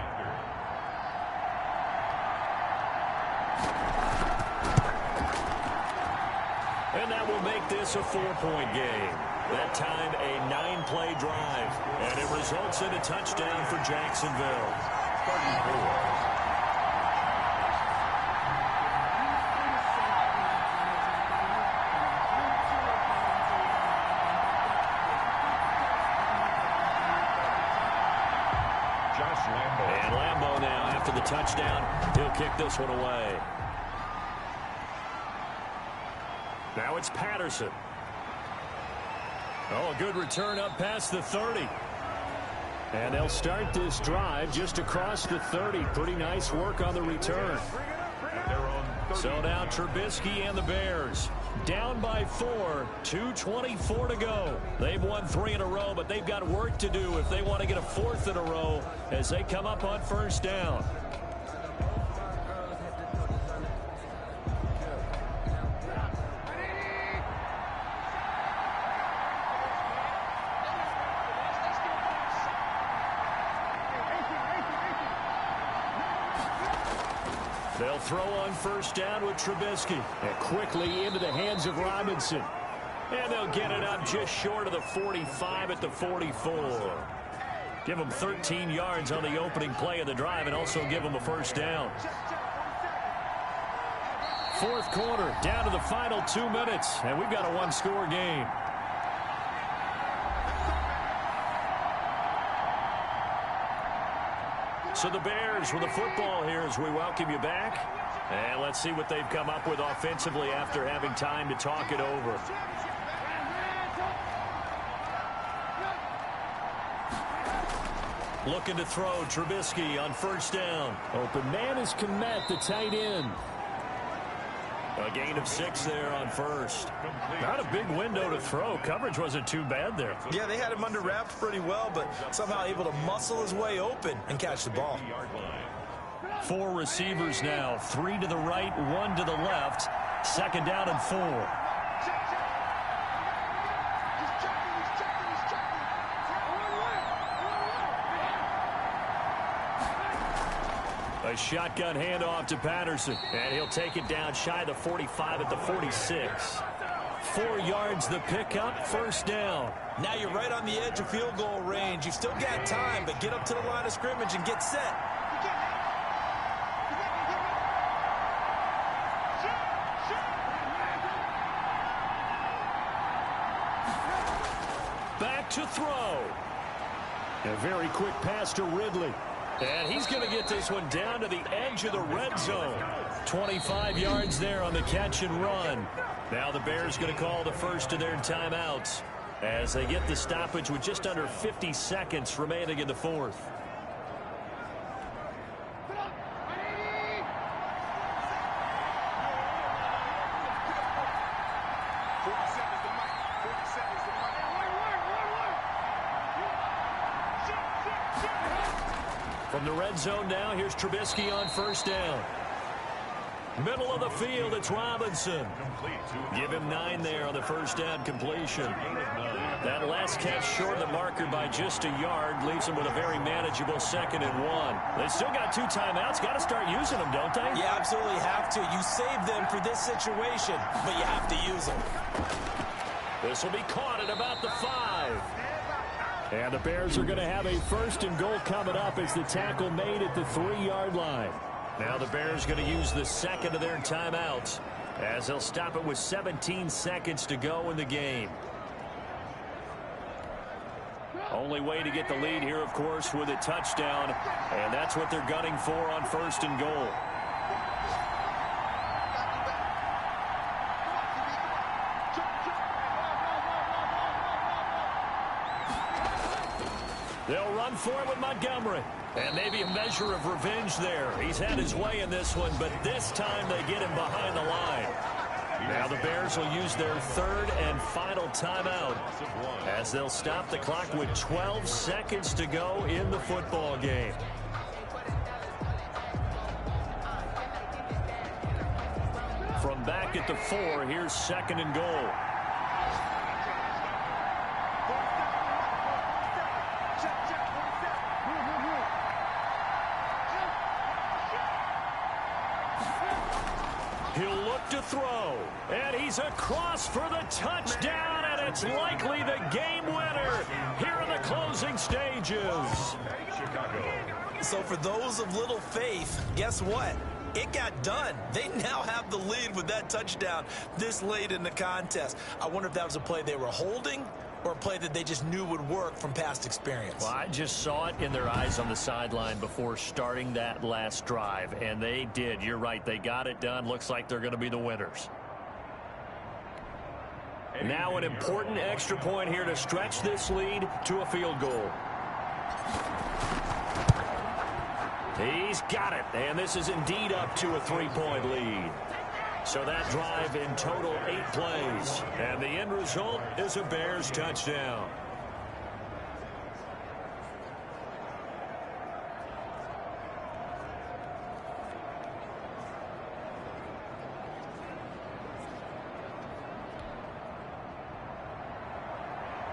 And that will make this a 4-point game. That time a 9-play drive. And it results in a touchdown for Jacksonville. 34. And Lambo now, after the touchdown, he'll kick this one away. Now it's Patterson. Oh, a good return up past the 30. And they'll start this drive just across the 30. Pretty nice work on the return. So now Trubisky and the Bears down by 4, 2:24 to go. They've won 3 in a row, but they've got work to do if they want to get a 4th in a row as they come up on 1st down. They'll throw on 1st down with Trubisky. And quickly into the hands of Robinson. And they'll get it up just short of the 45 at the 44. Give them 13 yards on the opening play of the drive and also give them a 1st down. 4th quarter, down to the final 2 minutes. And we've got a 1-score game. So the Bears with the football here as we welcome you back. And let's see what they've come up with offensively after having time to talk it over. Looking to throw, Trubisky on 1st down. Open man is Kombat, the tight end. A gain of 6 there on 1st. Not a big window to throw. Coverage wasn't too bad there. Yeah, they had him under wraps pretty well, but somehow able to muscle his way open and catch the ball. 4 receivers now. 3 to the right, 1 to the left. 2nd down and 4. A shotgun handoff to Patterson. And he'll take it down shy of the 45 at the 46. 4 yards the pickup, 1st down. Now you're right on the edge of field goal range. You've still got time, but get up to the line of scrimmage and get set. Back to throw. A very quick pass to Ridley. And he's going to get this one down to the edge of the red zone. 25 yards there on the catch and run. Now the Bears going to call the first of their timeouts as they get the stoppage with just under 50 seconds remaining in the fourth. From the red zone now, here's Trubisky on first down. Middle of the field, it's Robinson. Give him 9 there on the first down completion. That last catch short of the marker by just a yard leaves them with a very manageable 2nd and 1. They still got 2 timeouts. Got to start using them, don't they? You absolutely have to. You save them for this situation, but you have to use them. This will be caught at about the 5. And the Bears are going to have a 1st and goal coming up as the tackle made at the 3-yard line. Now the Bears going to use the 2nd of their timeouts as they'll stop it with 17 seconds to go in the game. Only way to get the lead here, of course, with a touchdown, and that's what they're gunning for on 1st and goal. They'll run for it with Montgomery. And maybe a measure of revenge there. He's had his way in this one, but this time they get him behind the line. Now the Bears will use their 3rd and final timeout as they'll stop the clock with 12 seconds to go in the football game. From back at the 4, here's 2nd and goal. He'll look to throw, and he's across for the touchdown, and it's likely the game winner here in the closing stages. So for those of little faith, guess what? It got done. They now have the lead with that touchdown this late in the contest. I wonder if that was a play they were holding or a play that they just knew would work from past experience. Well, I just saw it in their eyes on the sideline before starting that last drive, and they did. You're right. They got it done. Looks like they're going to be the winners. Now an important extra point here to stretch this lead to a field goal. He's got it, and this is indeed up to a 3-point lead. So that drive in total 8 plays, and the end result is a Bears touchdown.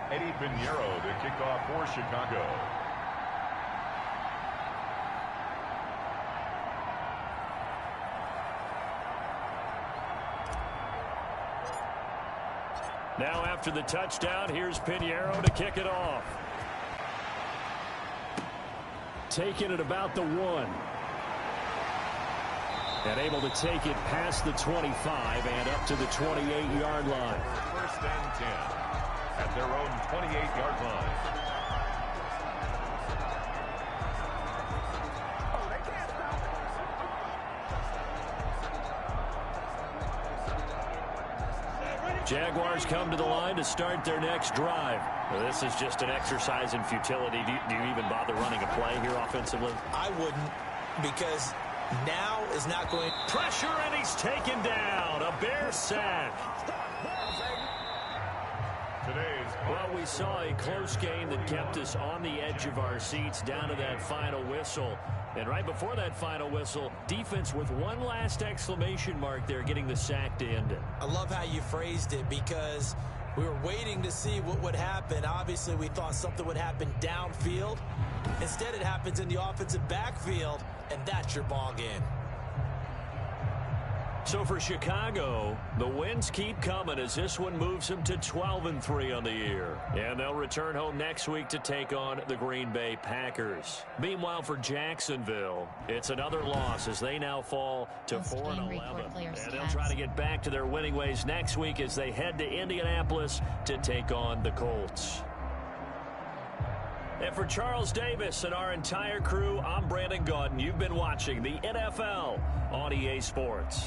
Eddie Pinheiro to kick off for Chicago. Now after the touchdown, here's Pinheiro to kick it off. Taking it about the 1. And able to take it past the 25 and up to the 28-yard line. 1st and 10 at their own 28-yard line. Jaguars come to the line to start their next drive. Well, this is just an exercise in futility. Do you even bother running a play here offensively? I wouldn't, because now is not going. Pressure, and he's taken down. A Bear sack. Well, we saw a close game that kept us on the edge of our seats down to that final whistle. And right before that final whistle, defense with one last exclamation mark there, getting the sack to end it. I love how you phrased it, because we were waiting to see what would happen. Obviously, we thought something would happen downfield. Instead, it happens in the offensive backfield, and that's your ball game. So for Chicago, the wins keep coming as this one moves them to 12-3 on the year. And they'll return home next week to take on the Green Bay Packers. Meanwhile, for Jacksonville, it's another loss as they now fall to 4-11. And they'll try to get back to their winning ways next week as they head to Indianapolis to take on the Colts. And for Charles Davis and our entire crew, I'm Brandon Gaudin. You've been watching the NFL on EA Sports.